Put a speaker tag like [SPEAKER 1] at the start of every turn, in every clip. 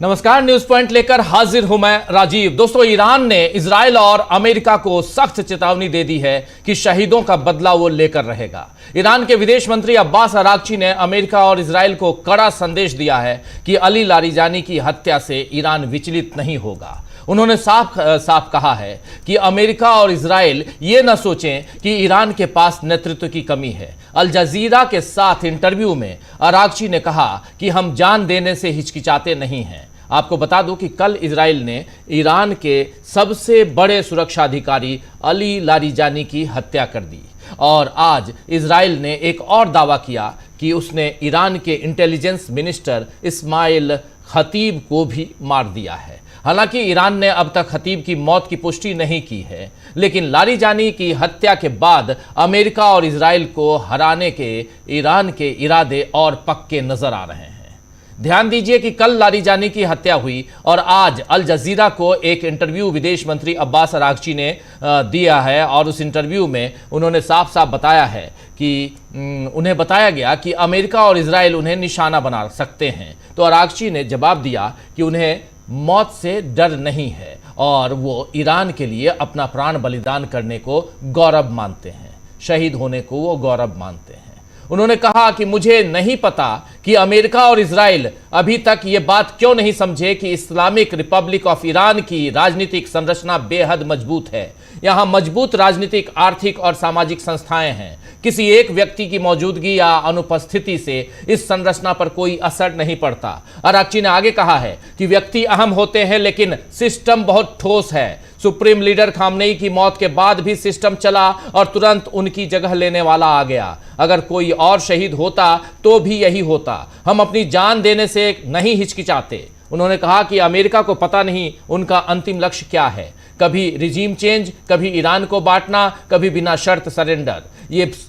[SPEAKER 1] नमस्कार, news point लेकर हाजिर हूं मैं राजीव। दोस्तों, ईरान ने इजराइल और अमेरिका को सख्त चेतावनी दे दी है कि शहीदों का बदला वो लेकर रहेगा। ईरान के विदेश मंत्री अब्बास अरागची ने अमेरिका और इजराइल को कड़ा संदेश दिया है कि अली लारिजानी की हत्या से ईरान विचलित नहीं होगा। उन्होंने साफ साफ कहा है कि अमेरिका और इजराइल ये न सोचें कि ईरान के पास नेतृत्व की कमी है। अल जजीरा के साथ इंटरव्यू में अरागची ने कहा कि हम जान देने से हिचकिचाते नहीं हैं। आपको बता दूं कि कल इजराइल ने ईरान के सबसे बड़े सुरक्षा अधिकारी अली लारिजानी की हत्या कर दी और आज इजराइल ने एक और दावा किया कि उसने ईरान के इंटेलिजेंस मिनिस्टर इस्माइल खतीब को भी मार दिया है। हालांकि ईरान ने अब तक खतीब की मौत की पुष्टि नहीं की है, लेकिन लारिजानी की हत्या के बाद अमेरिका और इजराइल को हराने के ईरान के इरादे और पक्के नजर आ रहे हैं। ध्यान दीजिए कि कल लारिजानी की हत्या हुई और आज अल जजीरा को एक इंटरव्यू विदेश मंत्री अब्बास अरागची ने दिया है और उस इंटरव्यू में उन्होंने साफ साफ बताया है कि उन्हें बताया गया कि अमेरिका और इजराइल उन्हें निशाना बना सकते हैं। तो अरागची ने जवाब दिया कि उन्हें मौत से डर नहीं है और वो ईरान के लिए अपना प्राण बलिदान करने को गौरव मानते हैं, शहीद होने को वो गौरव मानते हैं। उन्होंने कहा कि मुझे नहीं पता कि अमेरिका और इजराइल अभी तक ये बात क्यों नहीं समझे कि इस्लामिक रिपब्लिक ऑफ ईरान की राजनीतिक संरचना बेहद मजबूत है। यहाँ मजबूत राजनीतिक, आर्थिक और सामाजिक संस्थाएं हैं। किसी एक व्यक्ति की मौजूदगी या अनुपस्थिति से इस संरचना पर कोई असर नहीं पड़ता। अरागची ने आगे कहा है कि व्यक्ति अहम होते हैं लेकिन सिस्टम बहुत ठोस है। सुप्रीम लीडर खामनेई की मौत के बाद भी सिस्टम चला और तुरंत उनकी जगह लेने वाला आ गया। अगर कोई और शहीद होता तो भी यही होता। हम अपनी जान देने से नहीं हिचकिचाते। उन्होंने कहा कि अमेरिका को पता नहीं उनका अंतिम लक्ष्य क्या है, कभी रिजीम चेंज, कभी ईरान को बांटना, कभी बिना शर्त सरेंडर।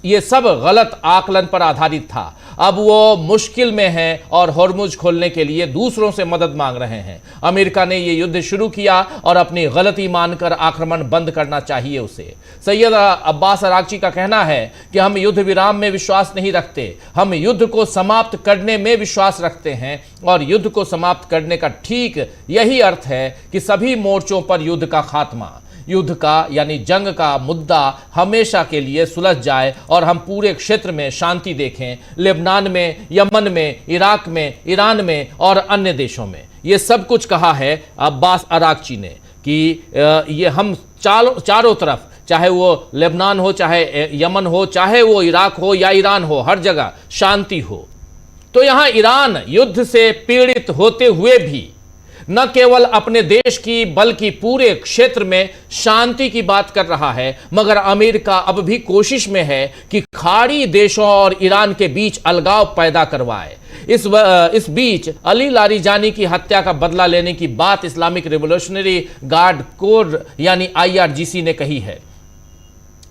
[SPEAKER 1] ये सब गलत आकलन पर आधारित था। अब वो मुश्किल में हैं और हॉर्मुज खोलने के लिए दूसरों से मदद मांग रहे हैं। अमेरिका ने ये युद्ध शुरू किया और अपनी गलती मानकर आक्रमण बंद करना चाहिए उसे। सैयद अब्बास अरागची का कहना है कि हम युद्ध विराम में विश्वास नहीं रखते, हम युद्ध को समाप्त करने में विश्वास रखते हैं और युद्ध को समाप्त करने का ठीक यही अर्थ है कि सभी मोर्चों पर युद्ध का खात्मा, युद्ध का यानी जंग का मुद्दा हमेशा के लिए सुलझ जाए और हम पूरे क्षेत्र में शांति देखें, लेबनान में, यमन में, इराक में, ईरान में और अन्य देशों में। ये सब कुछ कहा है अब्बास अरागची ने कि ये हम चारों तरफ, चाहे वो लेबनान हो, चाहे यमन हो, चाहे वो इराक हो या ईरान हो, हर जगह शांति हो। तो यहां ईरान युद्ध से पीड़ित होते हुए भी न केवल अपने देश की बल्कि पूरे क्षेत्र में शांति की बात कर रहा है, मगर अमेरिका अब भी कोशिश में है कि खाड़ी देशों और ईरान के बीच अलगाव पैदा करवाए। इस बीच अली लारिजानी की हत्या का बदला लेने की बात इस्लामिक रिवॉल्यूशनरी गार्ड कोर यानी IRGC ने कही है।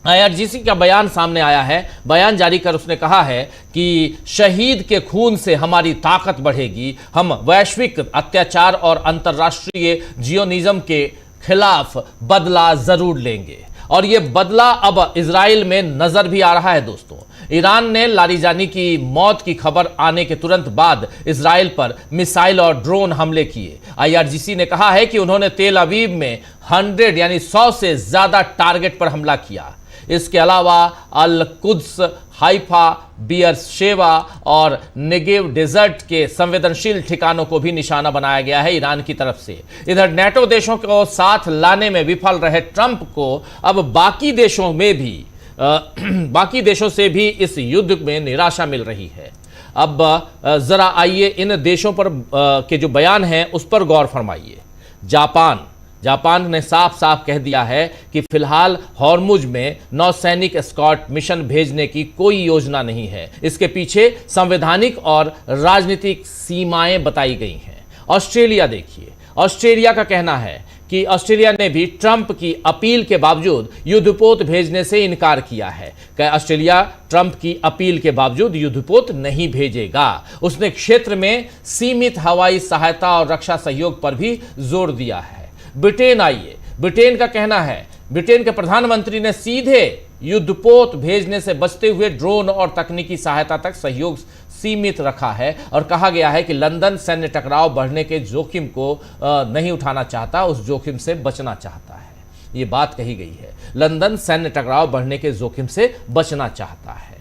[SPEAKER 1] IRGC का बयान सामने आया है। बयान जारी कर उसने कहा है कि शहीद के खून से हमारी ताकत बढ़ेगी। हम वैश्विक अत्याचार और अंतर्राष्ट्रीय जियोनिज्म के खिलाफ बदला जरूर लेंगे और ये बदला अब इजराइल में नजर भी आ रहा है। दोस्तों, ईरान ने लारिजानी की मौत की खबर आने के तुरंत बाद इजराइल पर मिसाइल और ड्रोन हमले किए। IRGC ने कहा है कि उन्होंने तेल अवीव में 100 यानी 100 से ज्यादा टारगेट पर हमला किया। इसके अलावा अल कुद्स, हाइफा, बियरशेवा और नेगेव डेजर्ट के संवेदनशील ठिकानों को भी निशाना बनाया गया है ईरान की तरफ से। इधर नेटो देशों को साथ लाने में विफल रहे ट्रंप को अब बाकी देशों से भी इस युद्ध में निराशा मिल रही है। अब जरा आइए इन देशों पर के जो बयान हैं उस पर गौर फरमाइए। जापान ने साफ साफ कह दिया है कि फिलहाल हॉर्मुज में नौसैनिक एस्कॉर्ट मिशन भेजने की कोई योजना नहीं है। इसके पीछे संवैधानिक और राजनीतिक सीमाएं बताई गई हैं। ऑस्ट्रेलिया देखिए, ऑस्ट्रेलिया का कहना है कि ऑस्ट्रेलिया ने भी ट्रंप की अपील के बावजूद युद्धपोत भेजने से इनकार किया है। ऑस्ट्रेलिया ट्रंप की अपील के बावजूद युद्धपोत नहीं भेजेगा। उसने क्षेत्र में सीमित हवाई सहायता और रक्षा सहयोग पर भी जोर दिया है। ब्रिटेन आइए, ब्रिटेन का कहना है, ब्रिटेन के प्रधानमंत्री ने सीधे युद्धपोत भेजने से बचते हुए ड्रोन और तकनीकी सहायता तक सहयोग सीमित रखा है और कहा गया है कि लंदन सैन्य टकराव बढ़ने के जोखिम को नहीं उठाना चाहता, उस जोखिम से बचना चाहता है। ये बात कही गई है, लंदन सैन्य टकराव बढ़ने के जोखिम से बचना चाहता है।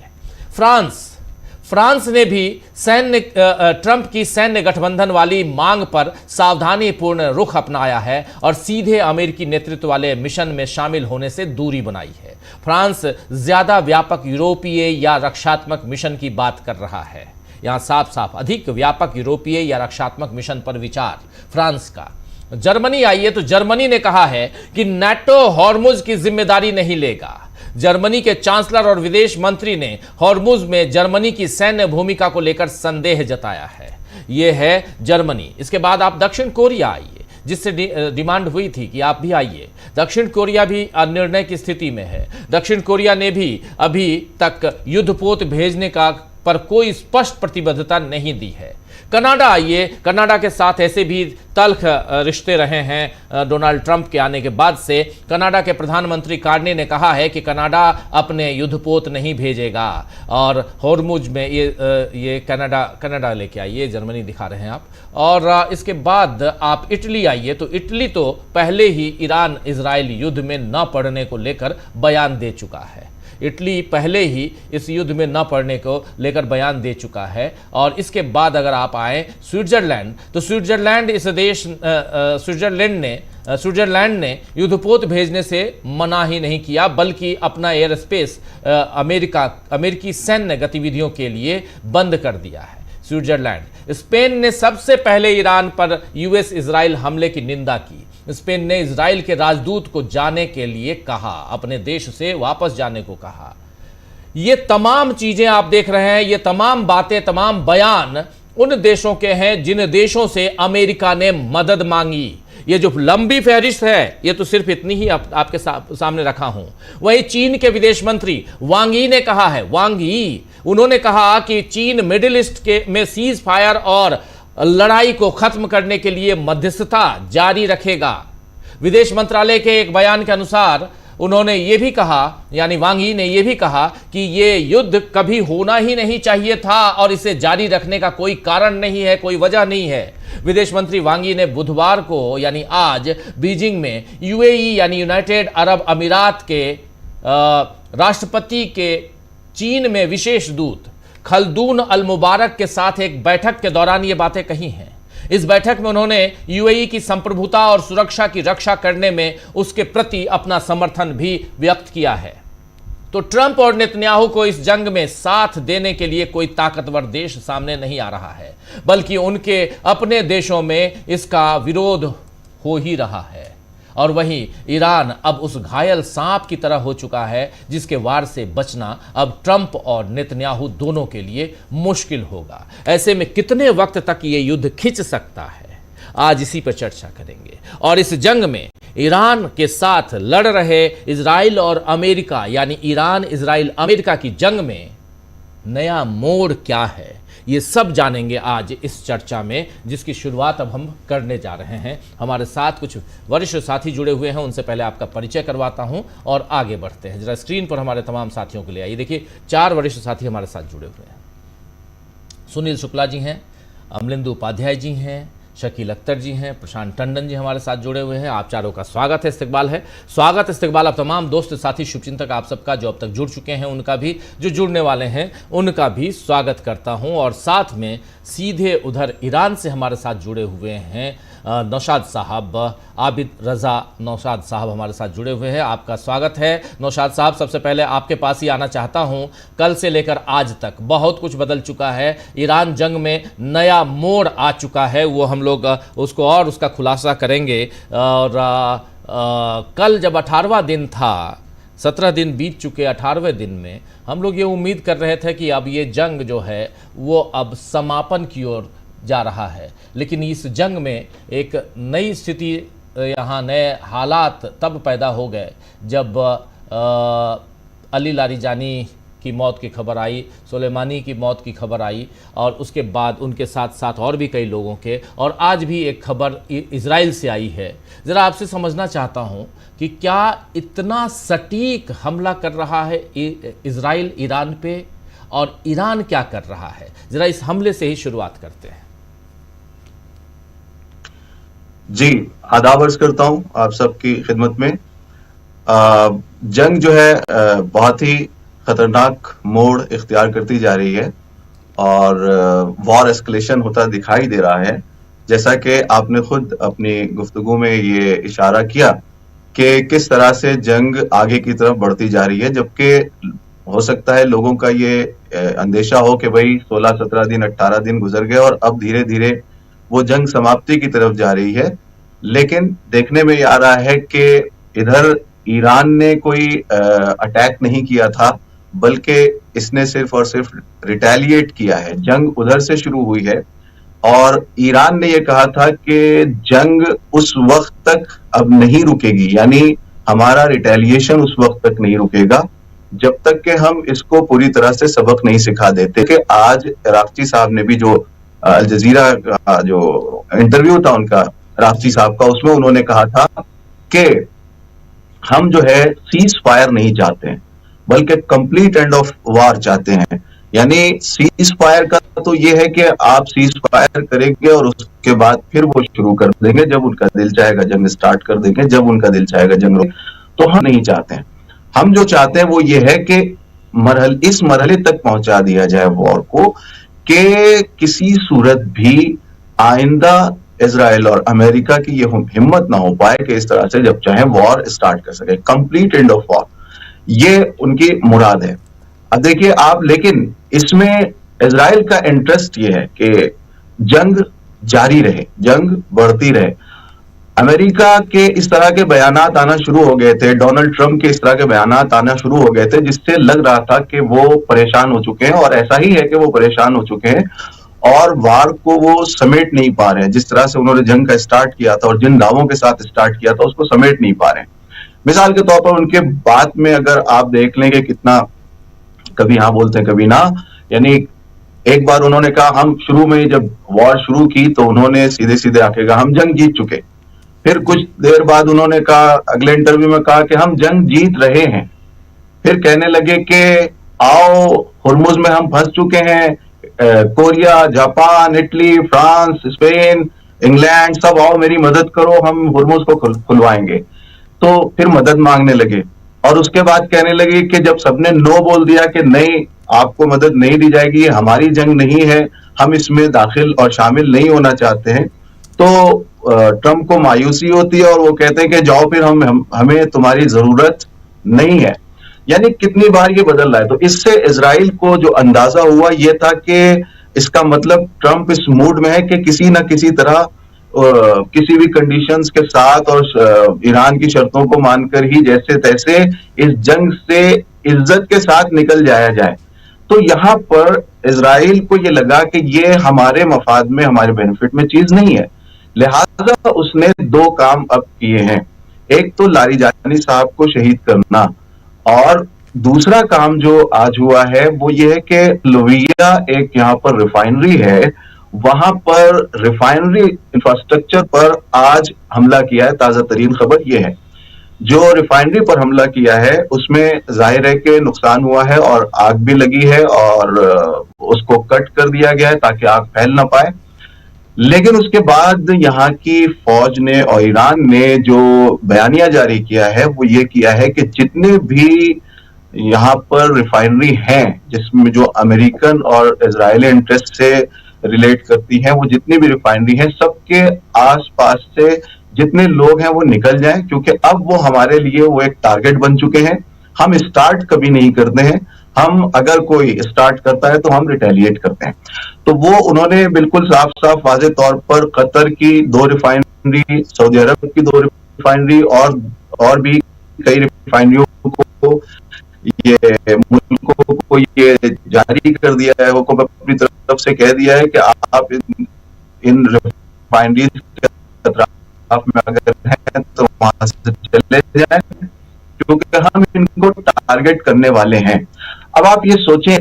[SPEAKER 1] फ्रांस ने भी ट्रंप की सैन्य गठबंधन वाली मांग पर सावधानीपूर्ण रुख अपनाया है और सीधे अमेरिकी नेतृत्व वाले मिशन में शामिल होने से दूरी बनाई है। फ्रांस ज्यादा व्यापक यूरोपीय या रक्षात्मक मिशन की बात कर रहा है। यहां साफ साफ अधिक व्यापक यूरोपीय या रक्षात्मक मिशन पर विचार फ्रांस का। जर्मनी आइए तो जर्मनी ने कहा है कि नाटो हॉर्मुज की जिम्मेदारी नहीं लेगा। जर्मनी के चांसलर और विदेश मंत्री ने हॉर्मुज में जर्मनी की सैन्य भूमिका को लेकर संदेह जताया है। यह है जर्मनी। इसके बाद आप दक्षिण कोरिया आइए, जिससे डिमांड हुई थी कि आप भी आइए। दक्षिण कोरिया भी निर्णय की स्थिति में है। दक्षिण कोरिया ने भी अभी तक युद्धपोत भेजने का पर कोई स्पष्ट प्रतिबद्धता नहीं दी है। कनाडा आइए, कनाडा के साथ ऐसे भी तल्ख रिश्ते रहे हैं डोनाल्ड ट्रंप के आने के बाद से। कनाडा के प्रधानमंत्री कार्नी ने कहा है कि कनाडा अपने युद्धपोत नहीं भेजेगा और हॉर्मुज में ये कनाडा लेके आइए, जर्मनी दिखा रहे हैं आप। और इसके बाद आप इटली आइए तो इटली तो पहले ही ईरान इजराइल युद्ध में न पड़ने को लेकर बयान दे चुका है। इटली पहले ही इस युद्ध में न पड़ने को लेकर बयान दे चुका है। और इसके बाद अगर आप आए स्विट्जरलैंड, तो स्विट्जरलैंड ने युद्धपोत भेजने से मना ही नहीं किया, बल्कि अपना एयर स्पेस अमेरिकी सैन्य गतिविधियों के लिए बंद कर दिया है। स्विट्जरलैंड। स्पेन ने सबसे पहले ईरान पर यूएस इजराइल हमले की निंदा की। स्पेन ने इजराइल के राजदूत को जाने के लिए कहा, अपने देश से वापस जाने को कहा। ये तमाम चीजें आप देख रहे हैं, ये तमाम बातें, तमाम बयान उन देशों के हैं जिन देशों से अमेरिका ने मदद मांगी। ये जो लंबी फहरिस्त है, ये तो सिर्फ इतनी ही आपके सामने रखा हूं। वहीं चीन के विदेश मंत्री वांग यी ने कहा है, उन्होंने कहा कि चीन मिडिल ईस्ट में सीज फायर और लड़ाई को खत्म करने के लिए मध्यस्थता जारी रखेगा। विदेश मंत्रालय के एक बयान के अनुसार उन्होंने ये भी कहा, यानी वांग यी ने यह भी कहा कि ये युद्ध कभी होना ही नहीं चाहिए था और इसे जारी रखने का कोई कारण नहीं है, कोई वजह नहीं है। विदेश मंत्री वांग यी ने बुधवार को यानी आज बीजिंग में यूएई यानी यूनाइटेड अरब अमीरात के राष्ट्रपति के चीन में विशेष दूत खल्दून अल मुबारक के साथ एक बैठक के दौरान ये बातें कही हैं। इस बैठक में उन्होंने यूएई की संप्रभुता और सुरक्षा की रक्षा करने में उसके प्रति अपना समर्थन भी व्यक्त किया है। तो ट्रंप और नेतन्याहू को इस जंग में साथ देने के लिए कोई ताकतवर देश सामने नहीं आ रहा है, बल्कि उनके अपने देशों में इसका विरोध हो ही रहा है। और वहीं ईरान अब उस घायल सांप की तरह हो चुका है जिसके वार से बचना अब ट्रंप और नेतन्याहू दोनों के लिए मुश्किल होगा। ऐसे में कितने वक्त तक ये युद्ध खिंच सकता है, आज इसी पर चर्चा करेंगे। और इस जंग में ईरान के साथ लड़ रहे इजराइल और अमेरिका, यानी ईरान इजराइल अमेरिका की जंग में नया मोड़ क्या है, ये सब जानेंगे आज इस चर्चा में, जिसकी शुरुआत अब हम करने जा रहे हैं। हमारे साथ कुछ वरिष्ठ साथी जुड़े हुए हैं, उनसे पहले आपका परिचय करवाता हूं और आगे बढ़ते हैं। जरा स्क्रीन पर हमारे तमाम साथियों के लिए आइए। देखिए 4 वरिष्ठ साथी हमारे साथ जुड़े हुए हैं। सुनील शुक्ला जी हैं, अमलिंदु उपाध्याय जी हैं, शकील अख्तर जी हैं, प्रशांत टंडन जी हमारे साथ जुड़े हुए हैं। आप चारों का स्वागत है, इस्तकबाल है। स्वागत इस्तकबाल आप तमाम दोस्त साथी शुभचिंतक आप सबका जो अब तक जुड़ चुके हैं, उनका भी, जो जुड़ने वाले हैं उनका भी स्वागत करता हूं। और साथ में सीधे उधर ईरान से हमारे साथ जुड़े हुए हैं नौशाद साहब, आबिद रज़ा नौशाद साहब हमारे साथ जुड़े हुए हैं। आपका स्वागत है नौशाद साहब। सबसे पहले आपके पास ही आना चाहता हूं। कल से लेकर आज तक बहुत कुछ बदल चुका है, ईरान जंग में नया मोड़ आ चुका है, वो हम लोग उसको और उसका खुलासा करेंगे। और कल जब 18वां दिन था, 17 दिन बीत चुके, 18वें दिन में हम लोग ये उम्मीद कर रहे थे कि अब ये जंग जो है वो अब समापन की ओर जा रहा है। लेकिन इस जंग में एक नई स्थिति, यहाँ नए हालात तब पैदा हो गए जब अली लारीजानी की मौत की खबर आई, सुलेमानी की मौत की खबर आई, और उसके बाद उनके साथ साथ और भी कई लोगों के, और आज भी एक खबर इजराइल से आई है। ज़रा आपसे समझना चाहता हूं कि क्या इतना सटीक हमला कर रहा है इजराइल ईरान पे, और ईरान क्या कर रहा है? ज़रा इस हमले से ही शुरुआत करते हैं।
[SPEAKER 2] जी, आदाब अर्ज करता हूं आप सबकी खिदमत में। जंग जो है बहुत ही खतरनाक मोड़ इख्तियार करती जा रही है और वॉर एस्केलेशन होता दिखाई दे रहा है। जैसा कि आपने खुद अपनी गुफ्तगू में ये इशारा किया कि किस तरह से जंग आगे की तरफ बढ़ती जा रही है, जबकि हो सकता है लोगों का ये अंदेशा हो कि भाई 16-17 दिन 18 दिन गुजर गए और अब धीरे धीरे वो जंग समाप्ति की तरफ जा रही है। लेकिन देखने में आ रहा है कि इधर ईरान ने कोई अटैक नहीं किया था, बल्कि इसने सिर्फ और सिर्फ रिटेलिएट किया है। जंग उधर से शुरू हुई है और ईरान ने यह कहा था कि जंग उस वक्त तक अब नहीं रुकेगी, यानी हमारा रिटेलिएशन उस वक्त तक नहीं रुकेगा जब तक कि हम इसको पूरी तरह से सबक नहीं सिखा देते। कि आज राक्ची साहब ने भी जो अल जजीरा का जो इंटरव्यू था उनका, राक्ची साहब का, उसमें उन्होंने कहा था कि हम जो है सीज फायर नहीं चाहते हैं बल्कि कंप्लीट एंड ऑफ वार चाहते हैं। यानी सीज फायर का तो ये है कि आप सीज फायर करेंगे और उसके बाद फिर वो शुरू कर देंगे, जब उनका दिल चाहेगा जंग स्टार्ट कर देंगे, जब उनका दिल चाहेगा जंग। तो हम नहीं चाहते हैं। हम जो चाहते हैं वो ये है कि इस मरहले तक पहुंचा दिया जाए वॉर को कि किसी सूरत भी आइंदा इजराइल और अमेरिका की ये हिम्मत ना हो पाए कि इस तरह से जब चाहे वॉर स्टार्ट कर सके। कंप्लीट एंड ऑफ वॉर, ये उनकी मुराद है। अब देखिए आप, लेकिन इसमें इजराइल का इंटरेस्ट ये है कि जंग जारी रहे, जंग बढ़ती रहे। अमेरिका के इस तरह के बयानात आना शुरू हो गए थे, डोनाल्ड ट्रंप के इस तरह के बयानात आना शुरू हो गए थे, जिससे लग रहा था कि वो परेशान हो चुके हैं, और ऐसा ही है कि वो परेशान हो चुके हैं और वार को वो समेट नहीं पा रहे हैं। जिस तरह से उन्होंने जंग का स्टार्ट किया था और जिन दावों के साथ स्टार्ट किया था उसको समेट नहीं पा रहे हैं। मिसाल के तौर पर उनके बात में अगर आप देख लेंगे कितना कभी हाँ बोलते हैं कभी ना। यानी एक बार उन्होंने कहा, हम शुरू में जब वॉर शुरू की तो उन्होंने सीधे सीधे आके कहा हम जंग जीत चुके। फिर कुछ देर बाद उन्होंने कहा, अगले इंटरव्यू में कहा कि हम जंग जीत रहे हैं। फिर कहने लगे कि आओ हुर्मुज में हम फंस चुके हैं, Korea, Japan, Italy, France, Spain, England सब आओ मेरी मदद करो, हम हुर्मुज को खुलवाएंगे। तो फिर मदद मांगने लगे और उसके बाद कहने लगे कि जब सबने नो बोल दिया कि नहीं आपको मदद नहीं दी जाएगी, ये हमारी जंग नहीं है, हम इसमें दाखिल और शामिल नहीं होना चाहते हैं, तो ट्रंप को मायूसी होती है और वो कहते हैं कि जाओ फिर हमें तुम्हारी जरूरत नहीं है। यानी कितनी बार ये बदल रहा है। तो इससे इजराइल को जो अंदाजा हुआ ये था कि इसका मतलब ट्रंप इस मूड में है कि किसी ना किसी तरह किसी भी कंडीशंस के साथ और ईरान की शर्तों को मानकर ही जैसे तैसे इस जंग से इज्जत के साथ निकल जाया जाए। तो यहां पर इजराइल को ये लगा कि ये हमारे मफाद में, हमारे बेनिफिट में चीज नहीं है, लिहाजा उसने दो काम अब किए हैं। एक तो लारिजानी साहब को शहीद करना, और दूसरा काम जो आज हुआ है वो ये है कि लोविया एक यहाँ पर रिफाइनरी है, वहां पर रिफाइनरी इंफ्रास्ट्रक्चर पर आज हमला किया है। ताजा तरीन खबर ये है, जो रिफाइनरी पर हमला किया है उसमें जाहिर है कि नुकसान हुआ है और आग भी लगी है और उसको कट कर दिया गया है ताकि आग फैल ना पाए। लेकिन उसके बाद यहाँ की फौज ने और ईरान ने जो बयानिया जारी किया है वो ये किया है कि जितने भी यहाँ पर रिफाइनरी हैं जिसमें जो अमेरिकन और इजरायली इंटरेस्ट से रिलेट करती हैं, वो जितनी भी रिफाइनरी हैं सबके आसपास से जितने लोग हैं वो निकल जाएं, क्योंकि अब वो हमारे लिए वो एक टारगेट बन चुके हैं। हम स्टार्ट कभी नहीं करते हैं, हम अगर कोई स्टार्ट करता है तो हम रिटेलिएट करते हैं। तो वो उन्होंने बिल्कुल साफ साफ वाज़े तौर पर कतर की 2 रिफाइनरी, सऊदी अरब की 2 रिफाइनरी और भी कई रिफाइनरियों को ये मुल्कों को ये जारी कर दिया है, हुक्म अपनी तरफ से कह दिया है कि आप इन रिफाइनरीज के अतराफ में अगर हैं तो वहां से चले जाएं, क्योंकि हम इनको टारगेट करने वाले हैं। अब आप ये सोचें,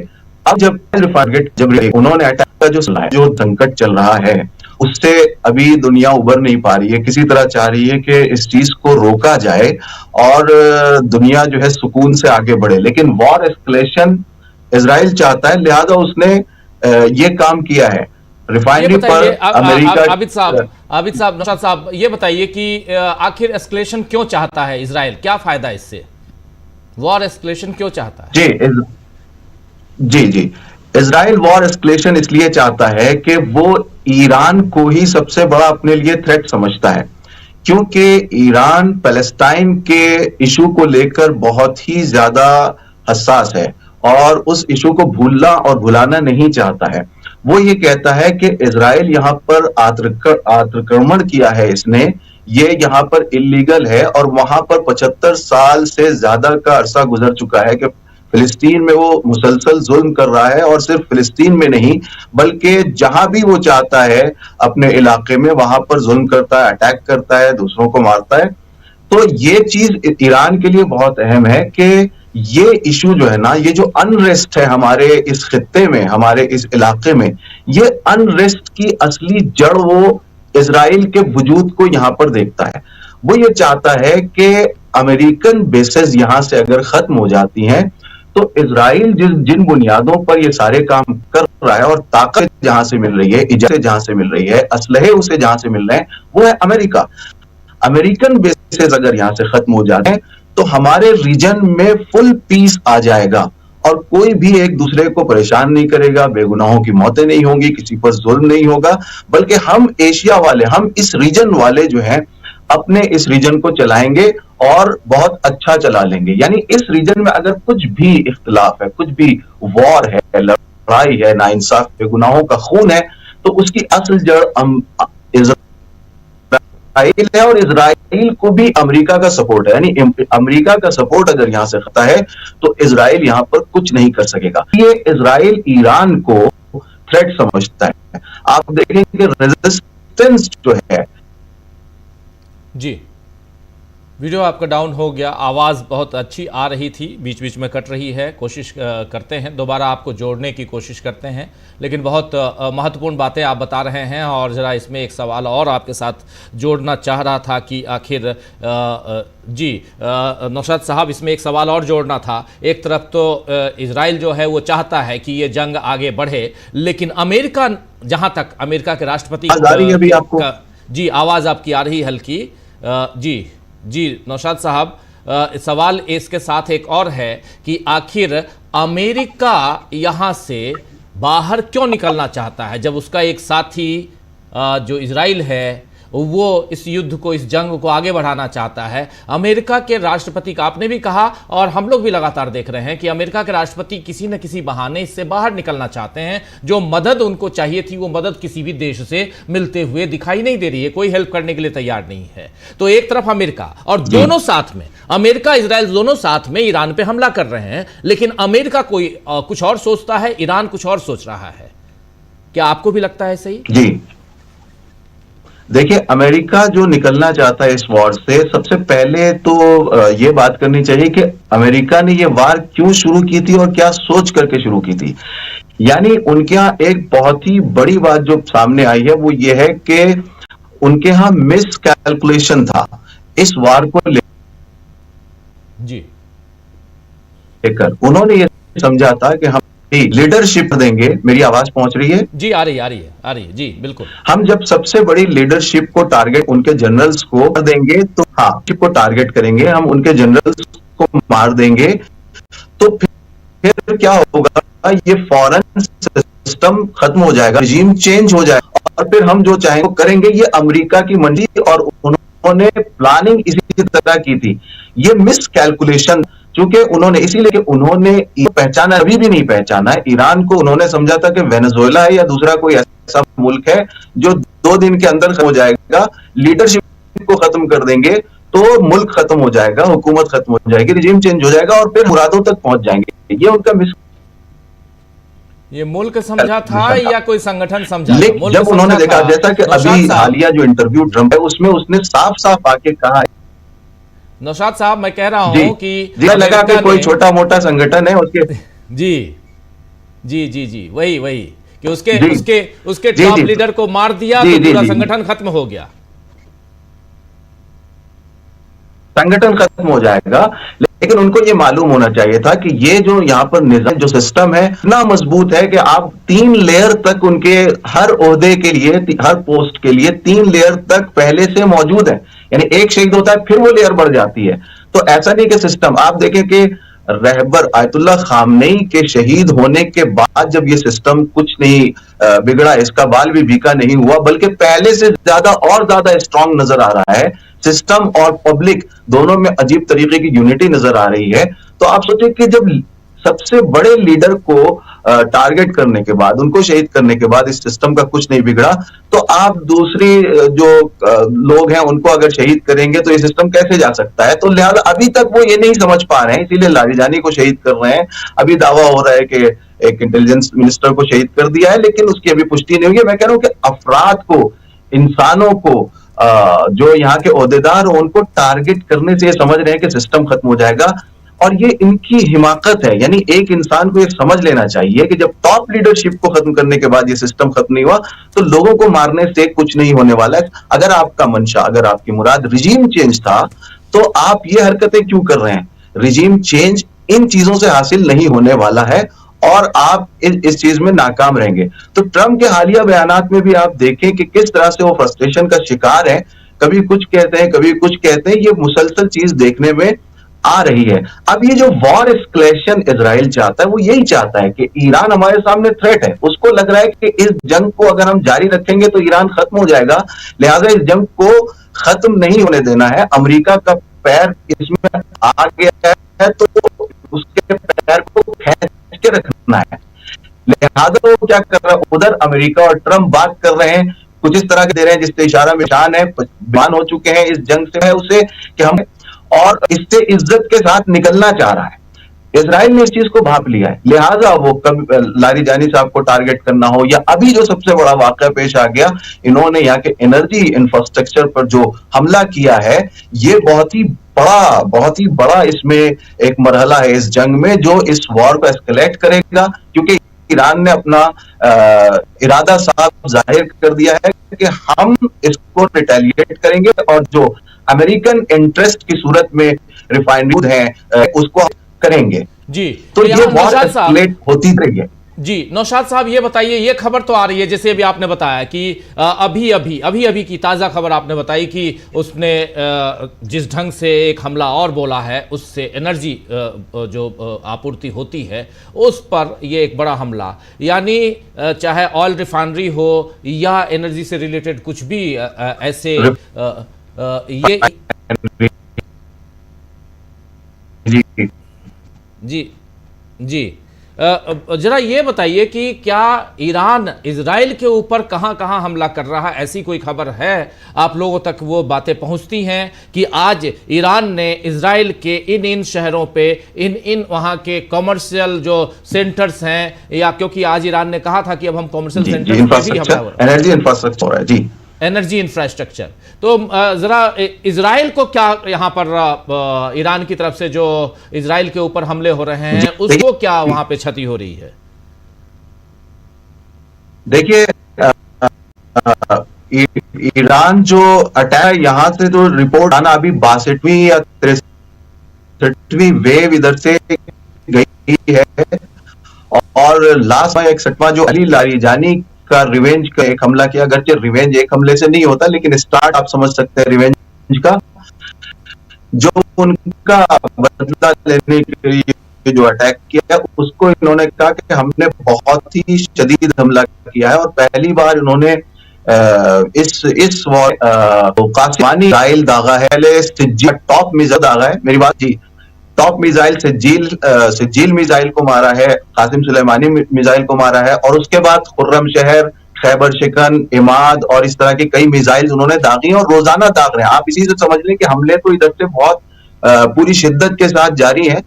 [SPEAKER 2] अब जब उन्होंने अटैक का जो संकट चल रहा है उससे अभी दुनिया उबर नहीं पा रही है, किसी तरह चाह रही है कि इस चीज को रोका जाए और दुनिया जो है सुकून से आगे बढ़े, लेकिन वॉर एस्केलेशन इजराइल चाहता है, लिहाजा उसने ये काम किया है। रिफाइनरी पर अमेरिका।
[SPEAKER 1] आबिद साहब, नौशाद साहब, ये बताइए कि आखिर एस्केलेशन क्यों चाहता है इजराइल? क्या फायदा इससे? वॉर एस्केलेशन क्यों चाहता है?
[SPEAKER 2] जी, इजराइल वॉर एस्केलेशन इसलिए चाहता है कि वो ईरान को ही सबसे बड़ा अपने लिए थ्रेट समझता है, क्योंकि ईरान पैलेस्टाइन के इशू को लेकर बहुत ही ज्यादा हसास है और उस इशू को भूलना और भुलाना नहीं चाहता है। वो ये कहता है कि इजराइल यहां पर आक्रमण किया है, इसने ये यहां पर इलीगल है और वहां पर 75 साल से ज्यादा का अरसा गुजर चुका है कि फिलिस्तीन में वो मुसलसल जुल्म कर रहा है, और सिर्फ फिलिस्तीन में नहीं बल्कि जहां भी वो चाहता है अपने इलाके में वहां पर जुल्म करता है, अटैक करता है, दूसरों को मारता है। तो ये चीज ईरान के लिए बहुत अहम है कि ये इशू जो है ना, ये जो अनरेस्ट है हमारे इस खित्ते में, हमारे इस इलाके में, ये अनरेस्ट की असली जड़ वो इजराइल के वजूद को यहां पर देखता है। वो ये चाहता है कि अमेरिकन बेसेस यहां से अगर खत्म हो जाती हैं तो इजराइल जिन बुनियादों पर ये सारे काम कर रहा है और ताकत जहां से मिल रही है, इजाजत जहां से मिल रही है, असलहे उसे जहां से मिल रहे हैं, वो है अमेरिका। अमेरिकन बेसेस अगर यहां से खत्म हो जाते हैं तो हमारे रीजन में फुल पीस आ जाएगा और कोई भी एक दूसरे को परेशान नहीं करेगा, बेगुनाहों की मौतें नहीं होंगी, किसी पर जुल्म नहीं होगा, बल्कि हम एशिया वाले, हम इस रीजन वाले जो हैं अपने इस रीजन को चलाएंगे और बहुत अच्छा चला लेंगे। यानी इस रीजन में अगर कुछ भी इख्तिलाफ है, कुछ भी वॉर है, लड़ाई है, नाइंसाफ, बेगुनाहों का खून है, तो उसकी असल जड़ इजराइल है और इजराइल को भी अमेरिका का सपोर्ट है। यानी अमेरिका का सपोर्ट अगर यहां से खत्म है तो इजराइल यहां पर कुछ नहीं कर सकेगा। ये इजराइल ईरान को थ्रेट समझता है। आप देखेंगे रेजिस्टेंस जो है।
[SPEAKER 1] जी, वीडियो आपका डाउन हो गया, आवाज़ बहुत अच्छी आ रही थी, बीच बीच में कट रही है। कोशिश करते हैं, दोबारा आपको जोड़ने की कोशिश करते हैं, लेकिन बहुत महत्वपूर्ण बातें आप बता रहे हैं। और ज़रा इसमें एक सवाल और आपके साथ जोड़ना चाह रहा था कि आखिर नौशाद साहब, इसमें एक सवाल और जोड़ना था। एक तरफ तो इजराइल जो है वो चाहता है कि ये जंग आगे बढ़े, लेकिन अमेरिका, जहाँ तक अमेरिका के राष्ट्रपति
[SPEAKER 2] अभी आपको
[SPEAKER 1] जी आवाज़ आपकी आ रही हल्की। जी नौशाद साहब, सवाल इसके साथ एक और है कि आखिर अमेरिका यहां से बाहर क्यों निकलना चाहता है, जब उसका एक साथी जो इजराइल है वो इस युद्ध को, इस जंग को आगे बढ़ाना चाहता है। अमेरिका के राष्ट्रपति का आपने भी कहा और हम लोग भी लगातार देख रहे हैं कि अमेरिका के राष्ट्रपति किसी न किसी बहाने इससे बाहर निकलना चाहते हैं। जो मदद उनको चाहिए थी वो मदद किसी भी देश से मिलते हुए दिखाई नहीं दे रही है, कोई हेल्प करने के लिए तैयार नहीं है। तो एक तरफ अमेरिका और दोनों साथ में, अमेरिका इजराइल दोनों साथ में ईरान पे हमला कर रहे हैं, लेकिन अमेरिका कोई कुछ और सोचता है, ईरान कुछ और सोच रहा है। क्या आपको भी लगता है सही?
[SPEAKER 2] जी देखिए, अमेरिका जो निकलना चाहता है इस वॉर से, सबसे पहले तो ये बात करनी चाहिए कि अमेरिका ने ये वार क्यों शुरू की थी और क्या सोच करके शुरू की थी। यानी उनके यहां एक बहुत ही बड़ी बात जो सामने आई है वो ये है कि उनके यहां मिस कैलकुलेशन था इस वार को लेकर। उन्होंने ये समझा था कि हम लीडरशिप देंगे। मेरी आवाज पहुंच रही है?
[SPEAKER 1] जी आ रही है जी बिल्कुल।
[SPEAKER 2] हम जब सबसे बड़ी लीडरशिप को टारगेट उनके जनरल्स को देंगे तो को टारगेट करेंगे, हम उनके जनरल्स को मार देंगे, तो फिर क्या होगा, ये फॉरेन सिस्टम खत्म हो जाएगा, रिजीम चेंज हो जाएगा और फिर हम जो चाहेंगे करेंगे। ये अमेरिका की मंडी और उन्होंने प्लानिंग इसी तरह की थी। ये मिस कैलकुलेशन, क्योंकि उन्होंने इसीलिए उन्होंने पहचाना, अभी भी नहीं पहचाना है ईरान को। उन्होंने समझा था कि वेनेजुएला है या दूसरा कोई ऐसा मुल्क है जो 2 दिन के अंदर हो जाएगा, लीडरशिप को खत्म कर देंगे तो मुल्क खत्म हो जाएगा, हुकूमत खत्म हो जाएगी, रिजीम चेंज हो जाएगा और फिर मुरादों तक पहुंच जाएंगे। ये उनका
[SPEAKER 1] ये मुल्क समझा था या कोई संगठन समझा?
[SPEAKER 2] जब उन्होंने देखा, जैसा कि अभी हालिया जो इंटरव्यू ट्रंप है उसमें उसने साफ साफ आके कहा।
[SPEAKER 1] नौशाद साहब, मैं कह रहा हूं कि
[SPEAKER 2] लगा कि कोई छोटा मोटा संगठन है उसके
[SPEAKER 1] जी जी जी जी, वही वही कि उसके
[SPEAKER 2] जी
[SPEAKER 1] उसके उसके
[SPEAKER 2] जी
[SPEAKER 1] टॉप
[SPEAKER 2] जी
[SPEAKER 1] लीडर को मार दिया
[SPEAKER 2] जी
[SPEAKER 1] तो
[SPEAKER 2] जी
[SPEAKER 1] पूरा
[SPEAKER 2] जी
[SPEAKER 1] संगठन खत्म हो गया।
[SPEAKER 2] संगठन खत्म हो जाएगा। लेकिन उनको ये मालूम होना चाहिए था कि ये जो यहाँ पर निजाम जो सिस्टम है इतना मजबूत है कि आप 3 लेयर तक उनके हर ओहदे के लिए, हर पोस्ट के लिए 3 लेयर तक पहले से मौजूद है। यानी एक शहीद होता है फिर वो लेयर बढ़ जाती है। तो ऐसा नहीं कि सिस्टम, आप देखें कि रहबर आयतुल्ला खामनेई के शहीद होने के बाद जब ये सिस्टम कुछ नहीं बिगड़ा, इसका बाल भी भीका नहीं हुआ, बल्कि पहले से ज्यादा और ज्यादा स्ट्रांग नजर आ रहा है। सिस्टम और पब्लिक दोनों में अजीब तरीके की यूनिटी नजर आ रही है। तो आप सोचिए कि जब सबसे बड़े लीडर को टारगेट करने के बाद, उनको शहीद करने के बाद इस सिस्टम का कुछ नहीं बिगड़ा, तो आप दूसरी जो लोग हैं उनको अगर शहीद करेंगे तो ये सिस्टम कैसे जा सकता है। तो लिहाजा अभी तक वो ये नहीं समझ पा रहे हैं, इसीलिए लारिजानी को शहीद कर रहे हैं। अभी दावा हो रहा है कि एक इंटेलिजेंस मिनिस्टर को शहीद कर दिया है, लेकिन उसकी अभी पुष्टि नहीं हुई है। मैं कह रहा हूं कि अफराद को, इंसानों को, जो यहाँ के ओहदेदार हो उनको टारगेट करने से ये समझ रहे हैं कि सिस्टम खत्म हो जाएगा। और ये इनकी हिमाकत है। यानी एक इंसान को ये समझ लेना चाहिए कि जब टॉप लीडरशिप को खत्म करने के बाद ये सिस्टम खत्म नहीं हुआ तो लोगों को मारने से कुछ नहीं होने वाला है। अगर आपका मंशा, अगर आपकी मुराद रिजीम चेंज था तो आप ये हरकतें क्यों कर रहे हैं। रिजीम चेंज इन चीजों से हासिल नहीं होने वाला है और आप इस चीज में नाकाम रहेंगे। तो ट्रंप के हालिया बयानात में भी आप देखें कि किस तरह से वो फ्रस्ट्रेशन का शिकार है। कभी कुछ कहते हैं, कभी कुछ कहते हैं। ये मुसलसल चीज देखने में आ रही है। अब ये जो वॉर एस्केलेशन इजराइल चाहता है वो यही चाहता है कि ईरान हमारे सामने थ्रेट है। उसको लग रहा है कि इस जंग को अगर हम जारी रखेंगे तो ईरान खत्म हो जाएगा, लिहाजा इस जंग को खत्म नहीं होने देना है। अमेरिका का पैर इसमें आ गया है तो उसके पैर को खींच के रखना है। लिहाजा वो क्या कर रहा है, उधर अमेरिका और ट्रंप बात कर रहे हैं, कुछ इस तरह के दे रहे हैं जिससे इशारा निशान है, बयान हो चुके हैं इस जंग से है उसे कि हम, और इससे इज्जत के साथ निकलना चाह रहा है। इजराइल ने इस चीज को भांप लिया है। लिहाजा वो कभी लारिजानी साहब को टारगेट करना हो या अभी जो सबसे बड़ा वाकया पेश आ गया, इन्होंने यहाँ के एनर्जी इंफ्रास्ट्रक्चर पर जो हमला किया है, ये बहुत ही बड़ा इसमें एक मरहला है इस जंग में जो इस वॉर को एस्केलेट करेगा। क्योंकि ईरान ने अपना इरादा साफ जाहिर कर दिया है कि हम इसको रिटेलिएट करेंगे और जो अमेरिकन इंटरेस्ट की सूरत में रिफाइनरी है उसको करेंगे।
[SPEAKER 1] जी
[SPEAKER 2] तो ये वॉर
[SPEAKER 1] नौशाद साहब,
[SPEAKER 2] एस्केलेट होती रही है।
[SPEAKER 1] जी नौशाद साहब ये बताइए, ये खबर तो आ रही है जैसे अभी आपने बताया कि अभी की ताज़ा खबर आपने बताई कि उसने जिस ढंग से एक हमला और बोला है उससे एनर्जी जो आपूर्ति होती है उस पर ये एक बड़ा हमला, यानी चाहे ऑयल रिफाइनरी हो या एनर्जी से रिलेटेड कुछ भी ऐसे ये जी जी जरा ये बताइए कि क्या ईरान इजराइल के ऊपर कहां कहां हमला कर रहा है, ऐसी कोई खबर है आप लोगों तक, वो बातें पहुंचती हैं कि आज ईरान ने इजराइल के इन शहरों पे इन वहां के कॉमर्शियल जो सेंटर्स हैं, या क्योंकि आज ईरान ने कहा था कि अब हम कॉमर्शियल सेंटर्स पे भी हमला हो रहा है,
[SPEAKER 2] एनर्जी इंफ्रास्ट्रक्चर है जी,
[SPEAKER 1] एनर्जी इंफ्रास्ट्रक्चर। तो जरा इजराइल को क्या यहाँ पर ईरान की तरफ से जो इजराइल के ऊपर हमले हो रहे हैं उसको क्या वहां पे क्षति हो रही है।
[SPEAKER 2] देखिए ईरान जो अटैक यहाँ से जो रिपोर्ट आना अभी 62वीं या 63वीं वेव इधर से गई है और लास्ट में 61वां जो अली लारिजानी का रिवेंज का एक हमला किया। अगरचे रिवेंज एक हमले से नहीं होता लेकिन स्टार्ट आप समझ सकते हैं रिवेंज का, जो उनका बदला लेने के लिए जो अटैक किया उसको इन्होंने कहा कि हमने बहुत ही शदीद हमला किया है और पहली बार इन्होंने इस वॉर कासिमानी मिसाइल दागा है, टॉप मिसाइल दागा है, मेरी बात जी, टॉप मिसाइल सिज्जील मिसाइल को मारा है, कासिम सुलेमानी मिसाइल को मारा है और उसके बाद खुर्रम शहर, खैबर शिकन, इमाद और इस तरह की कई मिसाइल उन्होंने दागी और रोजाना दाग रहे हैं। आप इसी से समझ लें कि हमले तो इधर से बहुत पूरी शिद्दत के साथ जारी है।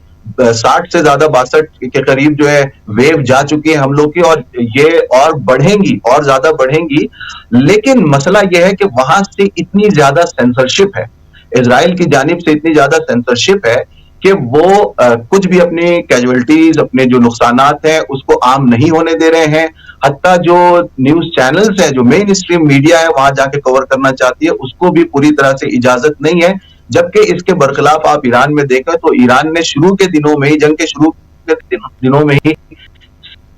[SPEAKER 2] 60 से ज्यादा 62 के करीब जो है वेव जा चुकी है हम लोग की और ये और बढ़ेंगी और ज्यादा बढ़ेंगी। लेकिन मसला यह है कि वहां से इतनी ज्यादा सेंसरशिप है, इजराइल की जानिब से इतनी ज्यादा सेंसरशिप है कि वो कुछ भी अपनी कैजुअलिटीज, अपने जो नुकसानात हैं उसको आम नहीं होने दे रहे हैं। हत्ता जो न्यूज चैनल्स है, जो मेन स्ट्रीम मीडिया है, वहां जाके कवर करना चाहती है, उसको भी पूरी तरह से इजाजत नहीं है। जबकि इसके बरखिलाफ आप ईरान में देखें तो ईरान ने शुरू के दिनों में ही, जंग के शुरू के दिनों में ही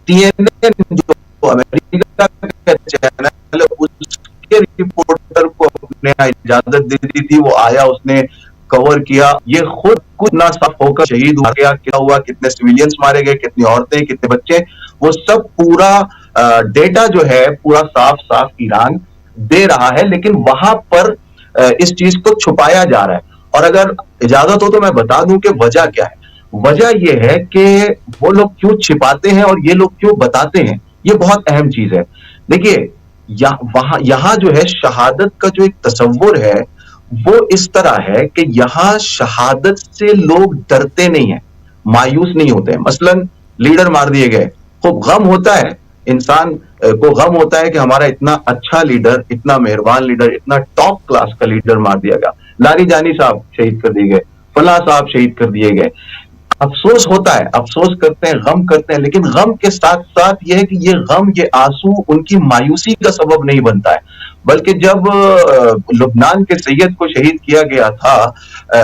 [SPEAKER 2] CNN जो अमेरिका का चैनल है उसके रिपोर्टर को अपने यहाँ इजाजत दे दी थी, वो आया, उसने कवर किया। ये खुद कुछ ना साफ होकर शहीद हुआ, क्या हुआ, कितने सिविलियंस मारे गए, कितनी औरतें, कितने बच्चे, वो सब पूरा डेटा जो है पूरा साफ साफ ईरान दे रहा है। लेकिन वहां पर इस चीज को छुपाया जा रहा है। और अगर इजाजत हो तो मैं बता दूं कि वजह क्या है। वजह यह है कि वो लोग क्यों छिपाते हैं और ये लोग क्यों बताते हैं, ये बहुत अहम चीज है। देखिए, यहां जो है शहादत का जो एक तस्वुर है वो इस तरह है कि यहां शहादत से लोग डरते नहीं है, मायूस नहीं होते हैं। मसलन लीडर मार दिए गए, खूब गम होता है, इंसान को गम होता है कि हमारा इतना अच्छा लीडर, इतना मेहरबान लीडर, इतना टॉप क्लास का लीडर मार दिया गया, लारी जानी साहब शहीद कर दिए गए, फला साहब शहीद कर दिए गए। अफसोस होता है, अफसोस करते हैं, गम करते हैं, लेकिन गम के साथ साथ यह है कि ये गम, ये आंसू उनकी मायूसी का सबब नहीं बनता है। बल्कि जब लुबनान के सैयद को शहीद किया गया था,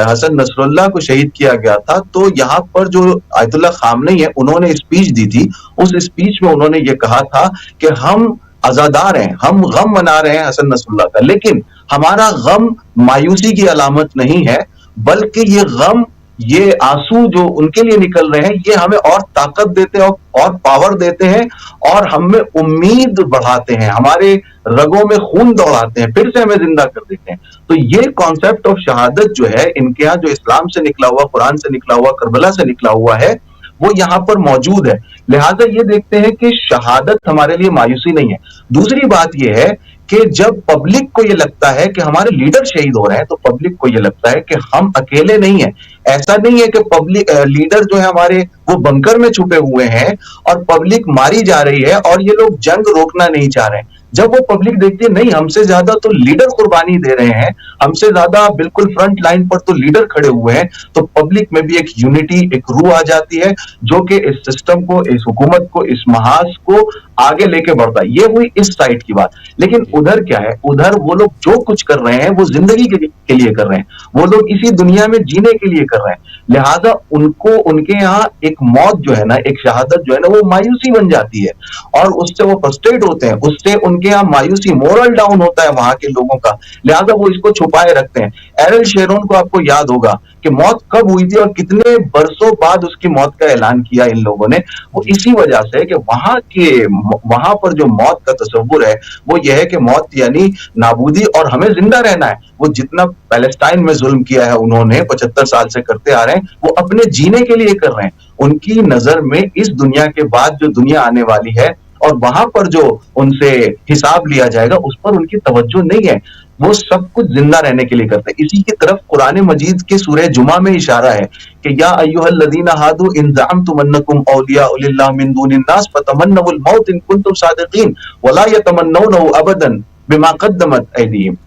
[SPEAKER 2] हसन नसरुल्लाह को शहीद किया गया था, तो यहाँ पर जो आयतुल्लाह खामनेई है, उन्होंने स्पीच दी थी। उस स्पीच में उन्होंने ये कहा था कि हम आजादार हैं, हम गम मना रहे हैं हसन नसरुल्लाह का, लेकिन हमारा गम मायूसी की अलामत नहीं है, बल्कि ये गम, ये आंसू जो उनके लिए निकल रहे हैं, ये हमें और ताकत देते हैं और पावर देते हैं और हमें उम्मीद बढ़ाते हैं, हमारे रगों में खून दौड़ाते हैं, फिर से हमें जिंदा कर देते हैं। तो ये कॉन्सेप्ट ऑफ शहादत जो है इनके यहाँ, जो इस्लाम से निकला हुआ, कुरान से निकला हुआ, करबला से निकला हुआ है, वो यहाँ पर मौजूद है। लिहाजा ये देखते हैं कि शहादत हमारे लिए मायूसी नहीं है। दूसरी बात ये है कि जब पब्लिक को ये लगता है कि हमारे लीडर शहीद हो रहे हैं, तो पब्लिक को ये लगता है कि हम अकेले नहीं हैं। ऐसा नहीं है कि पब्लिक लीडर जो है हमारे वो बंकर में छुपे हुए हैं और पब्लिक मारी जा रही है और ये लोग जंग रोकना नहीं चाह रहे हैं। जब वो पब्लिक देखती है नहीं, हमसे ज्यादा तो लीडर कुर्बानी दे रहे हैं, हमसे ज्यादा बिल्कुल फ्रंट लाइन पर तो लीडर खड़े हुए हैं, तो पब्लिक में भी एक यूनिटी, एक रूह आ जाती है जो कि इस सिस्टम को, इस हुकूमत को, इस महाज को आगे लेके बढ़ता है। ये हुई इस साइड की बात। लेकिन उधर क्या है, उधर वो लोग जो कुछ कर रहे हैं वो जिंदगी के लिए कर रहे हैं, वो लोग इसी दुनिया में जीने के लिए कर रहे हैं। लिहाजा उनको, उनके यहाँ एक मौत जो है ना, एक शहादत जो है ना, वो मायूसी बन जाती है और उससे वो फ्रस्ट्रेट होते हैं, उससे उनके यहाँ मायूसी, मोरल डाउन होता है वहां के लोगों का। लिहाजा वो इसको छुपाए रखते हैं। एरिल शेरोन को आपको याद होगा कि मौत कब हुई थी और कितने बरसों बाद उसकी मौत का ऐलान किया इन लोगों ने। वो इसी वजह से कि वहां पर जो मौत का तस्वुर है वो यह है कि मौत यानी नाबूदी और हमें जिंदा रहना है। वो जितना पैलेस्टाइन में जुल्म किया है उन्होंने 75 साल से करते आ रहे हैं, वो अपने जीने के लिए कर रहे हैं। उनकी नजर में इस दुनिया के बाद जो दुनिया आने वाली है और वहां पर जो उनसे हिसाब लिया जाएगा, उस पर उनकी तवज्जो नहीं है। वो सब कुछ जिंदा रहने के लिए करते हैं। इसी की तरफ कुरान मजीद के सूरह जुमा में इशारा है कि या अय्युहल्लज़ीना हादू इन ज़अमतुम अन्नकुम औलियाउ लिल्लाह मिन दूनिन नास फतमन्नवुल मौत इन कुंतुम सादिकीन वला यतमन्नौनहु अबदन बिमा क़द्दमत ऐदीहिम।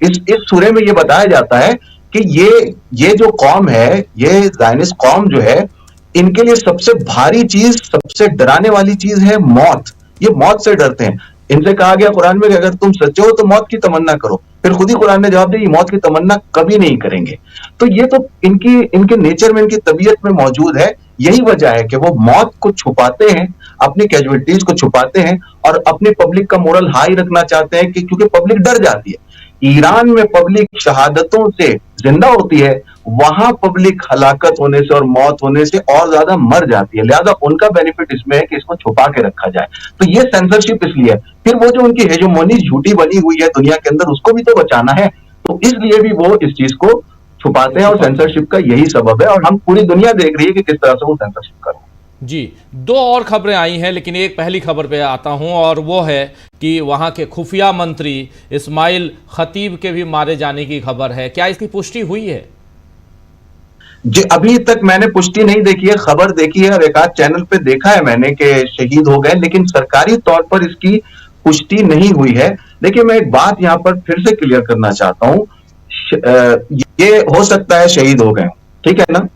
[SPEAKER 2] इस सूरह में ये बताया जाता है कि ये जो कौम है, ये ज़ायनिस्ट कौम जो है, इनके लिए सबसे भारी चीज, सबसे डराने वाली चीज है मौत। ये मौत से डरते हैं। इनसे कहा गया कुरान में कि अगर तुम सच्चे हो तो मौत की तमन्ना करो। फिर खुद ही कुरान ने जवाब दिया, मौत की तमन्ना कभी नहीं करेंगे। तो ये तो इनके नेचर में, इनकी तबीयत में मौजूद है। यही वजह है कि वो मौत को छुपाते हैं, अपनी कैजुअलिटीज को छुपाते हैं और अपनी पब्लिक का मोरल हाई रखना चाहते हैं, कि क्योंकि पब्लिक डर जाती है। ईरान में पब्लिक शहादतों से जिंदा होती है, वहां पब्लिक हलाकत होने से और मौत होने से और ज्यादा मर जाती है। लिहाजा उनका बेनिफिट इसमें है कि इसको छुपा के रखा जाए। तो ये सेंसरशिप इसलिए है। फिर वो जो उनकी हेजेमोनी झूठी बनी हुई है दुनिया के अंदर, उसको भी तो बचाना है। तो इसलिए भी वो इस चीज को छुपाते हैं और सेंसरशिप का यही सबब है। और हम पूरी दुनिया देख रही है कि किस तरह से वो सेंसरशिप कर रहे हैं।
[SPEAKER 1] जी, दो और खबरें आई हैं, लेकिन एक पहली खबर पे आता हूं और वो है कि वहां के खुफिया मंत्री इस्माइल खतीब के भी मारे जाने की खबर है। क्या इसकी पुष्टि हुई है?
[SPEAKER 2] जी, अभी तक मैंने पुष्टि नहीं देखी है, खबर देखी है और एक आध चैनल पे देखा है मैंने कि शहीद हो गए, लेकिन सरकारी तौर पर इसकी पुष्टि नहीं हुई है। देखिए, मैं एक बात यहां पर फिर से क्लियर करना चाहता हूं। ये हो सकता है शहीद हो गए, ठीक है ना,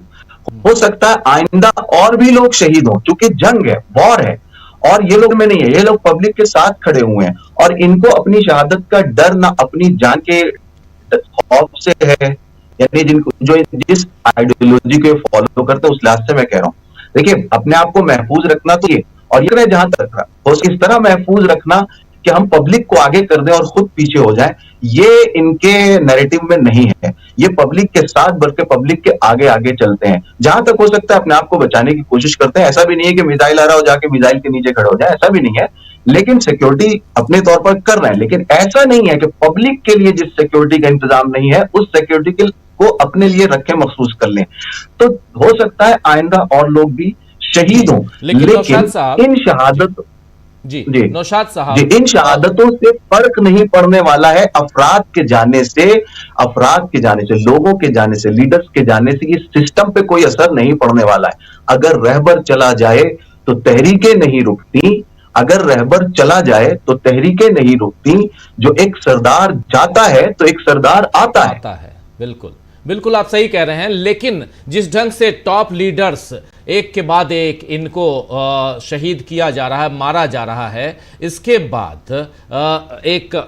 [SPEAKER 2] हो सकता है आइंदा और भी लोग शहीद हों, क्योंकि जंग है, वॉर है, और ये लोग में नहीं है, ये लोग पब्लिक के साथ खड़े हुए हैं, और इनको अपनी शहादत का डर ना अपनी जान के खौफ से है, यानी जिनको जो जिस आइडियोलॉजी को फॉलो करते हैं उस लिहाज से मैं कह रहा हूं। देखिए, अपने आप को महफूज रखना तो ये, और ये जहां तक रखना तो इस तरह महफूज रखना कि हम पब्लिक को आगे कर दें और खुद पीछे हो जाएं, ये इनके नैरेटिव में नहीं है। ये पब्लिक के साथ बढ़ के पब्लिक के आगे आगे चलते हैं, जहां तक हो सकता है अपने आप को बचाने की कोशिश करते हैं। ऐसा भी नहीं है कि मिसाइल आ रहा हो जाके मिसाइल के नीचे खड़े हो जाए, ऐसा भी नहीं है, लेकिन सिक्योरिटी अपने तौर पर कर रहे हैं। लेकिन ऐसा नहीं है कि पब्लिक के लिए जिस सिक्योरिटी का इंतजाम नहीं है उस सिक्योरिटी को अपने लिए रखे महसूस कर लें। तो हो सकता है आइंदा और लोग भी शहीद हों, लेकिन इन शहादत
[SPEAKER 1] जी नौशाद साहब
[SPEAKER 2] जी, इन शहादतों से फर्क नहीं पड़ने वाला है अफराद के जाने से, लोगों के जाने से, लीडर्स के जाने से, ये सिस्टम पे कोई असर नहीं पड़ने वाला है। अगर रहबर चला जाए तो तहरीकें नहीं रुकती, अगर रहबर चला जाए तो तहरीकें नहीं रुकती। जो एक सरदार जाता है तो एक सरदार आता है।
[SPEAKER 1] बिल्कुल बिल्कुल आप सही कह रहे हैं, लेकिन जिस ढंग से टॉप लीडर्स एक के बाद एक इनको शहीद किया जा रहा है, मारा जा रहा है, इसके बाद एक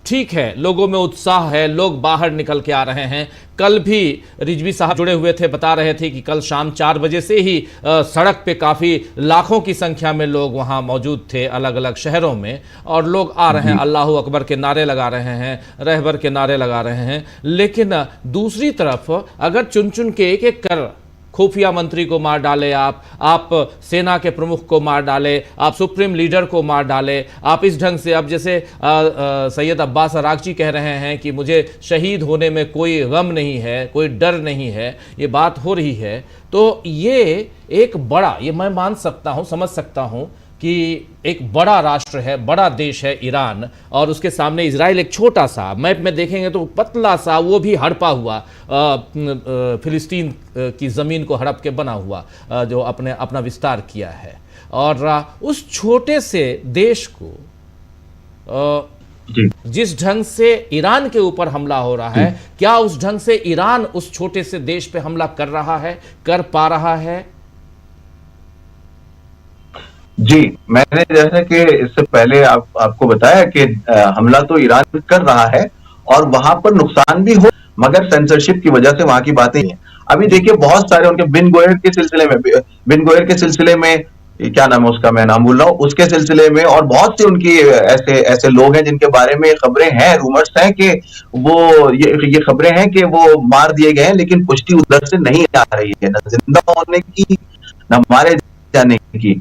[SPEAKER 1] ठीक है, लोगों में उत्साह है, लोग बाहर निकल के आ रहे हैं। कल भी रिजवी साहब जुड़े हुए थे, बता रहे थे कि कल शाम 4 बजे से ही सड़क पे काफ़ी लाखों की संख्या में लोग वहां मौजूद थे अलग अलग शहरों में, और लोग आ रहे हैं, अल्लाहू अकबर के नारे लगा रहे हैं, रहबर के नारे लगा रहे हैं। लेकिन दूसरी तरफ अगर चुन चुन के एक एक कर खुफिया मंत्री को मार डाले, आप सेना के प्रमुख को मार डाले, आप सुप्रीम लीडर को मार डाले, आप इस ढंग से, अब जैसे सैयद अब्बास अरागची कह रहे हैं कि मुझे शहीद होने में कोई गम नहीं है, कोई डर नहीं है, ये बात हो रही है, तो ये एक बड़ा, ये मैं मान सकता हूँ, समझ सकता हूँ कि एक बड़ा राष्ट्र है, बड़ा देश है ईरान, और उसके सामने इजराइल एक छोटा सा, मैप में देखेंगे तो पतला सा, वो भी हड़पा हुआ, फिलिस्तीन की ज़मीन को हड़प के बना हुआ, जो अपना विस्तार किया है। और उस छोटे से देश को जिस ढंग से ईरान के ऊपर हमला हो रहा है, क्या उस ढंग से ईरान उस छोटे से देश पे हमला कर रहा है, कर पा रहा है?
[SPEAKER 2] जी, मैंने जैसा कि इससे पहले आपको बताया कि हमला तो ईरान कर रहा है और वहां पर नुकसान भी हो, मगर सेंसरशिप की वजह से वहां की बातें हैं। अभी देखिए, बहुत सारे उनके बिन गोयर के सिलसिले में क्या नाम है उसका, मैं नाम भूल रहा हूँ, उसके सिलसिले में, और बहुत सी उनकी ऐसे लोग हैं जिनके बारे में खबरें हैं, रूमर्स हैं कि वो ये खबरें हैं कि वो मार दिए गए हैं, लेकिन पुष्टि उधर से नहीं आ रही है, न जिंदा होने की न मारे जाने की।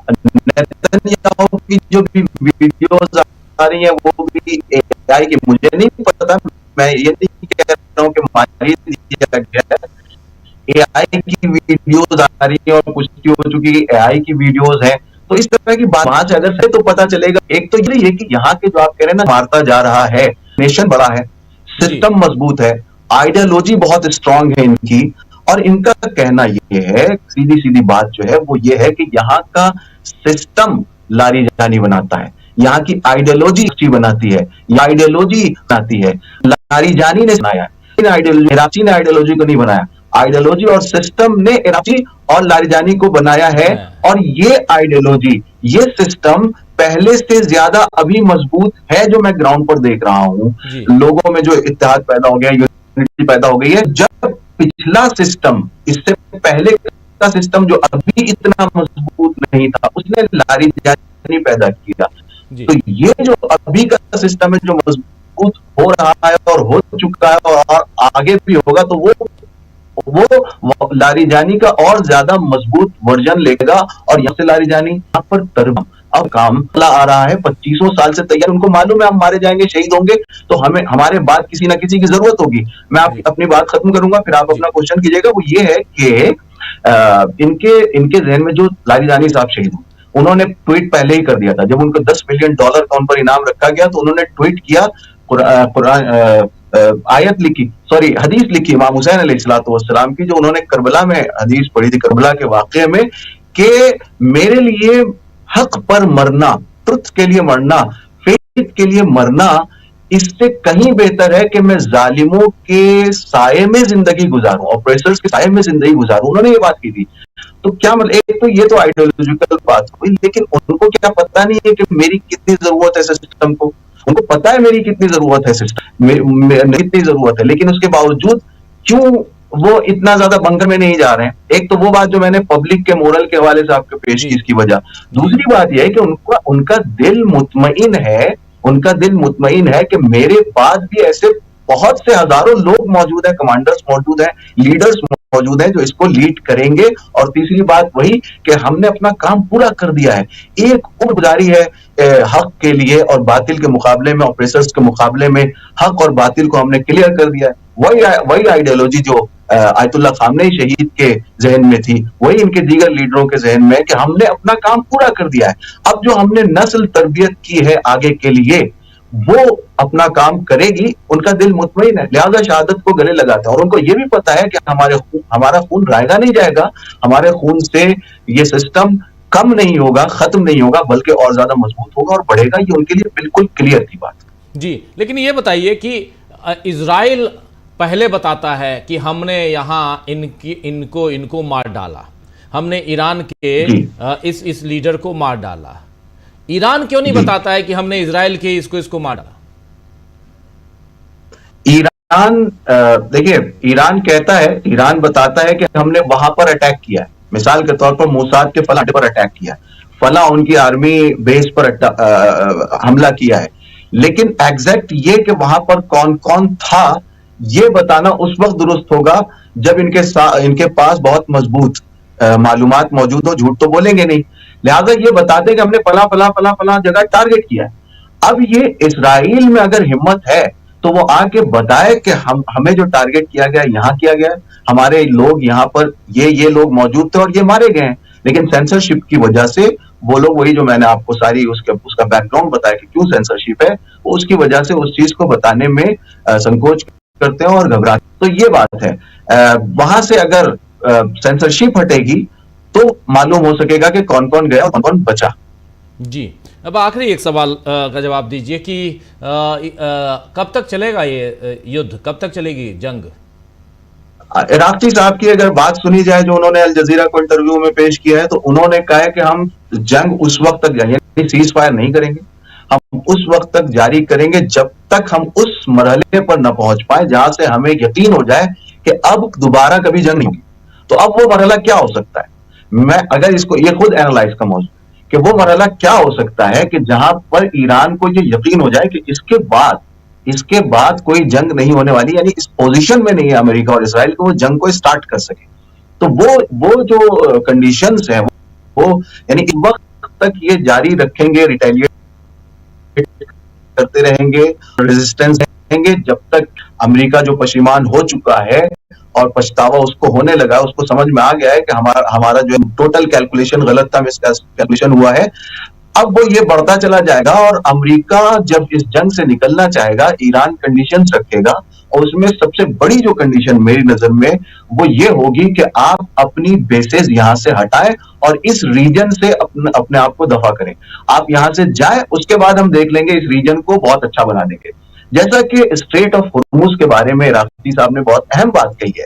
[SPEAKER 2] नेतन्याहू की जो भी वीडियोस आ रही है वो भी एआई की, मुझे नहीं पता, मैं ये नहीं कह रहा हूँ कि मारी दिया गया है, एआई की वीडियोस आ रही है और पुष्टि हो चुकी है एआई की वीडियोस है, तो इस तरह की बात वहां से अगर से तो पता चलेगा। एक तो ये कि यहाँ के जो आप कह रहे हैं ना, मारता जा रहा है, नेशन बड़ा है, सिस्टम मजबूत है, आइडियोलॉजी बहुत स्ट्रांग है इनकी, और इनका कहना ये है, सीधी सीधी बात जो है वो ये है कि यहाँ का सिस्टम लारी जानी बनाता है, यहाँ की आइडियोलॉजी अच्छी बनाती है, ये आइडियोलॉजी बनाती है, लारी जानी ने बनाया, इराची ने आइडियोलॉजी को नहीं बनाया, आइडियोलॉजी और सिस्टम ने इराची और लारीजानी को बनाया है। और ये आइडियोलॉजी, ये सिस्टम पहले से ज्यादा अभी मजबूत है, जो मैं ग्राउंड पर देख रहा हूं, लोगों में जो इत्तेहाद पैदा हो गया, यूनिटी पैदा हो गई है। जब पिछला सिस्टम, इससे पहले का सिस्टम जो अभी इतना मजबूत नहीं था, उसने लारीजानी पैदा किया, तो ये जो अभी का सिस्टम है जो मजबूत हो रहा है और हो चुका है और आगे भी होगा, तो वो लारीजानी का और ज्यादा मजबूत वर्जन लेगा। और यहाँ से लारीजानी यहाँ पर तरबम अब काम आ रहा है, 2500 साल से तैयार, उनको मालूम है हम मारे जाएंगे, शहीद होंगे, तो हमारे बाद किसी ना किसी की जरूरत होगी। मैं अपनी बात खत्म करूंगा, फिर आप अपना क्वेश्चन कीजिएगा। वो ये है कि इनके जहन में जो लारीजानी साहब शहीद हुए, उन्होंने ट्वीट पहले ही कर दिया था, जब उनको $10 मिलियन का उन पर इनाम रखा गया, तो उन्होंने ट्वीट किया, आयत लिखी, हदीस लिखी इमाम हुसैन अलैहिस्सलाम की, जो उन्होंने करबला में हदीस पढ़ी थी, करबला के वाकये में, कि मेरे लिए हक पर मरना, ट्रुथ के लिए मरना, फेथ के लिए मरना, इससे कहीं बेहतर है कि मैं जालिमों के साये में जिंदगी गुजारूं, ऑपरेसर्स के साये में जिंदगी गुजारूं। उन्होंने ये बात की थी। तो क्या मतलब, एक तो ये तो आइडियोलॉजिकल बात हुई, लेकिन उनको क्या पता नहीं है कि मेरी कितनी जरूरत है सिस्टम को। उनको पता है मेरी कितनी जरूरत है सिस्टम कितनी जरूरत है, लेकिन उसके बावजूद क्यों वो इतना ज्यादा बंकर में नहीं जा रहे हैं। एक तो वो बात जो मैंने पब्लिक के मोरल के हवाले से आपको पेश
[SPEAKER 1] जी
[SPEAKER 2] की, इसकी वजह।
[SPEAKER 1] जी
[SPEAKER 2] दूसरी बात यह है कि उनका उनका दिल मुतमईन है, उनका दिल मुतमईन है कि मेरे बाद भी ऐसे बहुत से हजारों लोग मौजूद हैं, कमांडर्स मौजूद हैं, लीडर्स मौजूद हैं जो इसको लीड करेंगे। और तीसरी बात वही कि हमने अपना काम पूरा कर दिया है। एक और गुजारी है हक के लिए और बातिल के मुकाबले में, ऑपरेशंस के मुकाबले में हक और बातिल को हमने क्लियर कर दिया है। वही आइडियोलॉजी जो आयतुल्लाह खामनेई शहीद के जहन में थी, वही इनके दीगर लीडरों के जहन में है कि हमने अपना काम पूरा कर दिया है। अब जो हमने नस्ल तरबियत की है आगे के लिए, वो अपना काम करेगी। उनका दिल मुतमईन है, लिहाजा शहादत को गले लगाते हैं। और उनको ये भी पता है कि हमारा खून रायगा नहीं जाएगा, हमारे खून से ये सिस्टम कम नहीं होगा, खत्म नहीं होगा, बल्कि और ज्यादा मजबूत होगा और बढ़ेगा। ये उनके लिए बिल्कुल क्लियर थी बात।
[SPEAKER 1] जी, लेकिन ये बताइए कि इजराइल पहले बताता है कि हमने यहाँ इनको मार डाला, हमने ईरान के इस लीडर को मार डाला। ईरान क्यों नहीं बताता है कि हमने इजराइल के इसको मार डाला?
[SPEAKER 2] ईरान, देखिए, ईरान कहता है, ईरान बताता है कि हमने वहां पर अटैक किया है। मिसाल के तौर पर मोसाद के फला पर अटैक किया, फला उनकी आर्मी बेस पर हमला किया है। लेकिन एग्जैक्ट ये कि वहां पर कौन कौन था, ये बताना उस वक्त दुरुस्त होगा जब इनके पास बहुत मजबूत मालूमात मौजूद हो। झूठ तो बोलेंगे नहीं, लिहाजा ये बताते कि हमने फला फला फला फला जगह टारगेट किया है। अब ये इस्राइल में अगर हिम्मत है तो वो आके बताए कि हमें जो टारगेट किया गया यहां किया गया, हमारे लोग यहां पर ये लोग मौजूद थे और ये मारे गए हैं। लेकिन सेंसरशिप की वजह से वो लोग, वही जो मैंने आपको सारी उसका बैकग्राउंड बताया कि क्यों सेंसरशिप है, उसकी वजह से उस चीज को बताने में संकोच करते हैं और घबराते। तो ये बात है, वहां से अगर सेंसरशिप हटेगी तो मालूम हो सकेगा कि कौन कौन गया और कौन कौन बचा।
[SPEAKER 1] जी, अब आखिरी एक सवाल का जवाब दीजिए कि कब तक चलेगा ये युद्ध, कब तक चलेगी जंग?
[SPEAKER 2] इराक़ी साहब की अगर बात सुनी जाए जो उन्होंने अल जजीरा को इंटरव्यू में पेश किया है, तो उन्होंने कहा है कि हम जंग उस वक्त तक, यानी सीज फायर नहीं करेंगे, हम उस वक्त तक जारी करेंगे जब तक हम उस मरहले पर न पहुंच पाए जहां से हमें यकीन हो जाए कि अब दोबारा कभी जंग नहीं होगी। तो अब वो मरहला क्या हो सकता है, मैं अगर इसको ये खुद एनालाइज का मौजूद कि वो मरहला क्या हो सकता है कि जहां पर ईरान को ये यकीन हो जाए कि इसके बाद कोई जंग नहीं होने वाली, यानी इस पोजीशन में नहीं है अमेरिका और इसराइल को वो जंग को स्टार्ट कर सके। तो वो जो कंडीशंस हैं, वो यानी इस वक्त तक ये जारी रखेंगे, रिटेलिएट करते रहेंगे, रेजिस्टेंस रहेंगे, जब तक अमेरिका जो पशिमान हो चुका है और पछतावा उसको होने लगा, उसको समझ में आ गया है कि हमारा जो टोटल कैलकुलेशन गलत था, मिस कैलकुलेशन हुआ है। अब वो ये बढ़ता चला जाएगा और अमेरिका जब इस जंग से निकलना चाहेगा, ईरान कंडीशंस रखेगा, और उसमें सबसे बड़ी जो कंडीशन मेरी नजर में वो ये होगी कि आप अपनी बेसेस यहां से हटाएं और इस रीजन से अपने आप को दफा करें। आप यहां से जाएं, उसके बाद हम देख लेंगे, इस रीजन को बहुत अच्छा बना देंगे। जैसा कि स्ट्रेट ऑफ हुर्मुज के बारे में राष्ट्रपति साहब ने बहुत अहम बात कही है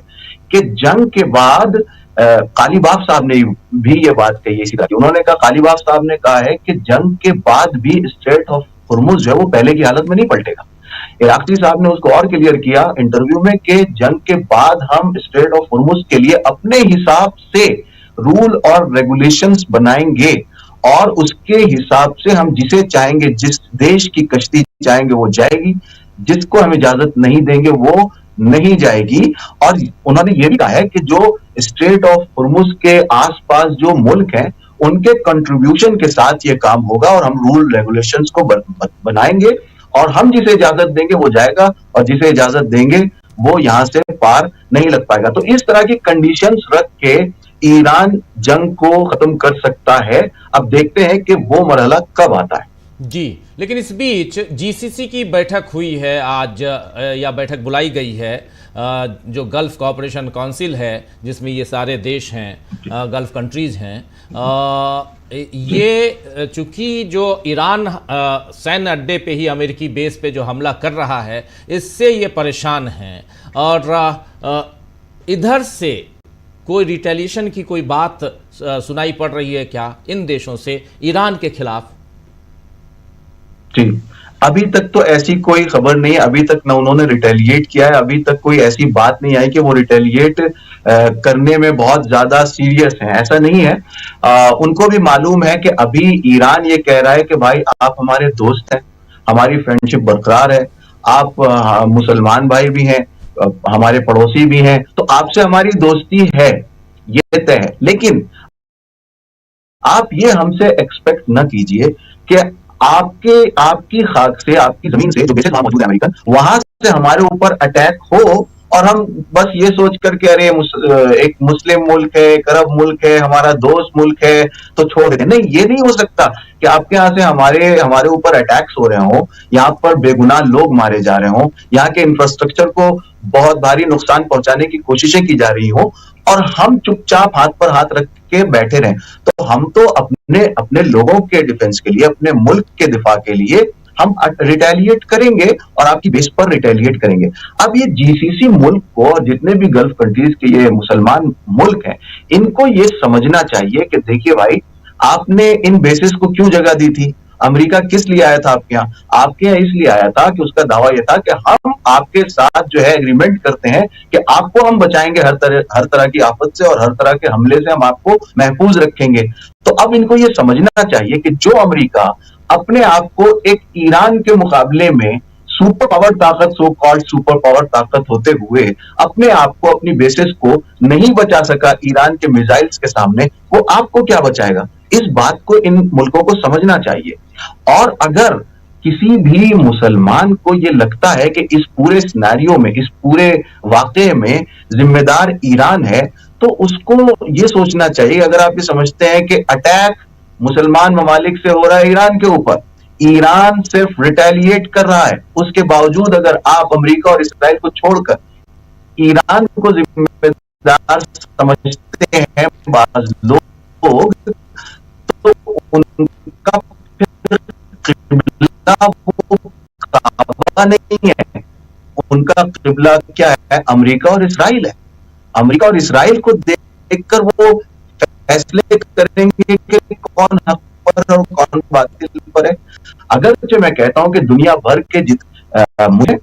[SPEAKER 2] कि जंग के बाद, कालीबाफ साहब ने भी ये बात कही है इसी तरह। उन्होंने कहा, कालीबाफ साहब ने कहा है कि जंग के बाद भी स्ट्रेट ऑफ हुर्मुज जो है वो पहले की हालत में नहीं पलटेगा। इराक़ी साहब ने उसको और क्लियर किया इंटरव्यू में कि जंग के बाद हम स्ट्रेट ऑफ हुर्मुज के लिए अपने हिसाब से रूल और रेगुलेशंस बनाएंगे और उसके हिसाब से हम जिसे चाहेंगे, जिस देश की कश्ती चाहेंगे वो जाएगी, जिसको हम इजाजत नहीं देंगे वो नहीं जाएगी। और उन्होंने ये भी कहा है कि जो स्ट्रेट ऑफ हुर्मुज के आसपास जो मुल्क हैं उनके कंट्रीब्यूशन के साथ ये काम होगा और हम रूल रेगुलेशंस को बनाएंगे और हम जिसे इजाजत देंगे वो जाएगा और जिसे इजाजत देंगे वो यहां से पार नहीं लग पाएगा। तो इस तरह की कंडीशंस रख के ईरान जंग को खत्म कर सकता है। अब देखते हैं कि वो मरहला कब आता है।
[SPEAKER 1] जी, लेकिन इस बीच जीसीसी की बैठक हुई है आज, या बैठक बुलाई गई है, जो गल्फ कोऑपरेशन काउंसिल है जिसमें ये सारे देश हैं, गल्फ कंट्रीज हैं। ये चूंकि जो ईरान सैन्य अड्डे पे ही अमेरिकी बेस पे जो हमला कर रहा है, इससे ये परेशान हैं। और इधर से कोई रिटेलिएशन की कोई बात सुनाई पड़ रही है क्या इन देशों से ईरान के खिलाफ?
[SPEAKER 2] जी, अभी तक तो ऐसी कोई खबर नहीं है। अभी तक ना उन्होंने रिटेलिएट किया है, अभी तक कोई ऐसी बात नहीं आई कि वो रिटेलिएट करने में बहुत ज्यादा सीरियस हैं, ऐसा नहीं है। उनको भी मालूम है कि अभी ईरान ये कह रहा है कि भाई आप हमारे दोस्त हैं, हमारी फ्रेंडशिप बरकरार है, आप मुसलमान भाई भी हैं, हमारे पड़ोसी भी हैं, तो आपसे हमारी दोस्ती है, ये तय है। लेकिन आप ये हमसे एक्सपेक्ट न कीजिए कि आपकी खाक से, आपकी जमीन से, जो बेसिस वहां मौजूद है अमेरिकन, वहां से हमारे ऊपर अटैक हो और हम बस ये सोच करके अरे एक मुस्लिम मुल्क है, एक अरब मुल्क है, हमारा दोस्त मुल्क है, तो छोड़ देते। नहीं, ये नहीं हो सकता कि आपके यहाँ से हमारे ऊपर अटैक्स हो रहे हों, यहाँ पर बेगुनाह लोग मारे जा रहे हों, यहाँ के इंफ्रास्ट्रक्चर को बहुत भारी नुकसान पहुंचाने की कोशिशें की जा रही हो और हम चुपचाप हाथ पर हाथ रख के बैठे रहें। तो हम तो अपने लोगों के डिफेंस के लिए, अपने मुल्क के दिफा के लिए हम रिटेलिएट करेंगे और आपकी बेस पर रिटेलिएट करेंगे। अब ये जीसीसी मुल्क को और जितने भी गल्फ कंट्रीज के ये मुसलमान मुल्क हैं, इनको ये समझना चाहिए कि देखिए भाई, आपने इन बेसिस को क्यों जगह दी थी? अमेरिका किस लिए आया था आपके यहाँ? आपके यहाँ इसलिए आया था कि उसका दावा यह था कि हम आपके साथ जो है एग्रीमेंट करते हैं कि आपको हम बचाएंगे हर तरह की आफत से और हर तरह के हमले से हम आपको महफूज रखेंगे। तो अब इनको ये समझना चाहिए कि जो अमेरिका अपने आप को एक ईरान के मुकाबले में सुपर पावर ताकत, सो कॉल्ड सुपर पावर ताकत होते हुए अपने आप को, अपनी बेसिस को नहीं बचा सका ईरान के मिसाइल्स के सामने, वो आपको क्या बचाएगा? इस बात को इन मुल्कों को समझना चाहिए। और अगर किसी भी मुसलमान को ये लगता है कि इस पूरे सिनेरियो में, इस पूरे वाकये में जिम्मेदार ईरान है, तो उसको ये सोचना चाहिए, अगर आप ये समझते हैं कि अटैक मुसलमान ममालिक से हो रहा है ईरान के ऊपर, ईरान सिर्फ रिटेलिएट कर रहा है, उसके बावजूद अगर आप अमेरिका और इसराइल को छोड़कर ईरान को जिम्मेदार समझते हैं बाज लोग, तो उनका किबला वो काबा नहीं है, उनका किबला क्या है? अमेरिका और इसराइल है। अमेरिका और इसराइल को देखकर वो फैसले करेंगे कि कौन हक पर और कौन बातिल पर है। अगर जो मैं कहता हूं कि दुनिया भर के मुझे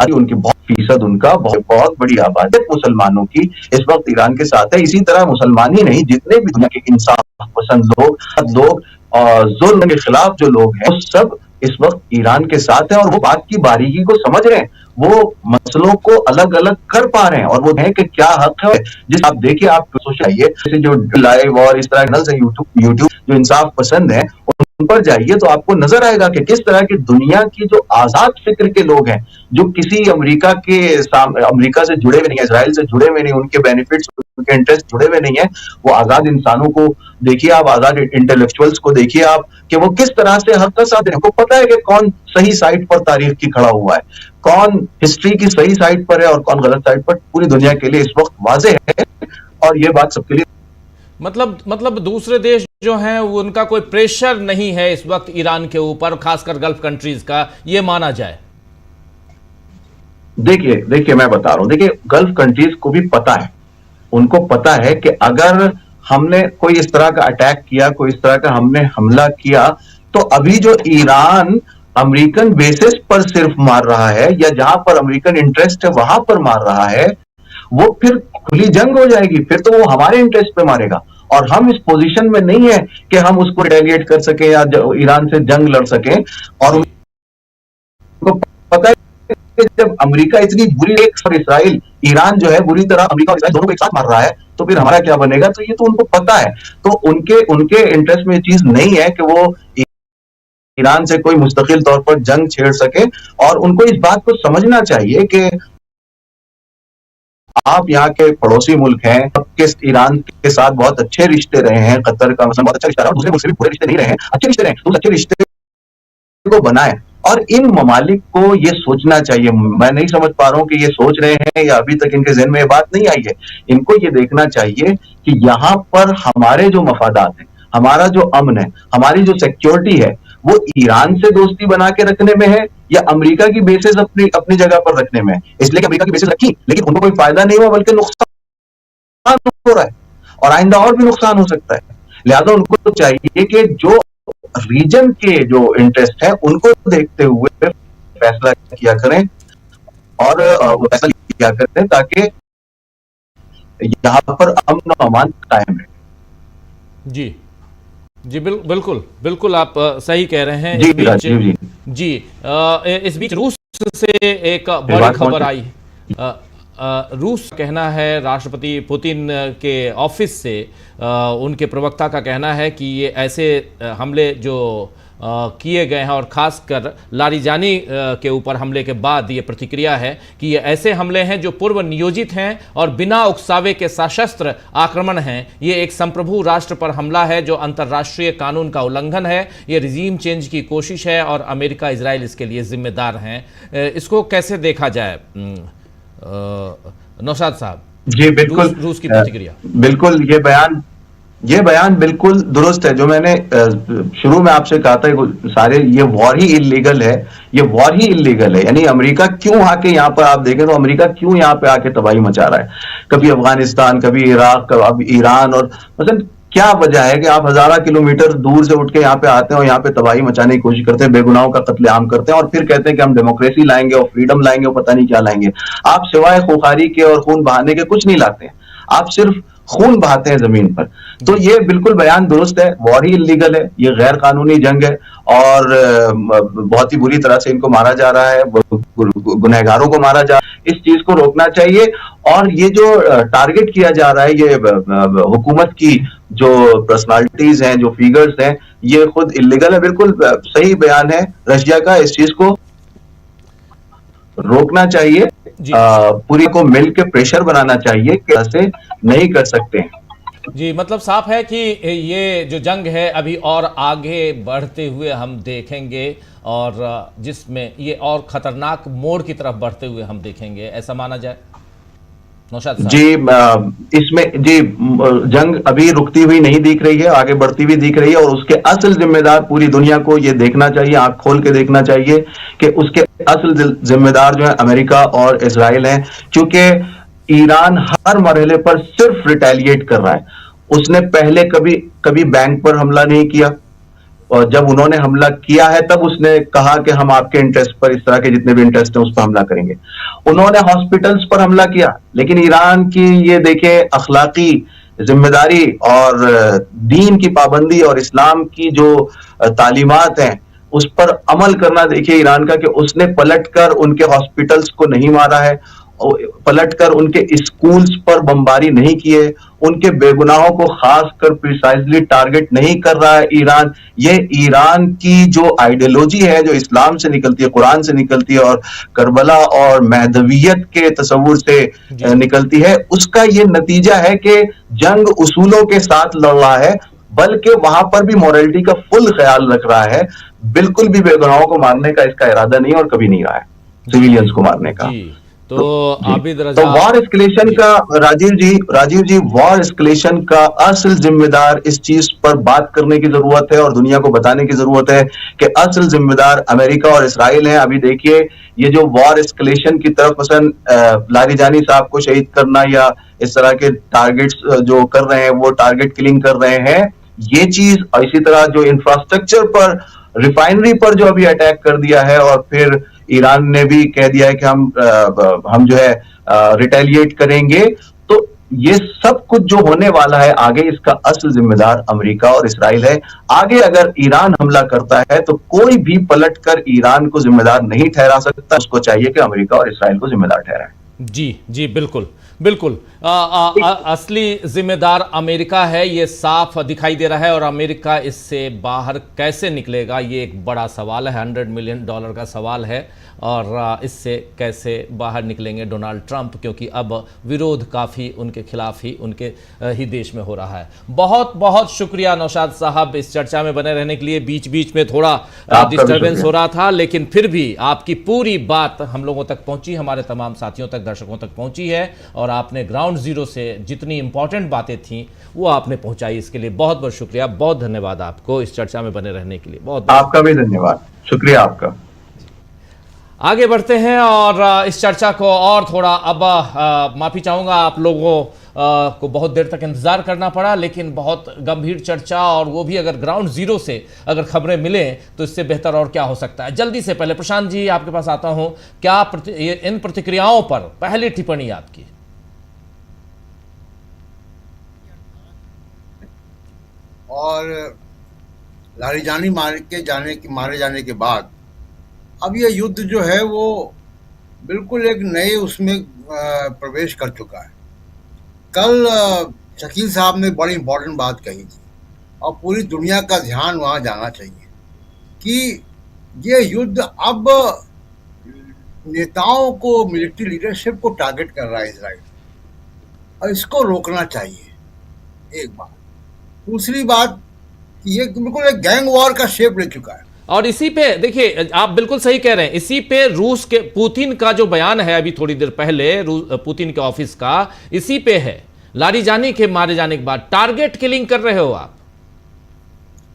[SPEAKER 2] उनकी बहुत फीसद, उनका बहुत बड़ी आबादी मुसलमानों की इस वक्त ईरान के साथ है। इसी तरह मुसलमान ही नहीं, जितने भी दुनिया के इंसाफ पसंद लोग और जुल्म के खिलाफ जो लोग हैं, वो सब इस वक्त ईरान के साथ है और वो बात की बारीकी को समझ रहे हैं, वो मसलों को अलग अलग कर पा रहे हैं और वो है कि क्या हक है। जिस आप देखिए, आप सोचिए, जैसे जो लाइव और इस तरह से यूट्यूब जो इंसाफ पसंद है, उन पर जाइए तो आपको नजर आएगा कि किस तरह की दुनिया की जो आजाद फिक्र के लोग हैं, जो किसी अमेरिका से जुड़े हुए नहीं है, इसराइल से जुड़े हुए नहीं, उनके बेनिफिट्स, उनके इंटरेस्ट जुड़े हुए नहीं है, वो आजाद इंसानों को देखिए आप, आजाद इंटेलेक्चुअल्स को देखिए आप, कि वो किस तरह से हक का साथ दें। उनको पता है कि कौन सही साइड पर तारीख की खड़ा हुआ है, कौन हिस्ट्री की सही साइड पर है और कौन गलत साइड पर, पूरी दुनिया के लिए इस वक्त वाज़ेह है और ये बात सबके लिए।
[SPEAKER 1] मतलब दूसरे देश जो हैं वो, उनका कोई प्रेशर नहीं है इस वक्त ईरान के ऊपर, खासकर गल्फ कंट्रीज का, ये माना जाए।
[SPEAKER 2] देखिए मैं बता रहा हूं, देखिए गल्फ कंट्रीज को भी पता है, उनको पता है कि अगर हमने कोई इस तरह का अटैक किया, कोई इस तरह का हमने हमला किया, तो अभी जो ईरान अमेरिकन बेसिस पर सिर्फ मार रहा है या जहां पर अमेरिकन इंटरेस्ट है वहां पर मार रहा है, वो फिर खुली जंग हो जाएगी, फिर तो वो हमारे इंटरेस्ट पे मारेगा और हम इस पोजीशन में नहीं है कि हम उसको रिटेलिएट कर सके या ईरान से जंग लड़ सके। और उनको पता है कि जब अमेरिका इतनी बुरी, इसराइल, ईरान जो है बुरी तरह अमेरिका और इसराइल दोनों को एक साथ मार रहा है, तो फिर हमारा क्या बनेगा? तो ये तो उनको पता है। तो उनके इंटरेस्ट में ये चीज नहीं है कि वो ईरान से कोई मुस्तकिल तौर पर जंग छेड़ सके। और उनको इस बात को समझना चाहिए कि आप यहाँ के पड़ोसी मुल्क हैं, आपके ईरान के साथ बहुत अच्छे रिश्ते रहे हैं, कतर का मतलब बहुत अच्छा रिश्ता रहा, दूसरे मुल्क से भी बुरे रिश्ते नहीं रहे हैं, अच्छे रिश्ते रहे, तो अच्छे रिश्ते को बनाए। और इन ममालिक को ये सोचना चाहिए, मैं नहीं समझ पा रहा हूं कि ये सोच रहे हैं या अभी तक इनके ज़हन में ये बात नहीं आई है। इनको ये देखना चाहिए कि यहाँ पर हमारे जो मफादात हैं, हमारा जो अमन है, हमारी जो सिक्योरिटी है, वो ईरान से दोस्ती बना के रखने में है या अमेरिका की बेसिस अपनी अपनी जगह पर रखने में है। इसलिए कि अमेरिका की बेसिस रखी लेकिन उनको कोई फायदा नहीं हुआ बल्कि नुकसान हो रहा है और आइंदा और भी नुकसान हो सकता है। लिहाजा उनको तो चाहिए कि जो रीजन के जो इंटरेस्ट है उनको देखते हुए फैसला किया करें और वो फैसला किया करें ताकि यहाँ पर अमन और अमान कायम रहे।
[SPEAKER 1] जी जी, बिल्कुल बिल्कुल आप सही कह रहे हैं।
[SPEAKER 2] जी
[SPEAKER 1] इस बीच
[SPEAKER 2] राजीव जी,
[SPEAKER 1] जी इस बीच रूस से एक बड़ी खबर आई। रूस का कहना है, राष्ट्रपति पुतिन के ऑफिस से उनके प्रवक्ता का कहना है कि ये ऐसे हमले जो किए गए हैं और खासकर लारिजानी के ऊपर हमले के बाद ये प्रतिक्रिया है कि ये ऐसे हमले हैं जो पूर्व नियोजित हैं और बिना उकसावे के सशस्त्र आक्रमण हैं। ये एक संप्रभु राष्ट्र पर हमला है जो अंतर्राष्ट्रीय कानून का उल्लंघन है। ये रिजीम चेंज की कोशिश है और अमेरिका इजराइल इसके लिए जिम्मेदार हैं। इसको कैसे देखा जाए नौशाद साहब?
[SPEAKER 2] जी बिल्कुल,
[SPEAKER 1] रूस की प्रतिक्रिया।
[SPEAKER 2] बिल्कुल ये बयान बिल्कुल दुरुस्त है। जो मैंने शुरू में आपसे कहा था, सारे ये वॉर ही इल्लीगल है, ये वॉर ही इल्लीगल है। यानी अमेरिका क्यों आके यहाँ पर, आप देखें तो अमेरिका क्यों यहाँ पे आके तबाही मचा रहा है, कभी अफगानिस्तान, कभी इराक, कभी ईरान, और मतलब क्या वजह है कि आप हजारों किलोमीटर दूर से उठ के यहाँ पे आते हैं और यहाँ पे तबाही मचाने की कोशिश करते हैं, बेगुनाहों का कत्लेआम करते हैं और फिर कहते हैं कि हम डेमोक्रेसी लाएंगे और फ्रीडम लाएंगे और पता नहीं क्या लाएंगे। आप सिवाय खुखारी के और खून बहाने के कुछ नहीं लाते हैं, आप सिर्फ खून बहाते हैं जमीन पर। तो ये बिल्कुल बयान दुरुस्त है, वॉर ही इल्लीगल है, ये गैर कानूनी जंग है और बहुत ही बुरी तरह से इनको मारा जा रहा है, गुनहगारों को मारा जा रहा है। इस चीज को रोकना चाहिए। और ये जो टारगेट किया जा रहा है, ये हुकूमत की जो पर्सनालिटीज हैं, जो फिगर्स हैं, ये खुद इल्लीगल है। बिल्कुल सही बयान है रशिया का, इस चीज को रोकना चाहिए, पूरी को मिलकर प्रेशर बनाना चाहिए कि ऐसे नहीं कर सकते हैं।
[SPEAKER 1] जी, मतलब साफ है कि ये जो जंग है अभी और आगे बढ़ते हुए हम देखेंगे और जिसमें ये और खतरनाक मोड़ की तरफ बढ़ते हुए हम देखेंगे, ऐसा माना जाए नौशाद साहब?
[SPEAKER 2] जी इसमें जी जंग अभी रुकती हुई नहीं दिख रही है, आगे बढ़ती हुई दिख रही है और उसके असल जिम्मेदार पूरी दुनिया को ये देखना चाहिए, आंख खोल के देखना चाहिए कि उसके असल जिम्मेदार जो है अमेरिका और इजराइल हैं। क्योंकि ईरान हर मरहले पर सिर्फ रिटेलिएट कर रहा है। उसने पहले कभी बैंक पर हमला नहीं किया और जब उन्होंने हमला किया है तब उसने कहा कि हम आपके इंटरेस्ट पर, इस तरह के जितने भी इंटरेस्ट हैं उस पर हमला करेंगे। उन्होंने हॉस्पिटल्स पर हमला किया, लेकिन ईरान की ये देखे अखलाकी जिम्मेदारी और दीन की पाबंदी और इस्लाम की जो तालीमात हैं उस पर अमल करना देखिए ईरान का, कि उसने पलटकर उनके हॉस्पिटल्स को नहीं मारा है, पलटकर उनके स्कूल्स पर बमबारी नहीं किए, उनके बेगुनाहों को खासकर प्रिसाइजली टारगेट नहीं कर रहा है ईरान। ये ईरान की जो आइडियोलॉजी है, जो इस्लाम से निकलती है, कुरान से निकलती है और करबला और महदवियत के तस्वुर से निकलती है, उसका ये नतीजा है कि जंग उसूलों के साथ लड़ रहा है, बल्कि वहां पर भी मोरालिटी का फुल ख्याल रख रहा है। बिल्कुल भी बेगुनाहों को मारने का इसका इरादा नहीं है और कभी नहीं रहा है, सिविलियंस को मारने का।
[SPEAKER 1] तो आबिद रजा,
[SPEAKER 2] तो वॉर एस्केलेशन का राजीव जी वॉर एस्केलेशन का असल जिम्मेदार, इस चीज पर बात करने की जरूरत है और दुनिया को बताने की जरूरत है कि असल जिम्मेदार अमेरिका और इस्राइल हैं। अभी देखिए ये जो वॉर एस्केलेशन की तरफ मसलन लारिजानी साहब को शहीद करना या इस तरह के टारगेट्स जो कर रहे हैं, वो टारगेट किलिंग कर रहे हैं, ये चीज, इसी तरह जो इंफ्रास्ट्रक्चर पर, रिफाइनरी पर जो अभी अटैक कर दिया है और फिर ईरान ने भी कह दिया है कि हम जो है रिटेलिएट करेंगे। तो ये सब कुछ जो होने वाला है आगे, इसका असल जिम्मेदार अमेरिका और इस्राइल है। आगे अगर ईरान हमला करता है तो कोई भी पलटकर ईरान को जिम्मेदार नहीं ठहरा सकता, उसको चाहिए कि अमेरिका और इस्राइल को जिम्मेदार ठहराए।
[SPEAKER 1] जी बिल्कुल बिल्कुल। असली जिम्मेदार अमेरिका है, ये साफ दिखाई दे रहा है और अमेरिका इससे बाहर कैसे निकलेगा ये एक बड़ा सवाल है, $100 मिलियन का सवाल है। और इससे कैसे बाहर निकलेंगे डोनाल्ड ट्रंप, क्योंकि अब विरोध काफ़ी उनके खिलाफ ही, उनके ही देश में हो रहा है। बहुत बहुत शुक्रिया नौशाद साहब इस चर्चा में बने रहने के लिए। बीच बीच में थोड़ा डिस्टर्बेंस हो रहा था, लेकिन फिर भी आपकी पूरी बात हम लोगों तक पहुंची, हमारे तमाम साथियों तक, दर्शकों तक पहुंची है और और आपने ग्राउंड जीरो से जितनी इंपॉर्टेंट बातें थीं वो आपने पहुंचाई। इसके लिए बहुत बहुत शुक्रिया, बहुत धन्यवाद आपको इस चर्चा में बने रहने के लिए। बहुत बहुत
[SPEAKER 2] आपका भी धन्यवाद, शुक्रिया आपका।
[SPEAKER 1] आगे बढ़ते हैं और इस चर्चा को और थोड़ा अब माफी चाहूंगा आप लोगों को बहुत देर तक इंतजार करना पड़ा, लेकिन बहुत गंभीर चर्चा और वो भी अगर ग्राउंड जीरो से अगर खबरें मिलें तो इससे बेहतर और क्या हो सकता है। जल्दी से पहले प्रशांत जी आपके पास आता हूं, क्या इन प्रतिक्रियाओं पर पहली टिप्पणी आपकी?
[SPEAKER 3] और लारीजानी मारे जाने के बाद अब ये युद्ध जो है वो बिल्कुल एक नए उसमें प्रवेश कर चुका है। कल शकील साहब ने बड़ी इंपॉर्टेंट बात कही थी और पूरी दुनिया का ध्यान वहां जाना चाहिए कि ये युद्ध अब नेताओं को, मिलिट्री लीडरशिप को टारगेट कर रहा है इजराइल, और इसको रोकना चाहिए। एक बात। दूसरी बात, ये बिल्कुल एक गैंग वॉर का शेप ले चुका है।
[SPEAKER 1] और इसी पे देखिए, आप बिल्कुल सही कह रहे हैं, इसी पे रूस के पुतिन का जो बयान है अभी थोड़ी देर पहले पुतिन के ऑफिस का, इसी पे है। लारीजानी के मारे जाने के बाद टारगेट किलिंग कर रहे हो आप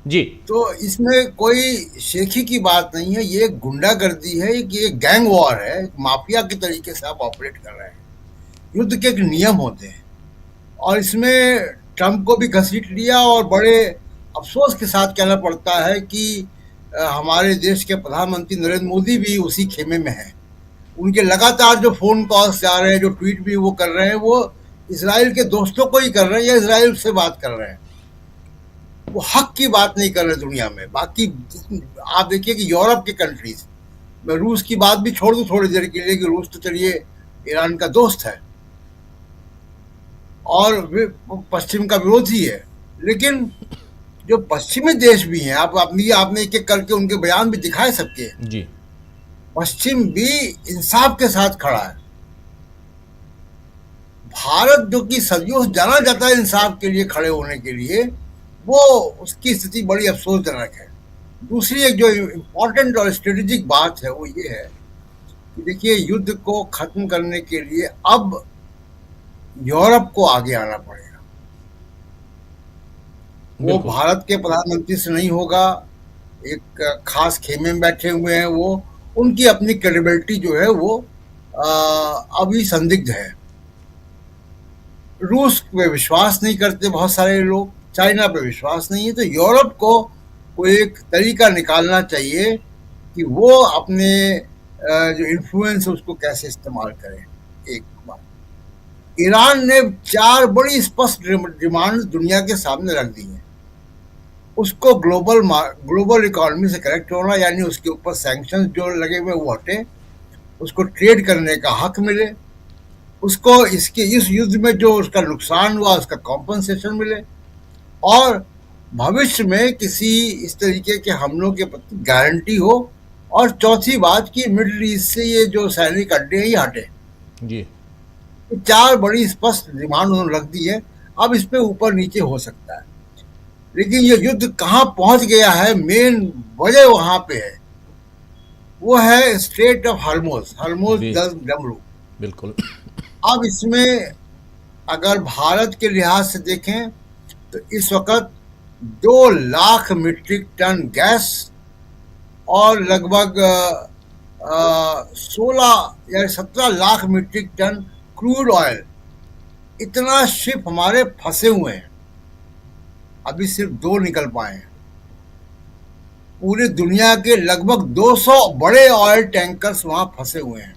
[SPEAKER 1] जी।
[SPEAKER 3] तो इसमें कोई शेखी की बात नहीं है, ये गुंडागर्दी है, कि एक गैंग वॉर है, एक माफिया के तरीके से आप ऑपरेट कर रहे हैं। युद्ध के एक नियम होते हैं और इसमें ट्रंप को भी घसीट लिया और बड़े अफसोस के साथ कहना पड़ता है कि हमारे देश के प्रधानमंत्री नरेंद्र मोदी भी उसी खेमे में हैं। उनके लगातार जो फोन कॉल्स जा रहे हैं, जो ट्वीट भी वो कर रहे हैं, वो इजराइल के दोस्तों को ही कर रहे हैं या इजराइल से बात कर रहे हैं। वो हक की बात नहीं कर रहे दुनिया में। बाकी आप देखिए कि यूरोप के कंट्रीज, मैं रूस की बात भी छोड़ दूं थोड़ी देर के लिए कि रूस तो चलिए ईरान का दोस्त है और पश्चिम का विरोधी है, लेकिन जो पश्चिमी देश भी हैं, आपने एक एक करके उनके बयान भी दिखाए सबके
[SPEAKER 1] जी।
[SPEAKER 3] पश्चिम भी इंसाफ के साथ खड़ा है। भारत जो कि सदियों से जाना जाता है इंसाफ के लिए खड़े होने के लिए, वो उसकी स्थिति बड़ी अफसोसजनक है। दूसरी एक जो इम्पोर्टेंट और स्ट्रेटेजिक बात है वो ये है कि देखिए, युद्ध को खत्म करने के लिए अब यूरोप को आगे आना पड़ेगा। वो भारत के प्रधानमंत्री से नहीं होगा, एक खास खेमे में बैठे हुए हैं वो, उनकी अपनी क्रेडिबिलिटी जो है वो अभी संदिग्ध है। रूस पे विश्वास नहीं करते बहुत सारे लोग, चाइना पे विश्वास नहीं है, तो यूरोप को कोई एक तरीका निकालना चाहिए कि वो अपने जो इन्फ्लुएंस है उसको कैसे इस्तेमाल करें। एक बात, ईरान ने 4 बड़ी स्पष्ट डिमांड दुनिया के सामने रख दी है। उसको ग्लोबल इकोनॉमी से कनेक्ट होना, यानी उसके ऊपर सैंक्शंस जो लगे हुए वो हटे, उसको ट्रेड करने का हक मिले, उसको इस युद्ध में जो उसका नुकसान हुआ उसका कॉम्पनसेशन मिले, और भविष्य में किसी इस तरीके के हमलों के प्रति गारंटी हो, और चौथी बात कि मिडिल ईस्ट से ये जो सैनिक अड्डे हैं ये हटे
[SPEAKER 1] जी।
[SPEAKER 3] 4 बड़ी स्पष्ट डिमांड उन्होंने रख दी है। अब इस पे ऊपर नीचे हो सकता है, लेकिन ये युद्ध कहाँ पहुंच गया है, मेन वजह वहां पे है, वो है स्ट्रेट ऑफ हर्मुज डमरू।
[SPEAKER 1] बिल्कुल।
[SPEAKER 3] अब इसमें अगर भारत के लिहाज से देखें तो इस वक्त 2 लाख मीट्रिक टन गैस और लगभग 16 या 17 lakh metric ton crude oil, इतना शिप हमारे फंसे हुए हैं। अभी सिर्फ 2 निकल पाए हैं। पूरी दुनिया के लगभग 200 बड़े ऑयल टैंकर्स वहां फंसे हुए हैं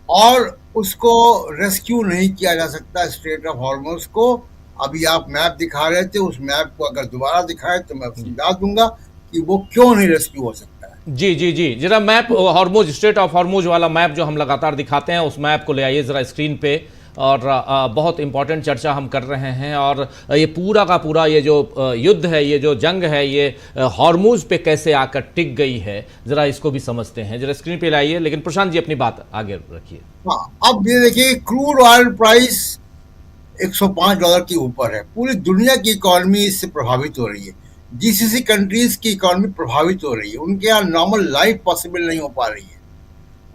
[SPEAKER 3] और उसको रेस्क्यू नहीं किया जा सकता स्ट्रेट ऑफ हॉर्मुज को। अभी आप मैप दिखा रहे थे, उस मैप को अगर दोबारा दिखाएं तो मैं समझा दूंगा कि वो क्यों नहीं रेस्क्यू हो सकता है।
[SPEAKER 1] जी जी जी, जरा map Hormuz, straight of Hormuz वाला मैप जो हम लगातार दिखाते हैं, उस मैप को ले आइए जरा स्क्रीन पे। और बहुत इंपॉर्टेंट चर्चा हम कर रहे हैं, और ये पूरा का पूरा ये जो युद्ध है, ये जो जंग है, ये हॉर्मुज पे कैसे आकर टिक गई है, जरा इसको भी समझते हैं। जरा स्क्रीन पे लाइए, लेकिन प्रशांत जी अपनी बात आगे रखिए।
[SPEAKER 3] हाँ, अब ये देखिए, क्रूड ऑयल प्राइस $105 के ऊपर है। पूरी दुनिया की इकोनॉमी इससे प्रभावित हो रही है। जीसीसी कंट्रीज की इकोनॉमी प्रभावित हो रही है, उनके यहाँ नॉर्मल लाइफ पॉसिबल नहीं हो पा रही है।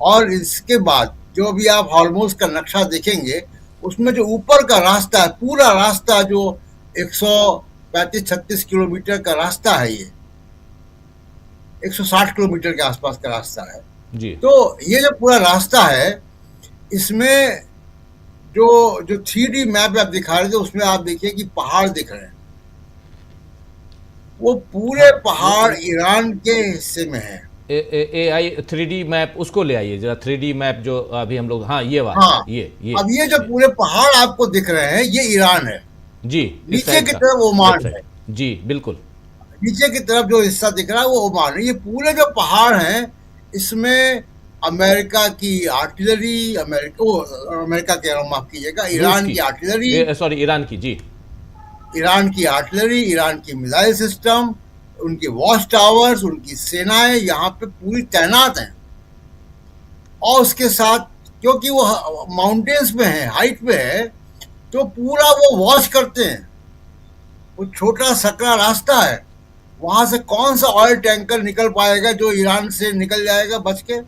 [SPEAKER 3] और इसके बाद जो भी आप हॉर्मोज का नक्शा देखेंगे, उसमें जो ऊपर का रास्ता है, पूरा रास्ता जो 135-36 किलोमीटर का रास्ता है, ये 160 किलोमीटर के आसपास का रास्ता है।
[SPEAKER 1] जी
[SPEAKER 3] तो ये जो पूरा रास्ता है, इसमें जो जो 3D मैप आप दिखा रहे थे, उसमें आप देखिए कि पहाड़ दिख रहे हैं। वो पूरे
[SPEAKER 1] हाँ,
[SPEAKER 3] पहाड़ ईरान के हिस्से में है।
[SPEAKER 1] AI 3D मैप उसको ले आइए जरा, 3D मैप जो अभी हम लोग, हाँ ये वाला,
[SPEAKER 3] हाँ,
[SPEAKER 1] ये
[SPEAKER 3] अब ये जो पूरे पहाड़ आपको दिख रहे हैं, ये ईरान है।
[SPEAKER 1] जी इस
[SPEAKER 3] नीचे
[SPEAKER 1] साइड
[SPEAKER 3] की
[SPEAKER 1] का
[SPEAKER 3] तरफ ओमान
[SPEAKER 1] लेफ्ट
[SPEAKER 3] है।
[SPEAKER 1] साइड, जी बिल्कुल।
[SPEAKER 3] नीचे की तरफ जो हिस्सा दिख रहा है वो ओमान है। ये पूरे जो पहाड़ हैं, इसमें अमेरिका की आर्टिलरी, अमेरिका कह रहा हूँ, माफ कीजिएगा,
[SPEAKER 1] रूस
[SPEAKER 3] ईरान
[SPEAKER 1] की,
[SPEAKER 3] की आर्टिलरी,
[SPEAKER 1] सॉरी ईरान की, जी
[SPEAKER 3] ईरान की मिसाइल सिस्टम, उनके वॉच टावर्स, उनकी सेनाएं यहाँ पे पूरी तैनात हैं। और उसके साथ क्योंकि वो माउंटेन्स में है, हाइट पे है, तो पूरा वो वॉच करते हैं। वो छोटा सकरा रास्ता है, वहां से कौन सा ऑयल टैंकर निकल पाएगा जो ईरान से निकल जाएगा बच के।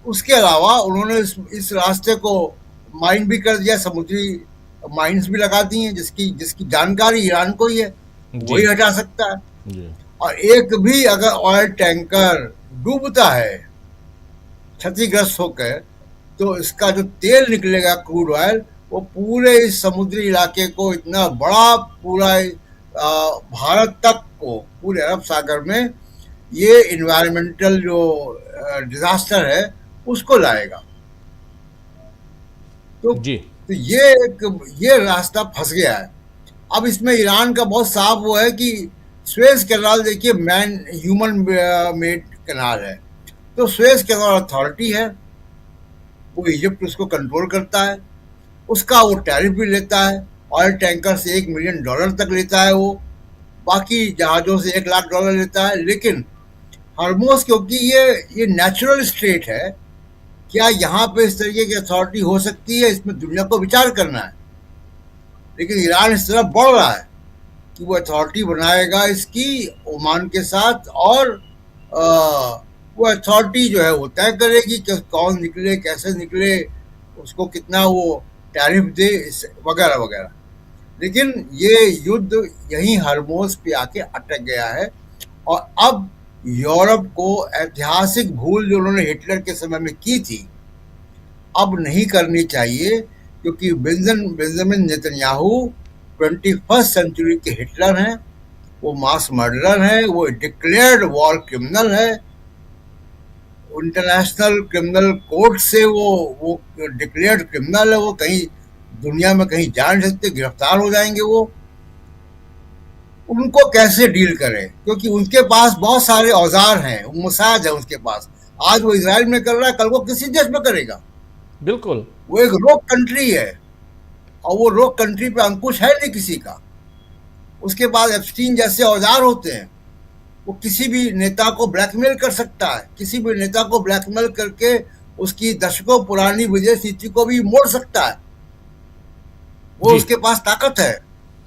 [SPEAKER 3] उसके अलावा उन्होंने इस रास्ते को माइन भी कर दिया, समुद्री माइंस भी लगा दी हैं, जिसकी जिसकी जानकारी ईरान को ही है,
[SPEAKER 1] जी
[SPEAKER 3] वही हटा सकता है।
[SPEAKER 1] जी
[SPEAKER 3] और एक भी अगर ऑयल टैंकर डूबता है क्षतिग्रस्त होकर, तो इसका जो तेल निकलेगा, क्रूड ऑयल, वो पूरे इस समुद्री इलाके को, इतना बड़ा पूरा भारत तक को, पूरे अरब सागर में ये इन्वायरमेंटल जो डिजास्टर है उसको लाएगा। तो
[SPEAKER 1] जी
[SPEAKER 3] ये रास्ता फंस गया है। अब इसमें ईरान का बहुत साफ वो है कि स्वेज कैनाल, देखिए ह्यूमन मेड कैनाल है, तो स्वेज कैनाल अथॉरिटी है, वो इजिप्ट उसको कंट्रोल करता है, उसका वो टैरिफ भी लेता है। ऑयल टैंकर से $1 मिलियन तक लेता है वो, बाकी जहाज़ों से $1 लाख लेता है। लेकिन हर्मोस, क्योंकि ये नेचुरल स्टेट है, क्या यहाँ पे इस तरीके की अथॉरिटी हो सकती है, इसमें दुनिया को विचार करना है। लेकिन ईरान इस तरह बढ़ रहा है कि वो अथॉरिटी बनाएगा इसकी ओमान के साथ, और वो अथॉरिटी जो है वो तय करेगी कि कौन निकले, कैसे निकले, उसको कितना वो टैरिफ दे, वगैरह वगैरह। लेकिन ये युद्ध यहीं हर्मोस पे आके अटक गया है। और अब यूरोप को ऐतिहासिक भूल जो उन्होंने हिटलर के समय में की थी, अब नहीं करनी चाहिए, क्योंकि बेंजामिन नेतन्याहू 21st सेंचुरी के हिटलर हैं, वो मास मर्डरर हैं, वो डिक्लेयर्ड वॉर क्रिमिनल है, इंटरनेशनल क्रिमिनल कोर्ट से वो डिक्लेयर्ड क्रिमिनल है, वो कहीं दुनिया में कहीं जा नहीं सकते, गिरफ्तार हो जाएंगे वो। उनको कैसे डील करें, क्योंकि उनके पास बहुत सारे औजार हैं, मुसाज है उसके पास। आज वो इजराइल में कर रहा है, कल वो किसी देश में करेगा।
[SPEAKER 1] बिल्कुल,
[SPEAKER 3] वो एक रोक कंट्री है, और वो रोक कंट्री पे अंकुश है नहीं किसी का। उसके पास एप्स्टीन जैसे औजार होते हैं, वो किसी भी नेता को ब्लैकमेल कर सकता है, किसी भी नेता को ब्लैकमेल करके उसकी दशकों पुरानी विदेश नीति को भी मोड़ सकता है, वो उसके पास ताकत है।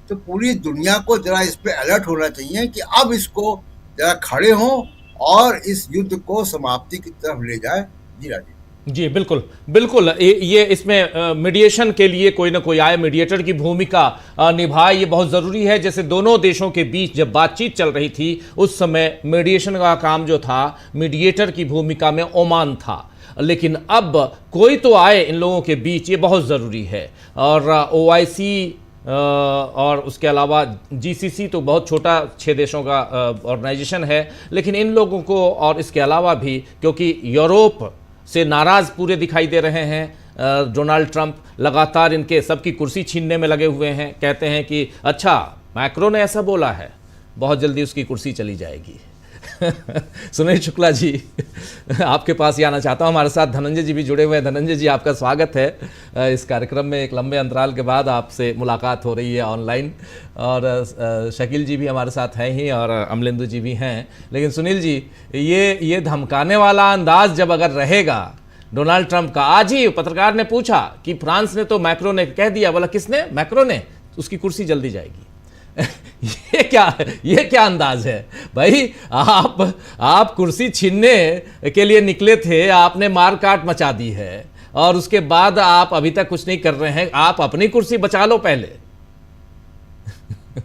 [SPEAKER 3] तो पूरी दुनिया को जरा इस पे अलर्ट होना चाहिए कि अब इसको जरा खड़े हों और इस युद्ध को समाप्ति की तरफ ले जाए। जी राजीव
[SPEAKER 1] जी बिल्कुल बिल्कुल, ये इसमें मीडिएशन के लिए कोई ना कोई आए, मीडिएटर की भूमिका निभाए, ये बहुत ज़रूरी है। जैसे दोनों देशों के बीच जब बातचीत चल रही थी, उस समय मीडिएशन का काम जो था, मीडिएटर की भूमिका में ओमान था। लेकिन अब कोई तो आए इन लोगों के बीच, ये बहुत ज़रूरी है। और OIC और उसके अलावा GCC तो बहुत छोटा 6 देशों का ऑर्गेनाइजेशन है, लेकिन इन लोगों को, और इसके अलावा भी, क्योंकि यूरोप से नाराज़ पूरे दिखाई दे रहे हैं, डोनाल्ड ट्रंप लगातार इनके सबकी कुर्सी छीनने में लगे हुए हैं, कहते हैं कि अच्छा मैक्रो ने ऐसा बोला है, बहुत जल्दी उसकी कुर्सी चली जाएगी। सुनील शुक्ला जी, आपके पास ही आना चाहता हूँ। हमारे साथ धनंजय जी भी जुड़े हुए हैं। धनंजय जी, आपका स्वागत है इस कार्यक्रम में। एक लंबे अंतराल के बाद आपसे मुलाकात हो रही है ऑनलाइन, और शकील जी भी हमारे साथ हैं ही, और अमलिंदु जी भी हैं। लेकिन सुनील जी, ये धमकाने वाला अंदाज जब अगर रहेगा डोनाल्ड ट्रंप का, आज ही पत्रकार ने पूछा कि फ्रांस ने तो मैक्रो ने कह दिया, बोला किसने? मैक्रो ने, उसकी कुर्सी जल्दी जाएगी। ये क्या अंदाज है भाई? आप कुर्सी छीनने के लिए निकले थे, आपने मार काट मचा दी है, और उसके बाद आप अभी तक कुछ नहीं कर रहे हैं। आप अपनी कुर्सी बचा लो पहले।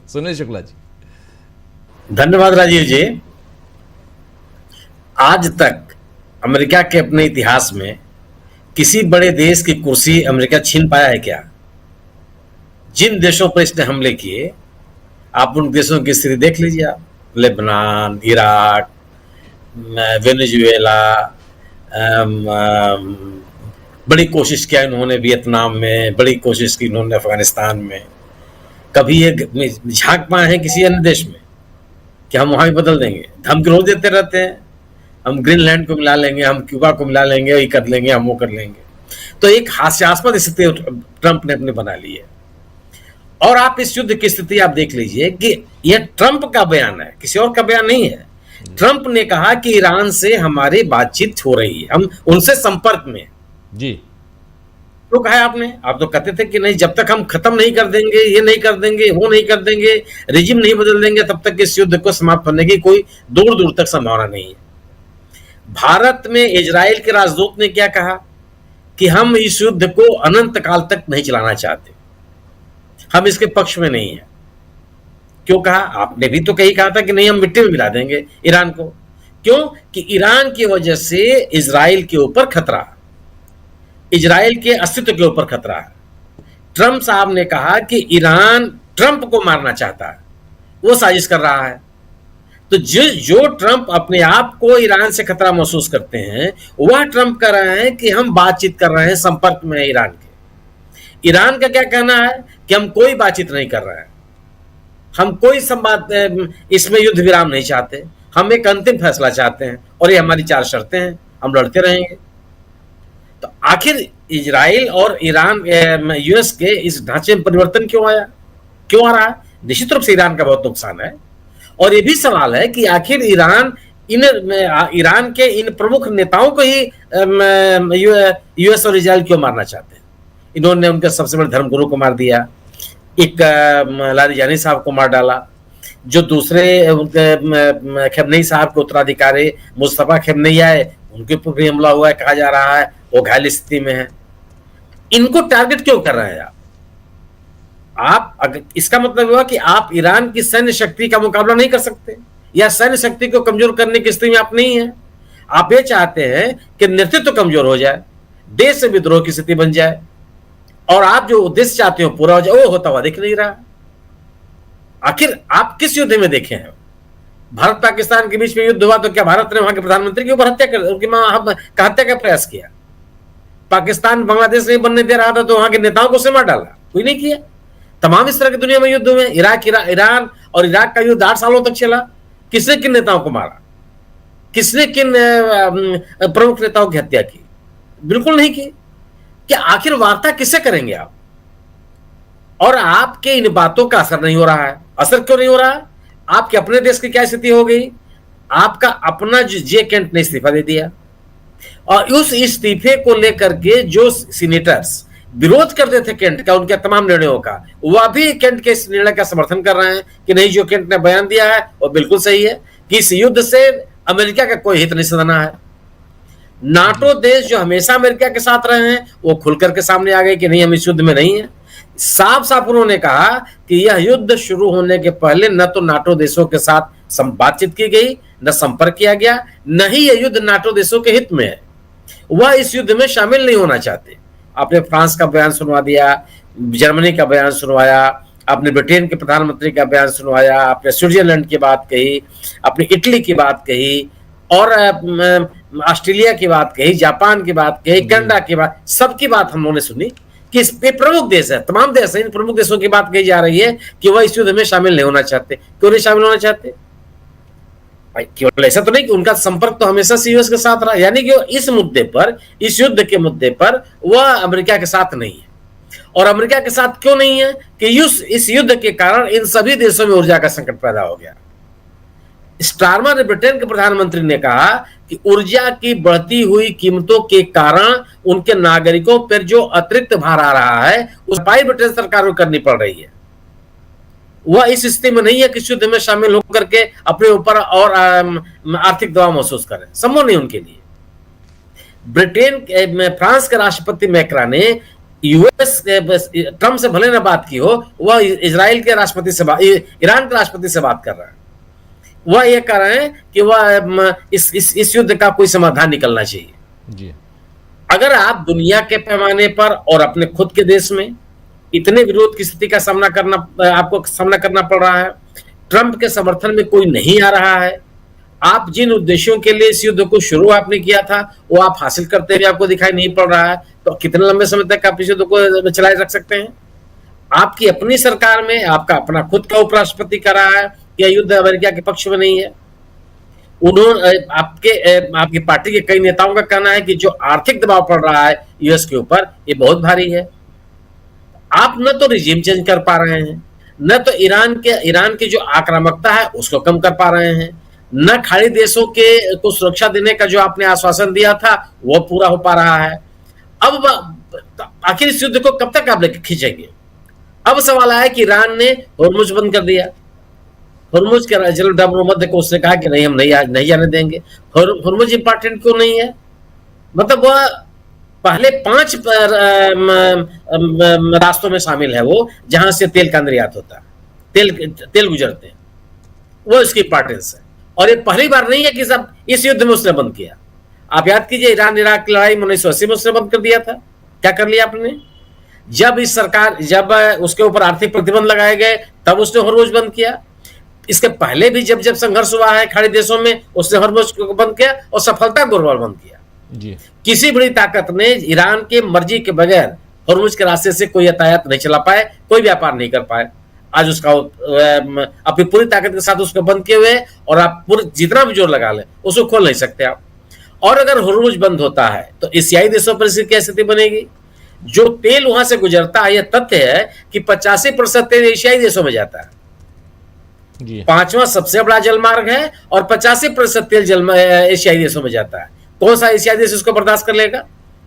[SPEAKER 1] सुनील शुक्ला जी।
[SPEAKER 4] धन्यवाद राजीव जी। आज तक अमेरिका के अपने इतिहास में किसी बड़े देश की कुर्सी अमेरिका छीन पाया है क्या? जिन देशों पर इसने हमले किए, आप उन देशों की स्थिति देख लीजिए। आप लेबनान, इराक, वेनेजुएला, बड़ी कोशिश किया इन्होंने वियतनाम में, बड़ी कोशिश की इन्होंने अफगानिस्तान में। कभी ये झांक पाए हैं किसी अन्य देश में कि हम वहां भी बदल देंगे? धमकी रोज देते रहते हैं, हम ग्रीनलैंड को मिला लेंगे, हम क्यूबा को मिला लेंगे, ये कर लेंगे, हम वो कर लेंगे। तो एक हास्यास्पद स्थिति ट्रंप ने अपने बना ली है। और आप इस युद्ध की स्थिति आप देख लीजिए कि यह ट्रंप का बयान है, किसी और का बयान नहीं है। ट्रंप ने कहा कि ईरान से हमारी बातचीत हो रही है, हम उनसे संपर्क में
[SPEAKER 1] जी।
[SPEAKER 4] तो कहा है आपने, आप तो कहते थे कि नहीं, जब तक हम खत्म नहीं कर देंगे, ये नहीं कर देंगे, वो नहीं कर देंगे, रिजिम नहीं बदल देंगे, तब तक इस युद्ध को समाप्त करने की कोई दूर दूर तक संभावना नहीं है। भारत में इजराइल के राजदूत ने क्या कहा कि हम इस युद्ध को अनंत काल तक नहीं चलाना चाहते, हम इसके पक्ष में नहीं है। क्यों कहा? आपने भी तो कहीं कहा था कि नहीं, हम मिट्टी में मिला देंगे ईरान को। क्यों? कि ईरान की वजह से इजराइल के ऊपर खतरा, इजराइल के अस्तित्व के ऊपर खतरा है। ट्रंप साहब ने कहा कि ईरान ट्रंप को मारना चाहता है, वो साजिश कर रहा है। तो जो ट्रंप अपने आप को ईरान से खतरा महसूस करते हैं, वह ट्रंप कर रहे हैं कि हम बातचीत कर रहे हैं, संपर्क में है ईरान के। ईरान का क्या कहना है कि हम कोई बातचीत नहीं कर रहे हैं, हम कोई संवाद, इसमें युद्ध विराम नहीं चाहते, हम एक अंतिम फैसला चाहते हैं और ये हमारी 4 शर्तें हैं, हम लड़ते रहेंगे। तो आखिर इजराइल और ईरान, यूएस के इस ढांचे में परिवर्तन क्यों आया, क्यों आ रहा है? निश्चित रूप से ईरान का बहुत नुकसान है। और ये भी सवाल है कि आखिर ईरान के इन प्रमुख नेताओं को ही यूएस और इजराइल क्यों मारना चाहते हैं? इन्होंने उनके सबसे बड़े धर्मगुरु को मार दिया, एक लारिजानी साहब को मार डाला, जो दूसरे खेमनेई साहब के उत्तराधिकारी मुस्तफा खेमनेई आए, उनके ऊपर भी हमला हुआ है, कहा जा रहा है वो घायल स्थिति में है। इनको टारगेट क्यों कर रहे हैं आप? अगर इसका मतलब हुआ कि आप ईरान की सैन्य शक्ति का मुकाबला नहीं कर सकते, या सैन्य शक्ति को कमजोर करने की स्थिति में आप नहीं है। आप ये चाहते हैं कि नेतृत्व कमजोर हो जाए, देश से विद्रोह की स्थिति बन जाए, और आप जो उद्देश्य चाहते हो पूरा हो जाए, वो होता हुआ दिख नहीं रहा। आखिर आप किस युद्ध में देखे हैं? भारत पाकिस्तान के बीच में युद्ध हुआ तो क्या भारत ने वहां के प्रधानमंत्री के ऊपर उनकी हत्या का प्रयास किया? पाकिस्तान बांग्लादेश नहीं बनने दे रहा था तो वहां के नेताओं को से मार डाला? कोई नहीं किया। तमाम इस तरह की दुनिया में युद्ध हुए। ईरान और इराक का युद्ध 8 सालों तक चला। किसने किन नेताओं को मारा? किसने किन प्रमुख नेताओं की हत्या की? बिल्कुल नहीं की। कि आखिर वार्ता किससे करेंगे आप? और आपके इन बातों का असर नहीं हो रहा है। असर क्यों नहीं हो रहा है? आपके अपने देश की क्या स्थिति हो गई? आपका अपना जे केंट ने इस्तीफा दे दिया, और उस इस्तीफे को लेकर के जो सीनेटर्स विरोध करते थे केंट का, उनके तमाम निर्णयों का, वह भी केंट के इस निर्णय का समर्थन कर रहे हैं कि नहीं, जो केंट ने बयान दिया है वो बिल्कुल सही है कि इस युद्ध से अमेरिका का कोई हित नहीं सधना है। नाटो देश जो हमेशा अमेरिका के साथ रहे हैं, वो खुलकर के सामने आ गए कि नहीं, हम इस युद्ध में नहीं है। साफ साफ उन्होंने कहा कि यह युद्ध शुरू होने के पहले न तो नाटो देशों के साथ बातचीत की गई, न संपर्क किया गया, न ही यह युद्ध नाटो देशों के हित में है। वह इस युद्ध में शामिल नहीं होना चाहते। आपने फ्रांस का बयान सुनवा दिया, जर्मनी का बयान सुनवाया, आपने ब्रिटेन के प्रधानमंत्री का बयान सुनवाया, आपने स्विट्जरलैंड की बात कही, आपने इटली की बात कही, और ऑस्ट्रेलिया की बात कही, जापान की बात कही, कनाडा की बात, सबकी बात हम लोगों ने सुनी कि इस पे प्रमुख देश है, तमाम देश है, इन प्रमुख देशों की बात कही जा रही है कि वह इस युद्ध में शामिल नहीं होना चाहते। क्यों नहीं शामिल होना चाहते? केवल ऐसा तो नहीं कि उनका संपर्क तो हमेशा से यूएस के साथ रहा, यानी कि इस मुद्दे पर, इस युद्ध के मुद्दे पर वह अमेरिका के साथ नहीं है। और अमेरिका के साथ क्यों नहीं है? कि इस युद्ध के कारण इन सभी देशों में ऊर्जा का संकट पैदा हो गया। स्टारमर ने, ब्रिटेन के प्रधानमंत्री ने कहा कि ऊर्जा की बढ़ती हुई कीमतों के कारण उनके नागरिकों पर जो अतिरिक्त भार आ रहा है, उस भरपाई ब्रिटेन सरकार को करनी पड़ रही है। वह इस स्थिति में नहीं है कि युद्ध में शामिल होकर के अपने ऊपर और आर्थिक दबाव महसूस करें, संभव नहीं उनके लिए। फ्रांस के राष्ट्रपति मैक्रा ने यूएस ट्रम्प से भले ना बात की हो, वह इजराइल के राष्ट्रपति से ईरान के राष्ट्रपति से बात कर रहा है। वह ये कह रहे हैं कि वह इस युद्ध का कोई समाधान निकलना चाहिए
[SPEAKER 1] जी।
[SPEAKER 4] अगर आप दुनिया के पैमाने पर और अपने खुद के देश में इतने विरोध की स्थिति का आपको सामना करना पड़ रहा है, ट्रंप के समर्थन में कोई नहीं आ रहा है, आप जिन उद्देश्यों के लिए इस युद्ध को शुरू आपने किया था वो आप हासिल करते हुए आपको दिखाई नहीं पड़ रहा है, तो कितने लंबे समय तक आप इस युद्ध को चलाए रख सकते हैं? आपकी अपनी सरकार में आपका अपना खुद का उपराष्ट्रपति कर रहा है कि यह युद्ध अमेरिका के पक्ष में नहीं है। उन्होंने आपकी पार्टी के कई नेताओं का कहना है कि जो आर्थिक दबाव पड़ रहा है यूएस के ऊपर ये बहुत भारी है। आप न तो रिजीम चेंज कर पा रहे हैं, न तो ईरान की जो आक्रामकता है उसको कम कर पा रहे हैं, न खाड़ी देशों को सुरक्षा देने का जो आपने आश्वासन दिया था वो पूरा हो पा रहा है। अब आखिर इस युद्ध को कब तक आप लेकर खींचेंगे? अब सवाल आया कि ईरान ने होर्मुज बंद कर दिया। होर्मुज के जनरल मध्य को उसने कहा कि नहीं, हम नहीं जाने देंगे। होर्मुज इंपॉर्टेंट क्यों नहीं है? मतलब वह पहले 5 रास्तों में शामिल है, वो जहां से तेल का निर्यात होता है, तेल गुजरते हैं, वो इसकी इंपॉर्टेंस है। और ये पहली बार नहीं है कि सब इस युद्ध में उसने बंद किया। आप याद कीजिए, ईरान इराक की लड़ाई 1980 में उसने बंद कर दिया था। क्या कर लिया आपने? जब उसके ऊपर आर्थिक प्रतिबंध लगाए गए तब उसने होर्मुज बंद किया। इसके पहले भी जब संघर्ष हुआ है खाड़ी देशों में, उसने होर्मुज को बंद किया और सफलतापूर्वक बंद किया
[SPEAKER 1] जी। किसी
[SPEAKER 4] किसी बड़ी ताकत ने ईरान के मर्जी के बगैर होर्मुज के रास्ते से कोई यातायात नहीं चला पाए, कोई व्यापार नहीं कर पाए। आज उसका अपनी पूरी ताकत के साथ उसको बंद किए हुए, और आप पूरे जितना भी जोर लगा लें उसको खोल नहीं सकते आप। और अगर होर्मुज बंद होता है तो एशियाई देशों पर इसकी क्या स्थिति बनेगी? जो तेल वहां से गुजरता है, यह तथ्य है कि 85% तेल एशियाई देशों में जाता है
[SPEAKER 1] जी।
[SPEAKER 4] 5वां सबसे बड़ा जलमार्ग है और 85% तेल एशियाई देशों में जाता है। कौन सा एशियाई देश इसको बर्दाश्त कर लेगा?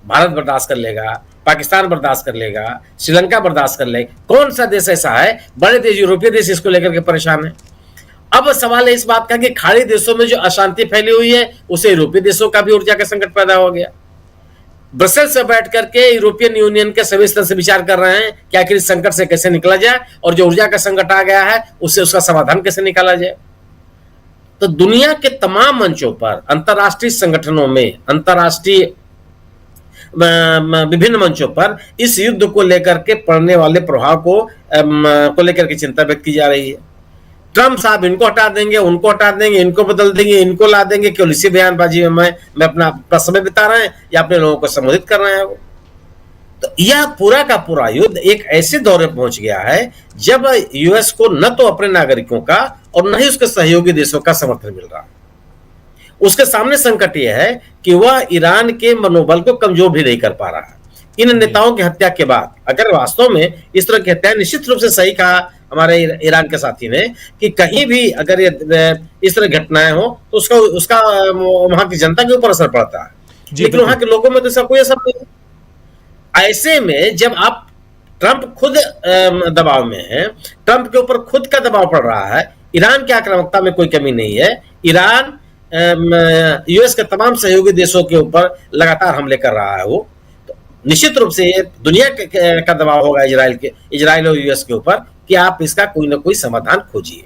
[SPEAKER 4] भारत बर्दाश्त कर लेगा, पाकिस्तान बर्दाश्त कर लेगा, श्रीलंका बर्दाश्त कर लेगा। कौन सा देश ऐसा है? बड़े देश, यूरोपीय देश इसको लेकर के परेशान है। अब सवाल है इस बात का कि खाड़ी देशों में जो अशांति फैली हुई है उसे यूरोपीय देशों का भी ऊर्जा का संकट पैदा हो गया। ब्रसेल से बैठ करके यूरोपियन यूनियन के सभी स्तर से विचार कर रहे हैं कि आखिर इस संकट से कैसे निकला जाए, और जो ऊर्जा का संकट आ गया है उससे उसका समाधान कैसे निकाला जाए। तो दुनिया के तमाम मंचों पर, अंतर्राष्ट्रीय संगठनों में, अंतर्राष्ट्रीय विभिन्न मंचों पर इस युद्ध को लेकर के पड़ने वाले प्रभाव को लेकर के चिंता व्यक्त की जा रही है। ट्रम्प साहब इनको हटा देंगे, उनको हटा देंगे, इनको बदल देंगे, इनको ला देंगे, केवल इसी बयानबाजी में मैं अपना समय बिता रहे हैं या अपने लोगों को संबोधित कर रहे हैं वो। तो यह पूरा का पूरा युद्ध एक ऐसे दौर में पहुंच गया है जब यूएस को न तो अपने नागरिकों का और न ही उसके सहयोगी देशों का समर्थन मिल रहा है। उसके सामने संकट यह है कि वह ईरान के मनोबल को कमजोर भी नहीं कर पा रहा है। इन नेताओं की हत्या के बाद, अगर वास्तव में इस तरह की हत्या, निश्चित रूप से सही कहा हमारे ईरान के साथी ने कि कहीं भी अगर ये इस तरह घटनाएं हो तो उसका वहां की जनता के ऊपर असर पड़ता है, लेकिन वहां के लोगों में तो इसका कोई असर नहीं है। ऐसे में जब आप ट्रंप खुद दबाव में है, ट्रंप के ऊपर खुद का दबाव पड़ रहा है, ईरान की आक्रामकता में कोई कमी नहीं है, ईरान यूएस के तमाम सहयोगी देशों के ऊपर लगातार हमले कर रहा है, वो तो निश्चित रूप से दुनिया का दबाव होगा इजराइल और यूएस के ऊपर कि आप इसका कोई ना कोई समाधान खोजिए।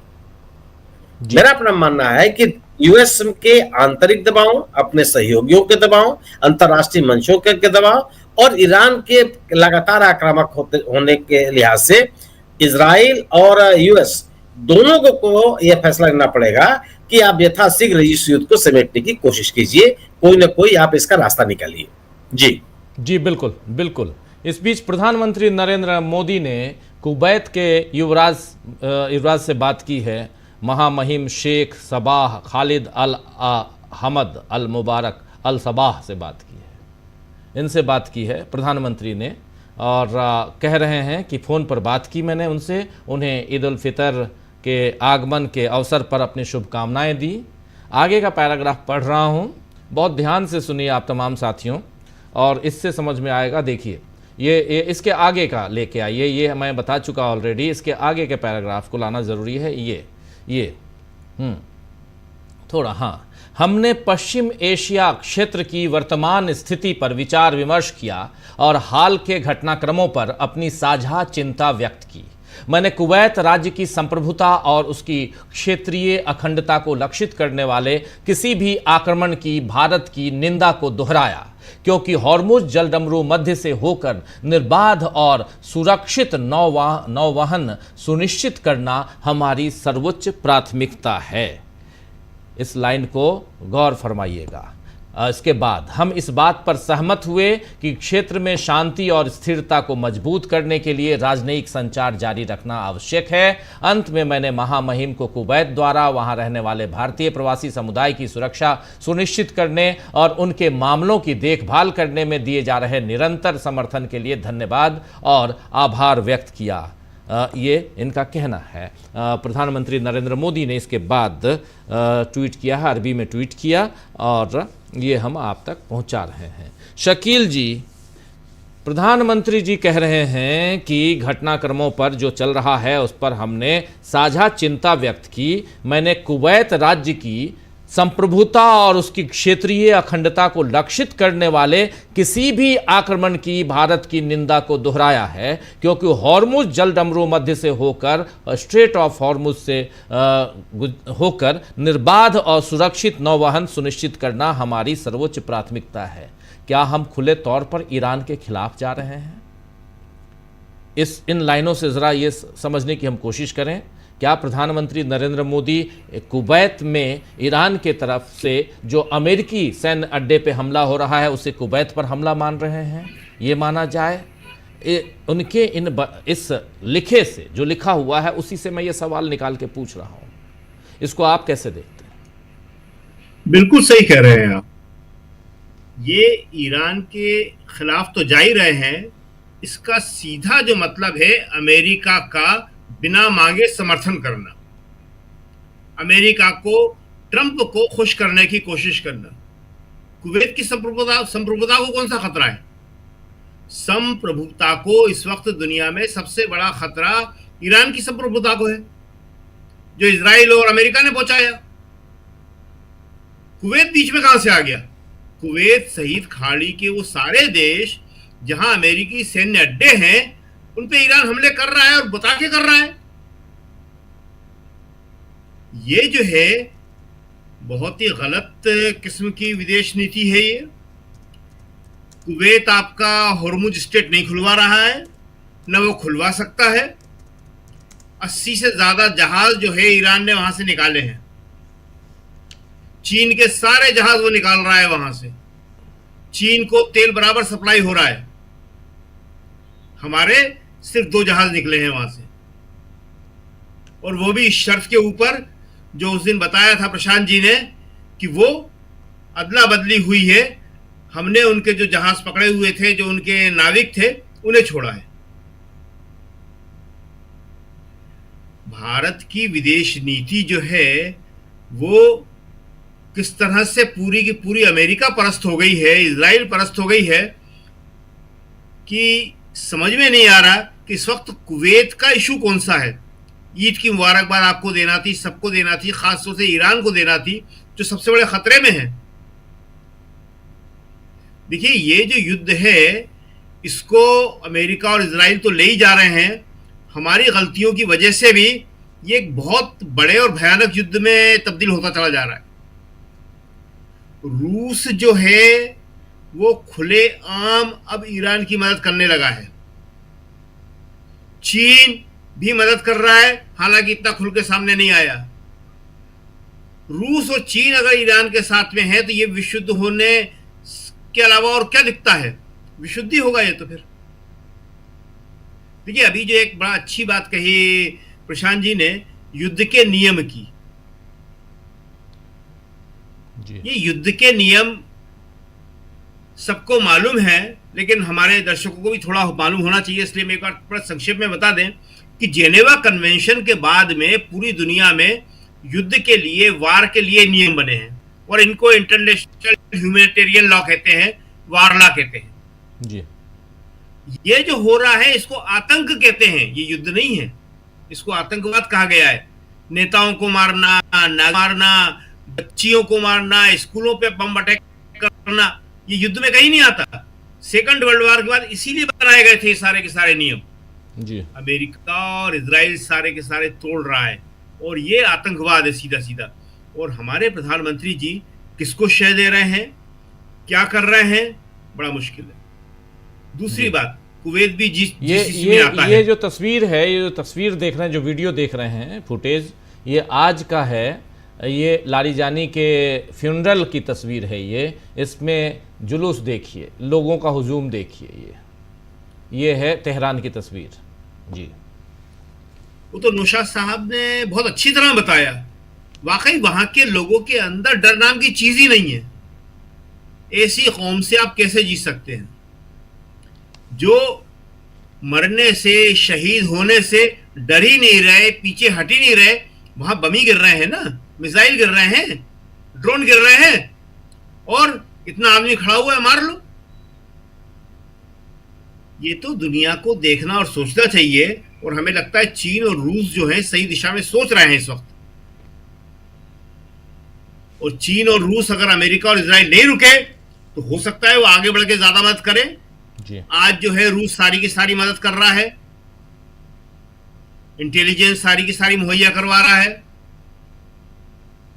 [SPEAKER 4] मेरा अपना मानना है कि यूएस के आंतरिक दबाव, अपने सहयोगियों के दबाव, अंतर्राष्ट्रीय मंचों के दबाव और ईरान के लगातार आक्रामक होने के लिहाज से इजराइल और यूएस दोनों को यह फैसला लेना पड़ेगा कि आप यथाशीघ्र इस युद्ध को समेटने की कोशिश कीजिए, कोई ना कोई आप इसका रास्ता निकालिए। जी
[SPEAKER 1] बिल्कुल बिल्कुल। इस बीच प्रधानमंत्री नरेंद्र मोदी ने कुवैत के युवराज से बात की है। महामहिम शेख सबाह खालिद अल हमद अल मुबारक अल सबाह से बात की है। इनसे बात की है प्रधानमंत्री ने, और कह रहे हैं कि फ़ोन पर बात की मैंने उनसे, उन्हें ईद उल फितर के आगमन के अवसर पर अपनी शुभकामनाएं दी। आगे का पैराग्राफ पढ़ रहा हूँ, बहुत ध्यान से सुनिए आप तमाम साथियों, और इससे समझ में आएगा। देखिए ये इसके आगे का लेके आइए, ये मैं बता चुका ऑलरेडी, इसके आगे के पैराग्राफ को लाना ज़रूरी है। ये थोड़ा हाँ, हमने पश्चिम एशिया क्षेत्र की वर्तमान स्थिति पर विचार विमर्श किया और हाल के घटनाक्रमों पर अपनी साझा चिंता व्यक्त की। मैंने कुवैत राज्य की संप्रभुता और उसकी क्षेत्रीय अखंडता को लक्षित करने वाले किसी भी आक्रमण की भारत की निंदा को दोहराया, क्योंकि हॉर्मुज जलडमरू मध्य से होकर निर्बाध और सुरक्षित नौवहन सुनिश्चित करना हमारी सर्वोच्च प्राथमिकता है। इस लाइन को गौर फरमाइएगा। इसके बाद हम इस बात पर सहमत हुए कि क्षेत्र में शांति और स्थिरता को मजबूत करने के लिए राजनयिक संचार जारी रखना आवश्यक है। अंत में मैंने महामहिम को कुवैत द्वारा वहां रहने वाले भारतीय प्रवासी समुदाय की सुरक्षा सुनिश्चित करने और उनके मामलों की देखभाल करने में दिए जा रहे निरंतर समर्थन के लिए धन्यवाद और आभार व्यक्त किया। ये इनका कहना है। प्रधानमंत्री नरेंद्र मोदी ने इसके बाद ट्वीट किया है, अरबी में ट्वीट किया और ये हम आप तक पहुंचा रहे हैं। शकील जी, प्रधानमंत्री जी कह रहे हैं कि घटनाक्रमों पर जो चल रहा है उस पर हमने साझा चिंता व्यक्त की। मैंने कुवैत राज्य की संप्रभुता और उसकी क्षेत्रीय अखंडता को लक्षित करने वाले किसी भी आक्रमण की भारत की निंदा को दोहराया है, क्योंकि हॉर्मुज जलडमरू मध्य से होकर स्ट्रेट ऑफ हॉर्मुज से होकर निर्बाध और सुरक्षित नौवहन सुनिश्चित करना हमारी सर्वोच्च प्राथमिकता है। क्या हम खुले तौर पर ईरान के खिलाफ जा रहे हैं? इन लाइनों से जरा ये समझने की हम कोशिश करें। क्या प्रधानमंत्री नरेंद्र मोदी कुवैत में ईरान के तरफ से जो अमेरिकी सैन्य अड्डे पे हमला हो रहा है उसे कुवैत पर हमला मान रहे हैं? ये माना जाए? उनके इस लिखे से जो लिखा हुआ है उसी से मैं ये सवाल निकाल के पूछ रहा हूं। इसको आप कैसे देखते हैं?
[SPEAKER 5] बिल्कुल सही कह रहे हैं आप। ये ईरान के खिलाफ तो जा ही रहे हैं, इसका सीधा जो मतलब है अमेरिका का बिना मांगे समर्थन करना, अमेरिका को ट्रंप को खुश करने की कोशिश करना। कुवैत की संप्रभुता को कौन सा खतरा है? संप्रभुता को इस वक्त दुनिया में सबसे बड़ा खतरा ईरान की संप्रभुता को है, जो इजराइल और अमेरिका ने पहुंचाया। कुवैत बीच में कहां से आ गया? कुवैत सहित खाड़ी के वो सारे देश जहां अमेरिकी सैन्य अड्डे हैं उन पे ईरान हमले कर रहा है और बता के कर रहा है। ये जो है बहुत ही गलत किस्म की विदेश नीति है। ये कुवैत आपका हॉर्मुज स्ट्रेट नहीं खुलवा रहा है, न वो खुलवा सकता है। 80 से ज्यादा जहाज जो है ईरान ने वहां से निकाले हैं। चीन के सारे जहाज वो निकाल रहा है वहां से। चीन को तेल बराबर सप्लाई हो रहा है। हमारे सिर्फ 2 जहाज निकले हैं वहां से, और वो भी इस शर्त के ऊपर जो उस दिन बताया था प्रशांत जी ने कि वो अदला बदली हुई है। हमने उनके जो जहाज पकड़े हुए थे, जो उनके नाविक थे, उन्हें छोड़ा है। भारत की विदेश नीति जो है वो किस तरह से पूरी की पूरी अमेरिका परस्त हो गई है, इजराइल परस्त हो गई है कि समझ में नहीं आ रहा कि इस वक्त कुवैत का इशू कौन सा है। ईद की मुबारकबाद आपको देना थी, सबको देना थी, खासतौर से ईरान को देना थी जो सबसे बड़े खतरे में है। देखिए, ये जो युद्ध है इसको अमेरिका और इजराइल तो ले ही जा रहे हैं। हमारी गलतियों की वजह से भी ये एक बहुत बड़े और भयानक युद्ध में तब्दील होता चला जा रहा है। रूस जो है वो खुलेआम अब ईरान की मदद करने लगा है। चीन भी मदद कर रहा है, हालांकि इतना खुल के सामने नहीं आया। रूस और चीन अगर ईरान के साथ में है तो ये विशुद्ध होने के अलावा और क्या दिखता है? विशुद्धि होगा ये तो फिर। देखिए, अभी जो एक बड़ा अच्छी बात कही प्रशांत जी ने युद्ध के नियम की, ये युद्ध के नियम सबको मालूम है, लेकिन हमारे दर्शकों को भी थोड़ा मालूम होना चाहिए, इसलिए मैं एक बार थोड़ा संक्षेप में बता दें कि जेनेवा कन्वेंशन के बाद में पूरी दुनिया में युद्ध के लिए, वार के लिए नियम बने हैं, और इनको इंटरनेशनल ह्यूमैनिटेरियन लॉ कहते हैं, वार लॉ कहते हैं जी। ये जो हो रहा है इसको आतंक कहते हैं, ये युद्ध नहीं है, इसको आतंकवाद कहा गया है। नेताओं को मारना, ना मारना, बच्चियों को मारना, स्कूलों पे बम अटैक करना, ये युद्ध में कहीं नहीं आता। सेकंड वर्ल्ड वॉर के बाद इसीलिए बनाए गए थे सारे के सारे नियम।
[SPEAKER 1] जी
[SPEAKER 5] अमेरिका और इजराइल सारे के सारे तोड़ रहा है, और ये आतंकवाद है सीधा सीधा। और हमारे प्रधानमंत्री जी किसको शय दे रहे हैं, क्या कर रहे हैं, बड़ा मुश्किल है। दूसरी बात, कुवैत भी जीसीसी में आता है।
[SPEAKER 1] ये जो तस्वीर है, ये जो तस्वीर देख रहे हैं, जो वीडियो देख रहे हैं, फुटेज, ये आज का है। ये लारीजानी के फ्यूनरल की तस्वीर है ये। इसमें जुलूस देखिए, लोगों का हुजूम देखिए। ये है तेहरान की तस्वीर। जी,
[SPEAKER 5] वो तो नौशाद साहब ने बहुत अच्छी तरह बताया। वाकई वहां के लोगों के अंदर डर नाम की चीज ही नहीं है। ऐसी कौम से आप कैसे जी सकते हैं जो मरने से, शहीद होने से डर ही नहीं रहे, पीछे हट ही नहीं रहे। वहां बम ही गिर रहे हैं ना, मिसाइल गिर रहे हैं, ड्रोन गिर रहे हैं, और इतना आदमी खड़ा हुआ है, मार लो। ये तो दुनिया को देखना और सोचना चाहिए। और हमें लगता है चीन और रूस जो है सही दिशा में सोच रहे हैं इस वक्त। और चीन और रूस अगर अमेरिका और इजराइल नहीं रुके तो हो सकता है वो आगे बढ़ के ज्यादा मदद करें।
[SPEAKER 1] जी,
[SPEAKER 5] आज जो है रूस सारी की सारी मदद कर रहा है, इंटेलिजेंस सारी की सारी मुहैया करवा रहा है।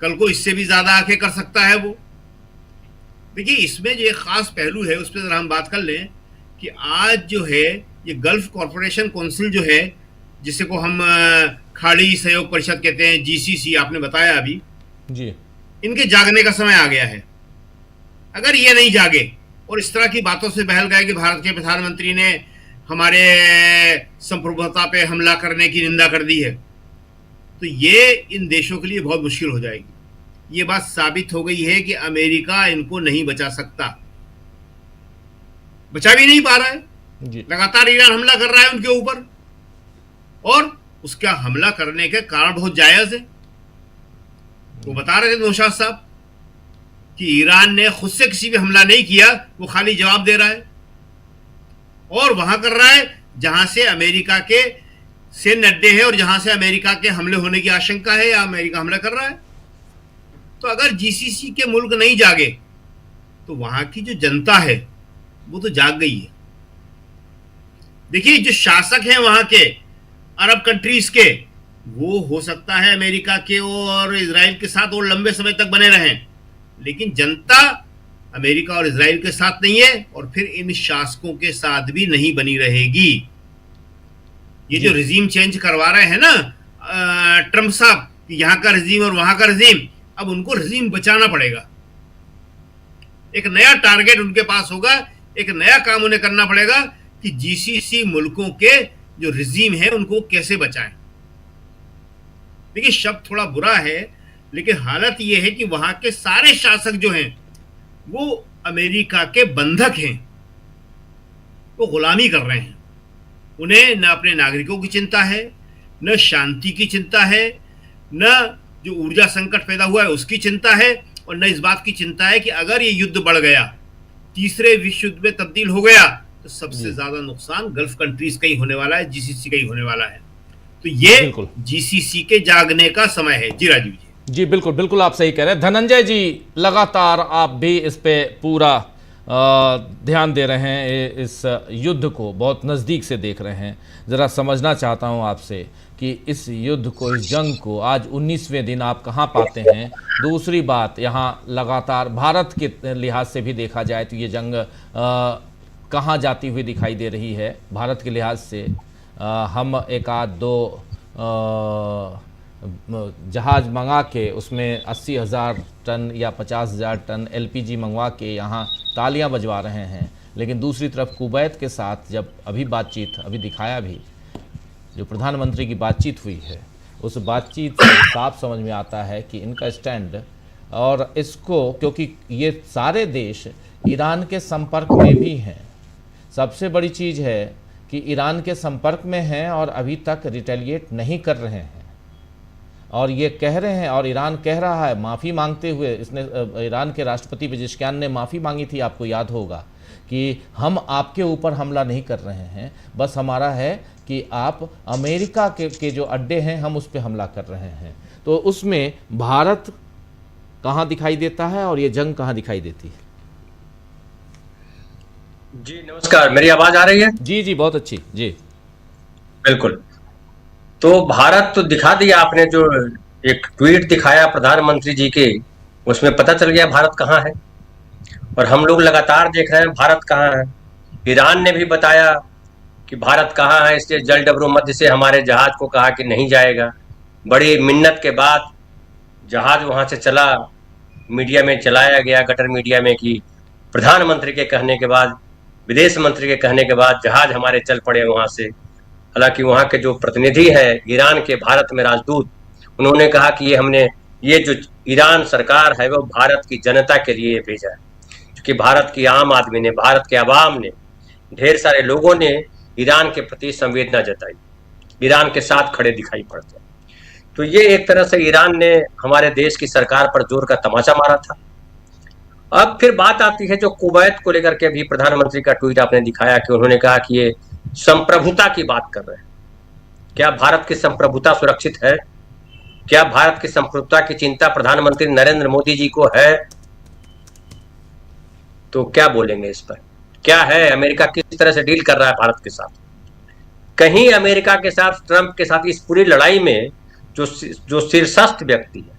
[SPEAKER 5] कल को इससे भी ज्यादा आके कर सकता है वो। देखिए, इसमें जो एक खास पहलू है उस पर जरा हम बात कर लें कि आज जो है ये गल्फ कॉरपोरेशन काउंसिल जो है, जिसे को हम खाड़ी सहयोग परिषद कहते हैं, जीसीसी आपने बताया अभी,
[SPEAKER 1] जी,
[SPEAKER 5] इनके जागने का समय आ गया है। अगर ये नहीं जागे और इस तरह की बातों से बहल गए कि भारत के प्रधानमंत्री ने हमारे संप्रभुता पे हमला करने की निंदा कर दी है, तो ये इन देशों के लिए बहुत मुश्किल हो जाएगी। ये बात साबित हो गई है कि अमेरिका इनको नहीं बचा सकता, बचा भी नहीं पा रहा है।
[SPEAKER 1] जी,
[SPEAKER 5] लगातार ईरान हमला कर रहा है उनके ऊपर, और उसका हमला करने के कारण बहुत जायज है। वो बता रहे थे नौशाद साहब कि ईरान ने खुद से किसी भी हमला नहीं किया, वो खाली जवाब दे रहा है, और वहां कर रहा है जहां से अमेरिका के सैन्य अड्डे हैं और जहां से अमेरिका के हमले होने की आशंका है या अमेरिका हमला कर रहा है। तो अगर जीसीसी के मुल्क नहीं जागे तो वहां की जो जनता है वो तो जाग गई है। देखिए, जो शासक हैं वहां के अरब कंट्रीज के, वो हो सकता है अमेरिका के और इजराइल के साथ और लंबे समय तक बने रहें, लेकिन जनता अमेरिका और इजराइल के साथ नहीं है, और फिर इन शासकों के साथ भी नहीं बनी रहेगी। ये जो रिजीम चेंज करवा रहे हैं ना ट्रंप साहब, यहां का रिजीम और वहां का रिजीम, अब उनको रिजीम बचाना पड़ेगा। एक नया टारगेट उनके पास होगा, एक नया काम उन्हें करना पड़ेगा कि जीसीसी मुल्कों के जो रिजीम है उनको कैसे बचाएं। देखिए, शब्द थोड़ा बुरा है, लेकिन हालत यह है कि वहां के सारे शासक जो हैं वो अमेरिका के बंधक हैं, वो गुलामी कर रहे हैं। उन्हें न अपने नागरिकों की चिंता है, न शांति की चिंता है, न जो ऊर्जा संकट पैदा हुआ है उसकी चिंता है, और न इस बात की चिंता है कि अगर ये युद्ध बढ़ गया, तीसरे विश्व युद्ध में तब्दील हो गया, तो सबसे ज्यादा नुकसान गल्फ कंट्रीज का ही होने वाला है, जीसीसी का ही होने वाला है। तो ये जीसीसी के जागने का समय है। जी राजीव जी।
[SPEAKER 1] जी, बिल्कुल बिल्कुल आप सही कह रहे हैं। धनंजय जी, लगातार आप भी इस पे पूरा ध्यान दे रहे हैं, इस युद्ध को बहुत नज़दीक से देख रहे हैं। ज़रा समझना चाहता हूं आपसे कि इस युद्ध को, इस जंग को आज 19वें दिन आप कहां पाते हैं। दूसरी बात, यहां लगातार भारत के लिहाज से भी देखा जाए तो ये जंग कहां जाती हुई दिखाई दे रही है। भारत के लिहाज से हम एक आध दो जहाज़ मंगा के उसमें 80,000 टन या 50,000 टन एलपीजी मंगवा के यहाँ तालियां बजवा रहे हैं, लेकिन दूसरी तरफ कुवैत के साथ जब अभी बातचीत, अभी दिखाया भी, जो प्रधानमंत्री की बातचीत हुई है, उस बातचीत से साफ समझ में आता है कि इनका स्टैंड, और इसको क्योंकि ये सारे देश ईरान के संपर्क में भी हैं। सबसे बड़ी चीज़ है कि ईरान के संपर्क में हैं और अभी तक रिटेलिएट नहीं कर रहे हैं, और ये कह रहे हैं, और ईरान कह रहा है माफ़ी मांगते हुए। इसने ईरान के राष्ट्रपति पेजेश्कियान ने माफ़ी मांगी थी, आपको याद होगा, कि हम आपके ऊपर हमला नहीं कर रहे हैं, बस हमारा है कि आप अमेरिका के जो अड्डे हैं हम उस पर हमला कर रहे हैं। तो उसमें भारत कहाँ दिखाई देता है और ये जंग कहाँ दिखाई देती है?
[SPEAKER 6] जी नमस्कार, मेरी आवाज आ रही है?
[SPEAKER 1] जी जी, बहुत अच्छी जी।
[SPEAKER 6] बिल्कुल। तो भारत तो दिखा दिया आपने, जो एक ट्वीट दिखाया प्रधानमंत्री जी के, उसमें पता चल गया भारत कहाँ है। और हम लोग लगातार देख रहे हैं भारत कहाँ है। ईरान ने भी बताया कि भारत कहाँ है, इसलिए जल डबरू मध्य से हमारे जहाज को कहा कि नहीं जाएगा। बड़ी मिन्नत के बाद जहाज वहां से चला, मीडिया में चलाया गया, गटर मीडिया में, कि प्रधानमंत्री के कहने के बाद, विदेश मंत्री के कहने के बाद जहाज हमारे चल पड़े वहां से। हालांकि वहां के जो प्रतिनिधि हैं ईरान के भारत में राजदूत, उन्होंने कहा कि ये जो ईरान सरकार है वो भारत की जनता के लिए भेजा है, क्योंकि भारत की आम आदमी ने, भारत के अवाम ने, ढेर सारे लोगों ने ईरान के प्रति संवेदना जताई, ईरान के साथ खड़े दिखाई पड़ते हैं। तो ये एक तरह से ईरान ने हमारे देश की सरकार पर जोर का तमाचा मारा था। अब फिर बात आती है जो कुवैत को लेकर के भी प्रधानमंत्री का ट्वीट आपने दिखाया कि उन्होंने कहा कि ये संप्रभुता की बात कर रहे हैं। क्या भारत की संप्रभुता सुरक्षित है? क्या भारत की संप्रभुता की चिंता प्रधानमंत्री नरेंद्र मोदी जी को है? तो क्या बोलेंगे इस पर? क्या है, अमेरिका किस तरह से डील कर रहा है भारत के साथ? कहीं अमेरिका के साथ, ट्रंप के साथ इस पूरी लड़ाई में जो शीर्षस्थ व्यक्ति है,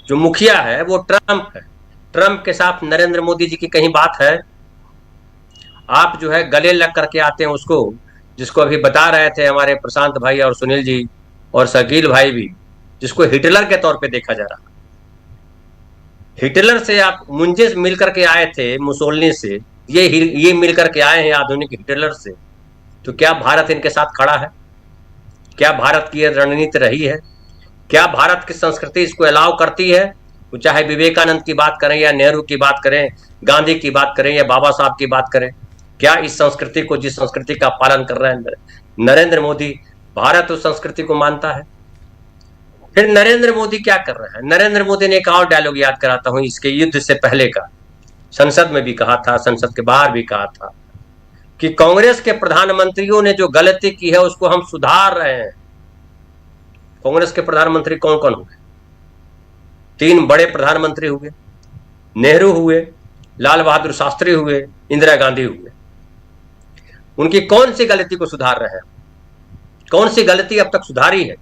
[SPEAKER 6] जो मुखिया है, वो ट्रंप है। ट्रंप के साथ नरेंद्र मोदी जी की कहीं बात है? आप जो है गले लग करके आते हैं उसको, जिसको अभी बता रहे थे हमारे प्रशांत भाई और सुनील जी और शकील भाई भी, जिसको हिटलर के तौर पे देखा जा रहा। हिटलर से आप मुंजे मिल करके आए थे, मुसोलिनी से, ये मिल करके आए हैं आधुनिक हिटलर से। तो क्या भारत इनके साथ खड़ा है? क्या भारत की यह रणनीति रही है? क्या भारत की संस्कृति इसको अलाउ करती है? वो चाहे विवेकानंद की बात करें या नेहरू की बात करें, गांधी की बात करें या बाबा साहब की बात करें, क्या इस संस्कृति को, जिस संस्कृति का पालन कर रहे हैं नरेंद्र मोदी, भारत उस संस्कृति को मानता है? फिर नरेंद्र मोदी क्या कर रहे हैं? नरेंद्र मोदी ने एक और डायलॉग याद कराता हूं, इसके युद्ध से पहले का, संसद में भी कहा था, संसद के बाहर भी कहा था, कि कांग्रेस के प्रधानमंत्रियों ने जो गलती की है उसको हम सुधार रहे हैं। कांग्रेस के प्रधानमंत्री कौन कौन हुए? 3 बड़े प्रधानमंत्री हुए, नेहरू हुए, लाल बहादुर शास्त्री हुए, इंदिरा गांधी हुए। उनकी कौन सी गलती को सुधार रहे हैं? कौन सी गलती अब तक सुधारी है?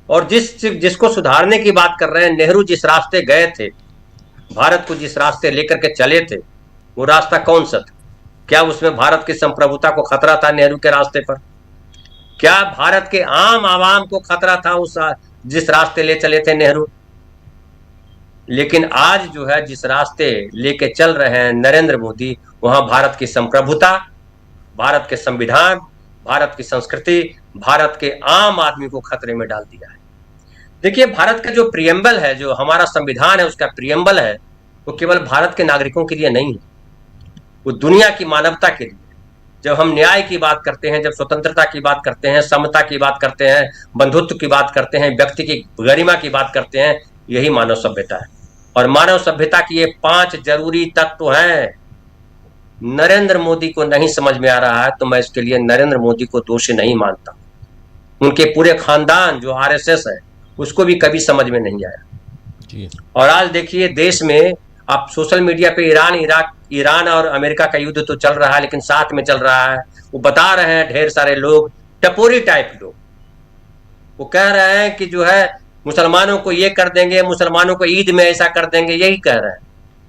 [SPEAKER 6] और जिसको सुधारने की बात कर रहे हैं, नेहरू जिस रास्ते गए थे, भारत को जिस रास्ते लेकर के चले थे, वो रास्ता कौन सा था? क्या उसमें भारत की संप्रभुता को खतरा था नेहरू के रास्ते पर? क्या भारत के आम आवाम को खतरा था उस जिस रास्ते ले चले थे नेहरू? लेकिन आज जो है जिस रास्ते लेके चल रहे हैं नरेंद्र मोदी, वहां भारत की संप्रभुता, भारत के संविधान, भारत की संस्कृति, भारत के आम आदमी को खतरे में डाल दिया है। देखिए, भारत का जो प्रियम्बल है, जो हमारा संविधान है, उसका प्रियम्बल है, वो केवल भारत के नागरिकों के लिए नहीं है, वो दुनिया की मानवता के लिए। जब हम न्याय की बात करते हैं, जब स्वतंत्रता की बात करते हैं, समता की बात करते हैं, बंधुत्व की बात करते हैं, व्यक्ति की गरिमा की बात करते हैं, यही मानव सभ्यता है। और मानव सभ्यता की ये 5 जरूरी तत्व हैं। नरेंद्र मोदी को नहीं समझ में आ रहा है तो मैं इसके लिए नरेंद्र मोदी को दोषी नहीं मानता। उनके पूरे खानदान जो आरएसएस है, उसको भी कभी समझ में नहीं आया
[SPEAKER 1] जी।
[SPEAKER 6] और आज देखिए देश में आप सोशल मीडिया पे ईरान और अमेरिका का युद्ध तो चल रहा है, लेकिन साथ में चल रहा है। वो बता रहे हैं ढेर सारे लोग, टपोरी टाइप लोग, वो कह रहे हैं कि जो है मुसलमानों को ये कर देंगे, मुसलमानों को ईद में ऐसा कर देंगे, यही कह रहे हैं।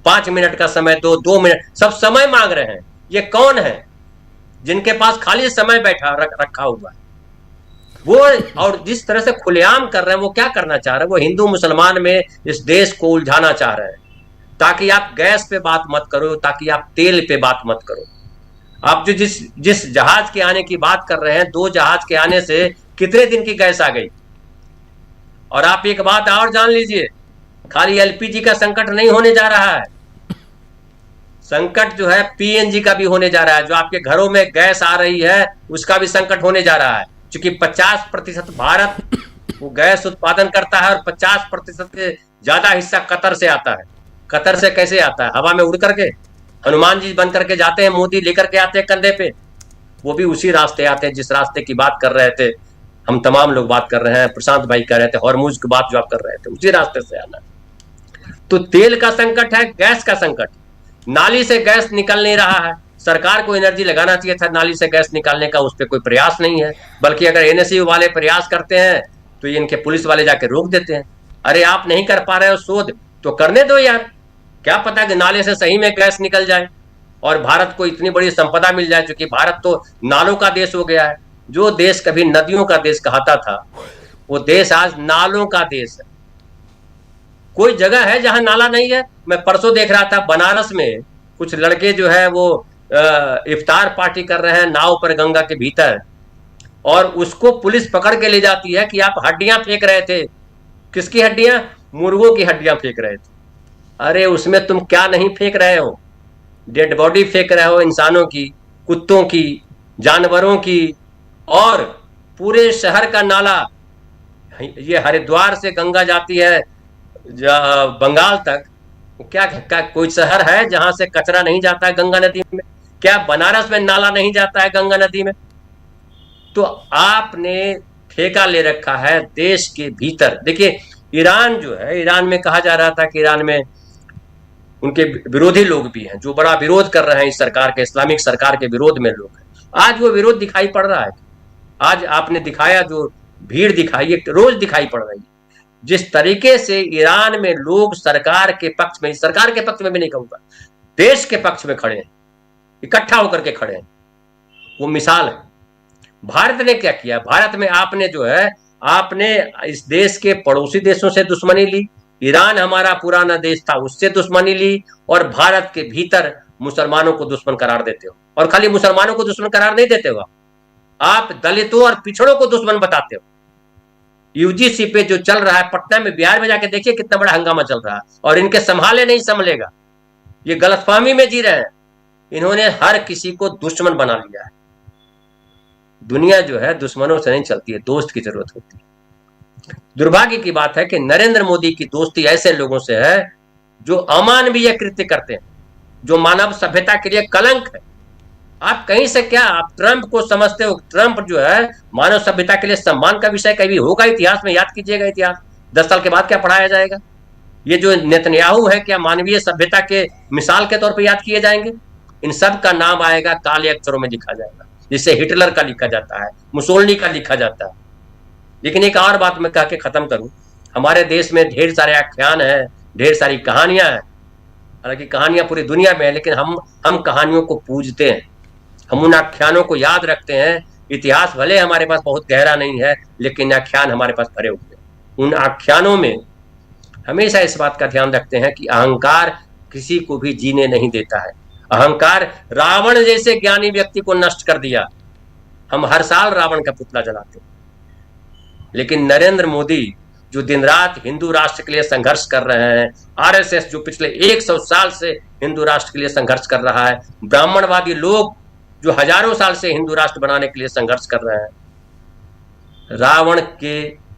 [SPEAKER 6] 5 मिनट का समय दो, 2 मिनट, सब समय मांग रहे हैं। ये कौन है जिनके पास खाली समय रखा हुआ है वो? और जिस तरह से खुलेआम कर रहे हैं, वो क्या करना चाह रहे हैं? वो हिंदू मुसलमान में इस देश को उलझाना चाह रहे हैं, ताकि आप गैस पे बात मत करो, ताकि आप तेल पे बात मत करो। आप जो जिस जहाज के आने की बात कर रहे हैं, 2 जहाज के आने से कितने दिन की गैस आ गई। और आप एक बात और जान लीजिए, खाली एलपीजी का संकट नहीं होने जा रहा है, संकट जो है पीएनजी का भी होने जा रहा है। जो आपके घरों में गैस आ रही है, उसका भी संकट होने जा रहा है, क्योंकि 50% भारत वो गैस उत्पादन करता है और 50% से ज्यादा हिस्सा कतर से आता है। कतर से कैसे आता है? हवा में उड़ करके, हनुमान जी बन करके जाते हैं, मोदी लेकर के आते हैं कंधे पे, वो भी उसी रास्ते आते हैं जिस रास्ते की बात कर रहे थे हम तमाम लोग, बात कर रहे हैं, प्रशांत भाई कह रहे थे, हॉर्मुज की बात जो आप कर रहे थे, उसी रास्ते से आना। तो तेल का संकट है, गैस का संकट, नाली से गैस निकल नहीं रहा है, सरकार को एनर्जी लगाना चाहिए था नाली से गैस निकालने का, उस पर कोई प्रयास नहीं है, बल्कि अगर एनएसयू वाले प्रयास करते हैं तो इनके पुलिस वाले जाके रोक देते हैं। अरे आप नहीं कर पा रहे हो शोध तो करने दो यार, क्या पता कि नाले से सही में गैस निकल जाए और भारत को इतनी बड़ी संपदा मिल जाए, क्योंकि भारत तो नालों का देश हो गया है। जो देश कभी नदियों का देश कहता था वो देश आज नालों का देश है। कोई जगह है जहां नाला नहीं है? मैं परसों देख रहा था बनारस में कुछ लड़के जो है वो इफ्तार पार्टी कर रहे हैं नाव पर गंगा के भीतर, और उसको पुलिस पकड़ के ले जाती है कि आप हड्डियां फेंक रहे थे। किसकी हड्डियां? मुर्गों की हड्डियां फेंक रहे थे। अरे उसमें तुम क्या नहीं फेंक रहे हो, डेड बॉडी फेंक रहे हो इंसानों की, कुत्तों की, जानवरों की, और पूरे शहर का नाला, ये हरिद्वार से गंगा जाती है बंगाल तक, क्या कोई शहर है जहां से कचरा नहीं जाता है गंगा नदी में? क्या बनारस में नाला नहीं जाता है गंगा नदी में? तो आपने ठेका ले रखा है देश के भीतर। देखिए ईरान जो है, ईरान में कहा जा रहा था कि ईरान में उनके विरोधी लोग भी हैं जो बड़ा विरोध कर रहे हैं इस सरकार के, इस्लामिक सरकार के विरोध में लोग हैं। आज वो विरोध दिखाई पड़ रहा है। आज आपने दिखाया जो भीड़ दिखाई है, रोज दिखाई पड़ रही है। जिस तरीके से ईरान में लोग सरकार के पक्ष में, सरकार के पक्ष में भी नहीं कहूंगा, देश के पक्ष में खड़े हैं, इकट्ठा होकर के खड़े हैं, वो मिसाल है। भारत ने क्या किया? भारत में आपने जो है, आपने इस देश के पड़ोसी देशों से दुश्मनी ली, ईरान हमारा पुराना देश था उससे दुश्मनी ली, और भारत के भीतर मुसलमानों को दुश्मन करार देते हो। और खाली मुसलमानों को दुश्मन करार नहीं देते हो, आप दलितों और पिछड़ों को दुश्मन बताते हो। यूजीसी पे जो चल रहा है पटना में, बिहार में जाके देखिए कितना बड़ा हंगामा चल रहा है, और इनके संभाले नहीं संभलेगा। ये गलतफहमी में जी रहे हैं। इन्होंने हर किसी को दुश्मन बना लिया है। दुनिया जो है दुश्मनों से नहीं चलती है, दोस्त की जरूरत होती है। दुर्भाग्य की बात है कि नरेंद्र मोदी की दोस्ती ऐसे लोगों से है जो अमानवीय कृत्य करते हैं, जो मानव सभ्यता के लिए कलंक है। आप कहीं से क्या, आप ट्रंप को समझते हो? ट्रंप जो है मानव सभ्यता के लिए सम्मान का विषय कभी होगा इतिहास में? याद कीजिएगा इतिहास, 10 साल के बाद क्या पढ़ाया जाएगा? ये जो नेतन्याहू है, क्या मानवीय सभ्यता के मिसाल के तौर पर याद किए जाएंगे? इन सब का नाम आएगा काले अक्षरों में लिखा जाएगा, जिससे हिटलर का लिखा जाता है, मुसोलिनी का लिखा जाता है। लेकिन एक और बात मैं कह के खत्म करूं, हमारे देश में ढेर सारे आख्यान हैं, ढेर सारी कहानियां हैं। हालांकि कहानियां पूरी दुनिया में है, लेकिन हम कहानियों को पूजते हैं, हम उन आख्यानों को याद रखते हैं। इतिहास भले हमारे पास बहुत गहरा नहीं है, लेकिन आख्यान हमारे पास भरे हुए हैं। उन आख्यानों में हमेशा इस बात का ध्यान रखते हैं कि अहंकार किसी को भी जीने नहीं देता है। अहंकार रावण जैसे ज्ञानी व्यक्ति को नष्ट कर दिया। हम हर साल रावण का पुतला जलाते हैं, लेकिन नरेंद्र मोदी जो दिन रात हिंदू राष्ट्र के लिए संघर्ष कर रहे हैं, आरएसएस जो पिछले 100 साल से हिंदू राष्ट्र के लिए संघर्ष कर रहा है, ब्राह्मणवादी लोग जो हजारों साल से हिंदू राष्ट्र बनाने के लिए संघर्ष कर रहे हैं, रावण के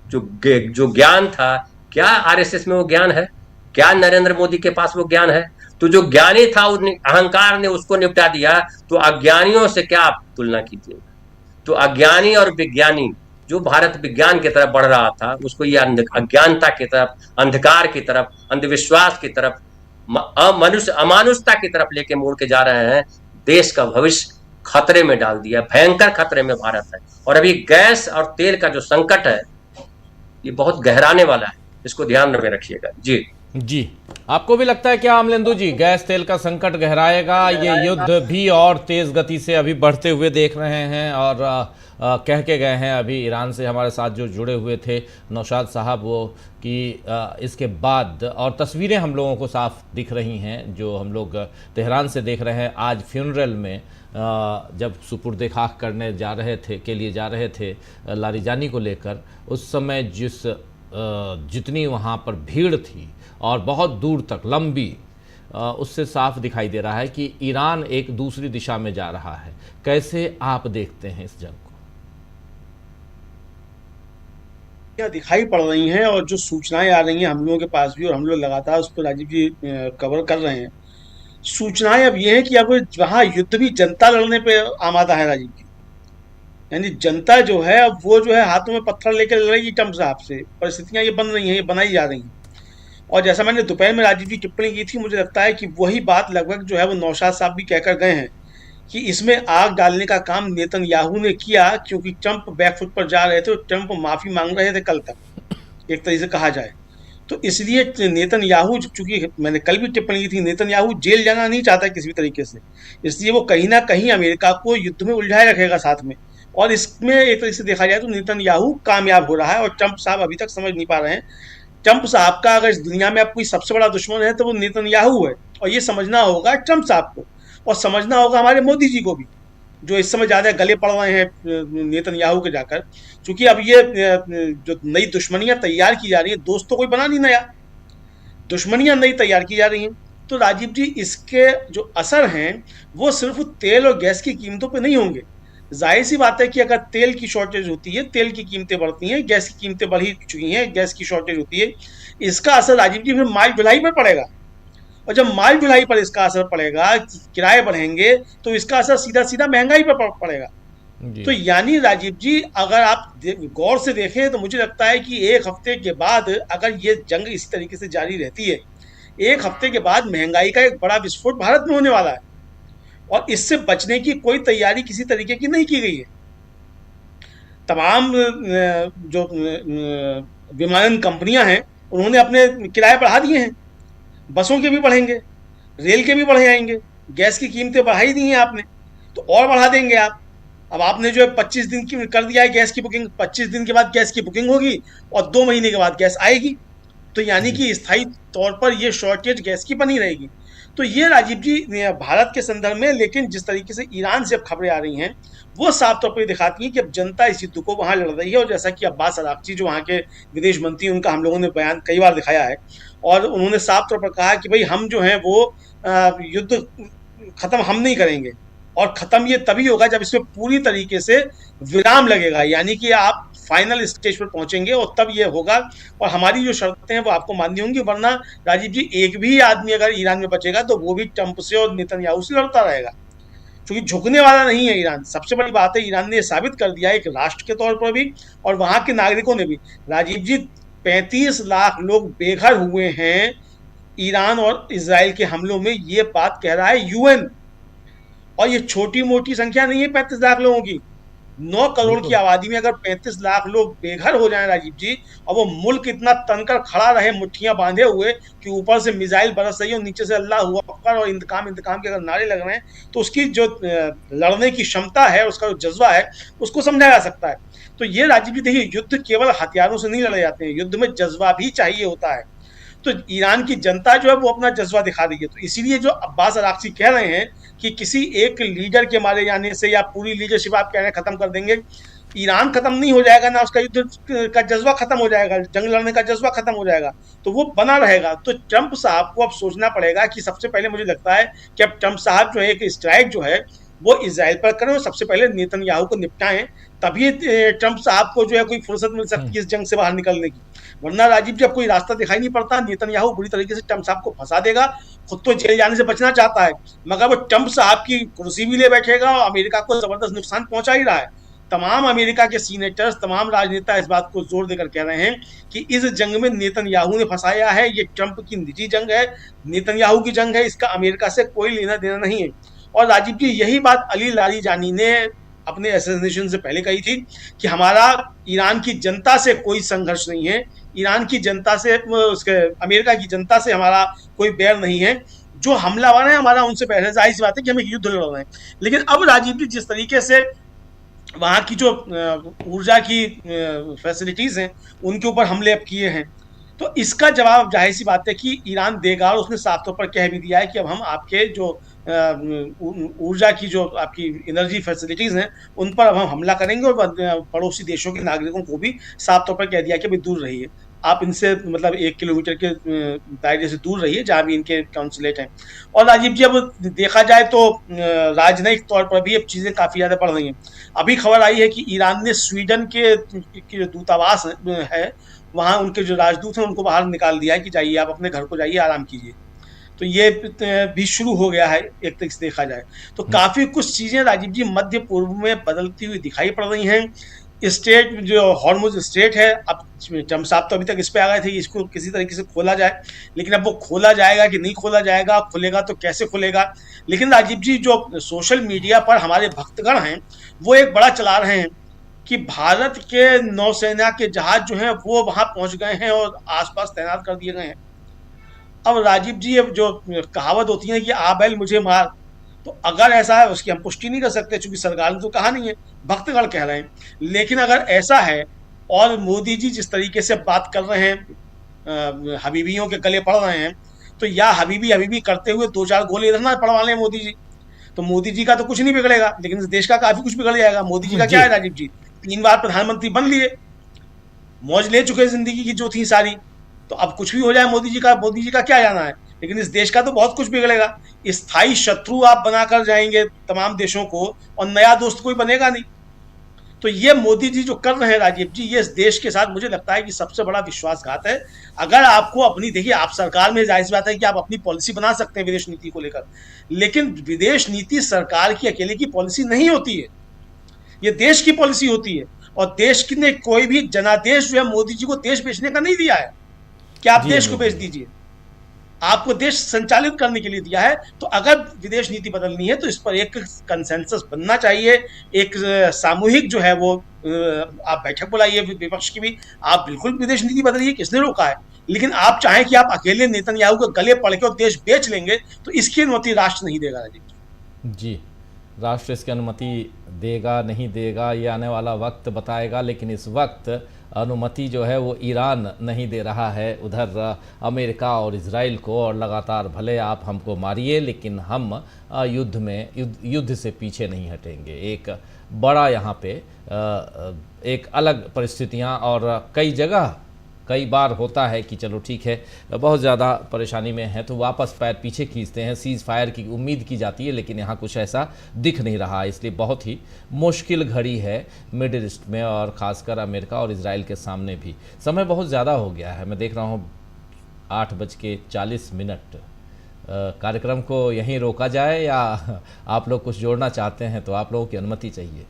[SPEAKER 6] जो ज्ञान था, क्या आरएसएस में वो ज्ञान है? क्या नरेंद्र मोदी के पास वो ज्ञान है? तो जो ज्ञानी था, अहंकार ने उसको निपटा दिया। तो अज्ञानियों से क्या आप तुलना कीजिएगा? तो अज्ञानी और विज्ञानी, जो भारत विज्ञान की तरफ बढ़ रहा था, उसको ये अज्ञानता की तरफ, अंधकार की तरफ, अंधविश्वास की तरफ, अमानुषता की तरफ लेके मोड़ के जा रहे हैं। देश का भविष्य खतरे में डाल दिया, भयंकर खतरे में भारत है। और अभी गैस और तेल का जो संकट है, ये बहुत गहराने वाला है, इसको ध्यान में रखिएगा। जी,
[SPEAKER 1] आपको भी लगता है क्या अमलेंदु जी, गैस तेल का संकट गहराएगा? ये युद्ध भी और तेज गति से अभी बढ़ते हुए देख रहे हैं, और कह के गए हैं अभी ईरान से हमारे साथ जो जुड़े हुए थे नौशाद साहब, वो कि इसके बाद, और तस्वीरें हम लोगों को साफ दिख रही हैं जो हम लोग तेहरान से देख रहे हैं। आज फ्यूनरल में जब सुपुर्द खाक करने जा रहे थे लारिजानी को लेकर, उस समय जितनी वहाँ पर भीड़ थी और बहुत दूर तक लंबी, उससे साफ दिखाई दे रहा है कि ईरान एक दूसरी दिशा में जा रहा है। कैसे आप देखते हैं इस जंग को?
[SPEAKER 7] क्या दिखाई पड़ रही हैं, और जो सूचनाएं आ रही हैं हम लोगों के पास भी, और हम लोग लगातार उस पर राजीव जी कवर कर रहे हैं। सूचनाएं अब ये है कि अब वहाँ युद्ध भी जनता लड़ने पे आमादा है राजीव जी। यानी जनता जो है, अब वो जो है हाथों में पत्थर लेकर लड़ेगी ट्रम्प साहब से। परिस्थितियां ये बन रही हैं, ये बनाई जा रही हैं। और जैसा मैंने दोपहर में राजीव जी टिप्पणी की थी, मुझे लगता है कि वही बात लगभग जो है वो नौशाद साहब भी कहकर गए हैं कि इसमें आग डालने का काम नेतन्याहू ने किया, क्योंकि ट्रंप बैकफुट पर जा रहे थे और ट्रंप माफी मांग रहे थे कल तक, एक तरीके से कहा जाए तो। इसलिए नेतन्याहू, चूंकि मैंने कल भी टिप्पणी की थी, नेतन्याहू जेल जाना नहीं चाहता किसी भी तरीके से, इसलिए वो कहीं ना कहीं अमेरिका को युद्ध में उलझाए रखेगा साथ में। और इसमें एक तरीके से देखा जाए तो नेतन्याहू कामयाब हो रहा है और ट्रंप साहब अभी तक समझ नहीं पा रहे हैं। ट्रंप साहब का अगर इस दुनिया में अब कोई सबसे बड़ा दुश्मन है तो वो नेतन्याहू है, और ये समझना होगा ट्रंप साहब को, और समझना होगा हमारे मोदी जी को भी, जो इस समय ज्यादा गले पड़ रहे हैं नेतन्याहू के जाकर। क्योंकि अब ये जो नई दुश्मनियां तैयार की जा रही है, दोस्त तो कोई बना नहीं नया, दुश्मनियां नई तैयार की जा रही हैं। तो राजीव जी, इसके जो असर हैं वो सिर्फ तेल और गैस की कीमतों पे नहीं होंगे। जाहिर सी बात है कि अगर तेल की शॉर्टेज होती है, तेल की कीमतें बढ़ती हैं, गैस की कीमतें बढ़ ही चुकी हैं, गैस की शॉर्टेज होती है, इसका असर राजीव जी फिर माल ढुलाई पर पड़ेगा। और जब माल ढुलाई पर इसका असर पड़ेगा, किराए बढ़ेंगे, तो इसका असर सीधा सीधा महंगाई पर पड़ेगा। तो यानी राजीव जी, अगर आप गौर से देखें तो मुझे लगता है कि एक हफ्ते के बाद अगर ये जंग इसी तरीके से जारी रहती है, एक हफ्ते के बाद महंगाई का एक बड़ा विस्फोट भारत में होने वाला है, और इससे बचने की कोई तैयारी किसी तरीके की नहीं की गई है। तमाम जो विमानन कंपनियां हैं उन्होंने अपने किराए बढ़ा दिए हैं, बसों के भी बढ़ेंगे, रेल के भी बढ़े जाएंगे, गैस की कीमतें बढ़ाई दी हैं आपने, तो और बढ़ा देंगे आप। अब आपने जो है 25 दिन की कर दिया है गैस की बुकिंग, 25 दिन के बाद गैस की बुकिंग होगी और 2 महीने के बाद गैस आएगी, तो यानी कि स्थायी तौर पर ये शॉर्टेज गैस की बनी रहेगी। तो ये राजीव जी भारत के संदर्भ में, लेकिन जिस तरीके से ईरान से अब खबरें आ रही हैं वो साफ तौर पर दिखाती हैं कि अब जनता इस युद्ध को वहां लड़ रही है। और जैसा कि अब्बास अराक्ची जो वहां के विदेश मंत्री, उनका हम लोगों ने बयान कई बार दिखाया है, और उन्होंने साफ तौर पर कहा कि भाई हम जो हैं वो युद्ध खत्म हम नहीं करेंगे, और खत्म ये तभी होगा जब इसमें पूरी तरीके से विराम लगेगा, यानी कि आप फाइनल स्टेज पर पहुंचेंगे और तब ये होगा, और हमारी जो शर्तें हैं वो आपको माननी होंगी। वरना राजीव जी, एक भी आदमी अगर ईरान में बचेगा तो वो भी ट्रंप से और नेतन्याहू से लड़ता रहेगा, क्योंकि झुकने वाला नहीं है ईरान। सबसे बड़ी बात है, ईरान ने साबित कर दिया है एक राष्ट्र के तौर पर भी और वहां के नागरिकों ने भी। राजीव जी, 35 लाख लोग बेघर हुए हैं ईरान और इजराइल के हमलों में, ये बात कह रहा है यूएन, और ये छोटी मोटी संख्या नहीं है 35 लाख लोगों की। 9 करोड़ की आबादी में अगर 35 लाख लोग बेघर हो जाएं राजीव जी, और वो मुल्क इतना तनकर खड़ा रहे मुट्ठियां बांधे हुए कि ऊपर से मिसाइल बरस रही है और नीचे से अल्लाह हू अकबर और इंतकाम इंतकाम के अगर नारे लग रहे हैं, तो उसकी जो लड़ने की क्षमता है, उसका जो जज्बा है, उसको समझा जा सकता है। तो ये राजीव जी देखिए, युद्ध केवल हथियारों से नहीं लड़े जाते हैं, युद्ध में जज्बा भी चाहिए होता है। तो ईरान की जनता जो है वो अपना जज्बा दिखा रही है। तो इसीलिए जो अब्बास अराक्ची कह रहे हैं कि किसी एक लीडर के मारे जाने से या पूरी लीडरशिप आप कह रहे हैं खत्म कर देंगे, ईरान खत्म नहीं हो जाएगा, ना उसका युद्ध का जज्बा खत्म हो जाएगा, जंग लड़ने का जज्बा खत्म हो जाएगा, तो वो बना रहेगा। तो ट्रंप साहब को अब सोचना पड़ेगा कि सबसे पहले मुझे लगता है कि अब ट्रंप साहब जो है एक स्ट्राइक जो है वो इजराइल पर करें और सबसे पहले नेतन्याहू को निपटाएं, तभी ट्रंप साहब को जो है कोई फुर्सत मिल सकती है इस जंग से बाहर निकलने की। वरना राजीव जब कोई रास्ता दिखाई नहीं पड़ता, नेतन्याहू बुरी तरीके से ट्रंप साहब को फंसा देगा, खुद तो जेल जाने से बचना चाहता है, मगर वो ट्रंप साहब की कुर्सी भी ले बैठेगा और अमेरिका को जबरदस्त नुकसान पहुंचा ही रहा है। तमाम अमेरिका के सीनेटर्स, तमाम राजनेता इस बात को जोर देकर कह रहे हैं कि इस जंग में नेतन्याहू ने फंसाया है, ये ट्रंप की निजी जंग है, नेतन्याहू की जंग है, इसका अमेरिका से कोई लेना देना नहीं है। और राजीव जी, यही बात अली लारीजानी ने अपने असैसिनेशन से पहले कही थी कि हमारा ईरान की जनता से कोई संघर्ष नहीं है, ईरान की जनता से, उसके अमेरिका की जनता से हमारा कोई बैर नहीं है, जो हमलावर है हमारा उनसे बैर है। जाहिर सी बात है कि हम युद्ध लड़ रहे हैं। लेकिन अब राजीव जी, जिस तरीके से वहाँ की जो ऊर्जा की फैसिलिटीज हैं उनके ऊपर हमले अब किए हैं, तो इसका जवाब जाहिर सी बात है कि ईरान देगा, और उसने साफ तौर पर कह भी दिया है कि अब हम आपके जो ऊर्जा की जो आपकी एनर्जी फैसिलिटीज हैं उन पर अब हम हमला करेंगे, और पड़ोसी देशों के नागरिकों को भी साफ तौर पर कह दिया कि भाई दूर रहिए, आप इनसे मतलब 1 किलोमीटर के दायरे से दूर रहिए जहाँ भी इनके काउंसुलेट हैं। और राजीव जी, अब देखा जाए तो राजनयिक तौर पर भी अब चीज़ें काफ़ी ज़्यादा बढ़ रही हैं। अभी खबर आई है कि ईरान ने स्वीडन के जो दूतावास है वहाँ उनके जो राजदूत हैं उनको बाहर निकाल दिया है कि जाइए, आप अपने घर को जाइए, आराम कीजिए। तो ये भी शुरू हो गया है एक तरीके से देखा जाए तो। काफ़ी कुछ चीज़ें राजीव जी मध्य पूर्व में बदलती हुई दिखाई पड़ रही हैं। स्टेट जो हॉर्मुज स्टेट है, अब ट्रम्प साहब तो अभी तक इस पे आ गए थे कि इसको किसी तरीके से खोला जाए, लेकिन अब वो खोला जाएगा कि नहीं खोला जाएगा, खुलेगा तो कैसे खुलेगा। लेकिन राजीव जी, जो सोशल मीडिया पर हमारे भक्तगण हैं वो एक बड़ा चला रहे हैं कि भारत के नौसेना के जहाज जो हैं वो वहां पहुंच गए हैं और आसपास तैनात कर दिए गए हैं। अब राजीव जी, अब जो कहावत होती है कि आ बैल मुझे मार, तो अगर ऐसा है उसकी हम पुष्टि नहीं कर सकते क्योंकि सरकार ने तो कहा नहीं है, भक्तगण कह रहे हैं। लेकिन अगर ऐसा है और मोदी जी जिस तरीके से बात कर रहे हैं, हबीबियों के गले पड़ रहे हैं, तो या हबीबी हबीबी करते हुए 2-4 गोले इधर ना पड़वा लें मोदी जी, तो मोदी जी का तो कुछ नहीं बिगड़ेगा, लेकिन इस देश का काफी कुछ बिगड़ जाएगा। मोदी जी का क्या है राजीव जी, 3 बार प्रधानमंत्री बन लिए, मौज ले चुके जिंदगी की जो थी सारी, तो अब कुछ भी हो जाए मोदी जी का क्या जाना है, लेकिन इस देश का तो बहुत कुछ बिगड़ेगा। स्थायी शत्रु आप बनाकर जाएंगे तमाम देशों को और नया दोस्त कोई बनेगा नहीं। तो ये मोदी जी जो कर रहे हैं राजीव जी, ये इस देश के साथ मुझे लगता है कि सबसे बड़ा विश्वासघात है। अगर आपको अपनी, देखिए आप सरकार में जाहिर सी बात है कि आप अपनी पॉलिसी बना सकते हैं विदेश नीति को लेकर, लेकिन विदेश नीति सरकार की अकेले की पॉलिसी नहीं होती है, ये देश की पॉलिसी होती है। और देश की ने कोई भी जनादेश जो है मोदी जी को देश बेचने का नहीं दिया है कि आप देश को बेच दीजिए, आपको देश संचालित करने के लिए दिया है। तो अगर विदेश नीति बदलनी है तो इस पर एक कंसेंसस बनना चाहिए, एक सामूहिक जो है वो आप बैठक बुलाइए विपक्ष की भी, आप बिल्कुल विदेश नीति बदलिए, किसने रोका है। लेकिन आप चाहें कि आप अकेले नेतन्याहू के गले पड़ के और देश बेच लेंगे तो इसकी अनुमति राष्ट्र नहीं देगा राजीव
[SPEAKER 1] जी। राष्ट्र इसकी अनुमति देगा नहीं देगा ये आने वाला वक्त बताएगा, लेकिन इस वक्त अनुमति जो है वो ईरान नहीं दे रहा है उधर अमेरिका और इजराइल को, और लगातार भले आप हमको मारिए लेकिन हम युद्ध से पीछे नहीं हटेंगे। एक बड़ा यहाँ पे एक अलग परिस्थितियाँ, और कई जगह कई बार होता है कि चलो ठीक है बहुत ज़्यादा परेशानी में है तो वापस पैर पीछे खींचते हैं, सीज़ फायर की उम्मीद की जाती है, लेकिन यहाँ कुछ ऐसा दिख नहीं रहा। इसलिए बहुत ही मुश्किल घड़ी है मिडिल ईस्ट में, और ख़ासकर अमेरिका और इजराइल के सामने भी। समय बहुत ज़्यादा हो गया है, मैं देख रहा हूँ 8:40 कार्यक्रम को यहीं रोका जाए या आप लोग कुछ जोड़ना चाहते हैं तो आप लोगों की अनुमति चाहिए।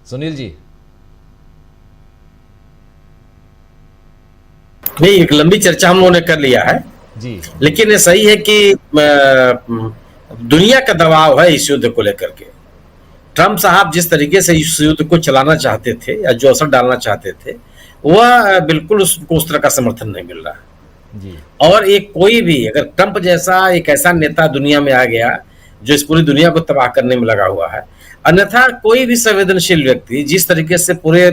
[SPEAKER 1] सुनील जी।
[SPEAKER 4] नहीं, एक लंबी चर्चा हम लोगों ने कर लिया है
[SPEAKER 1] जी,
[SPEAKER 4] लेकिन ये सही है कि दुनिया का दबाव है इस युद्ध को लेकर के। ट्रम्प साहब जिस तरीके से इस युद्ध को चलाना चाहते थे या जो असर डालना चाहते थे, वह बिल्कुल उसको उस तरह का समर्थन नहीं मिल रहा
[SPEAKER 1] जी।
[SPEAKER 4] और एक कोई भी, अगर ट्रम्प जैसा एक ऐसा नेता दुनिया में आ गया जो इस पूरी दुनिया को तबाह करने में लगा हुआ है, अन्यथा कोई भी संवेदनशील व्यक्ति जिस तरीके से पूरे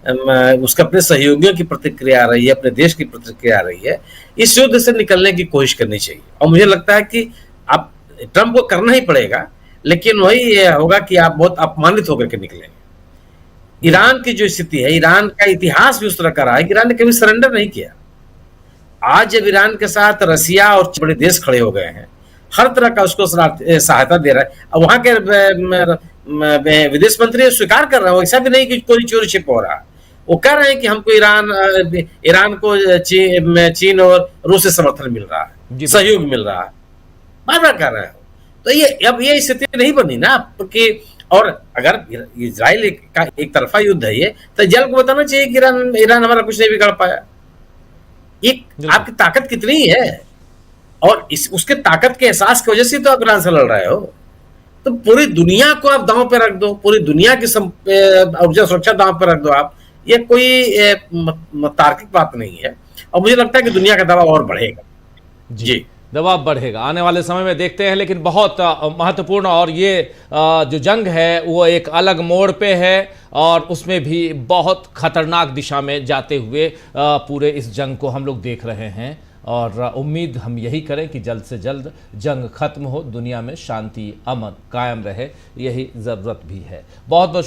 [SPEAKER 4] उसका अपने सहयोगियों की प्रतिक्रिया आ रही है, अपने देश की प्रतिक्रिया आ रही है, इस युद्ध से निकलने की कोशिश करनी चाहिए। और मुझे लगता है कि आप ट्रम्प को करना ही पड़ेगा, लेकिन वही होगा कि आप बहुत अपमानित होकर के निकलेंगे। ईरान की जो स्थिति है, ईरान का इतिहास भी उस तरह का रहा है कि ईरान ने कभी सरेंडर नहीं किया। आज जब ईरान के साथ रसिया और बड़े देश खड़े हो गए हैं, हर तरह का उसको सहायता दे रहा है, अब वहां के विदेश मंत्री स्वीकार कर रहे हैं, ऐसा भी नहीं कि कोई चोरी छिप हो रहा, वो कह रहे हैं कि हमको ईरान को चीन और रूस से समर्थन मिल रहा है, सहयोग मिल रहा है, बार बार कर रहे हैं। तो ये अब ये स्थिति नहीं बनी ना कि, और अगर इजराइल का एक तरफा युद्ध है ये, तो इजराइल को बताना चाहिए कि ईरान हमारा कुछ नहीं बिगाड़ पाया। एक आपकी ताकत कितनी है और उसके ताकत के एहसास की वजह से तो आप ईरान से लड़ रहे हो। तो पूरी दुनिया को आप दांव पे रख दो, पूरी दुनिया की ऊर्जा सुरक्षा दांव पे रख दो आप, ये कोई तार्किक बात नहीं है। और मुझे लगता है कि दुनिया का दबाव और बढ़ेगा जी,
[SPEAKER 1] दबाव बढ़ेगा आने वाले समय में, देखते हैं। लेकिन बहुत महत्वपूर्ण, और ये जो जंग है वो एक अलग मोड़ पे है और उसमें भी बहुत खतरनाक दिशा में जाते हुए पूरे इस जंग को हम लोग देख रहे हैं। और उम्मीद हम यही करें कि जल्द से जल्द जंग खत्म हो, दुनिया में शांति अमन कायम रहे, यही ज़रूरत भी है। बहुत बहुत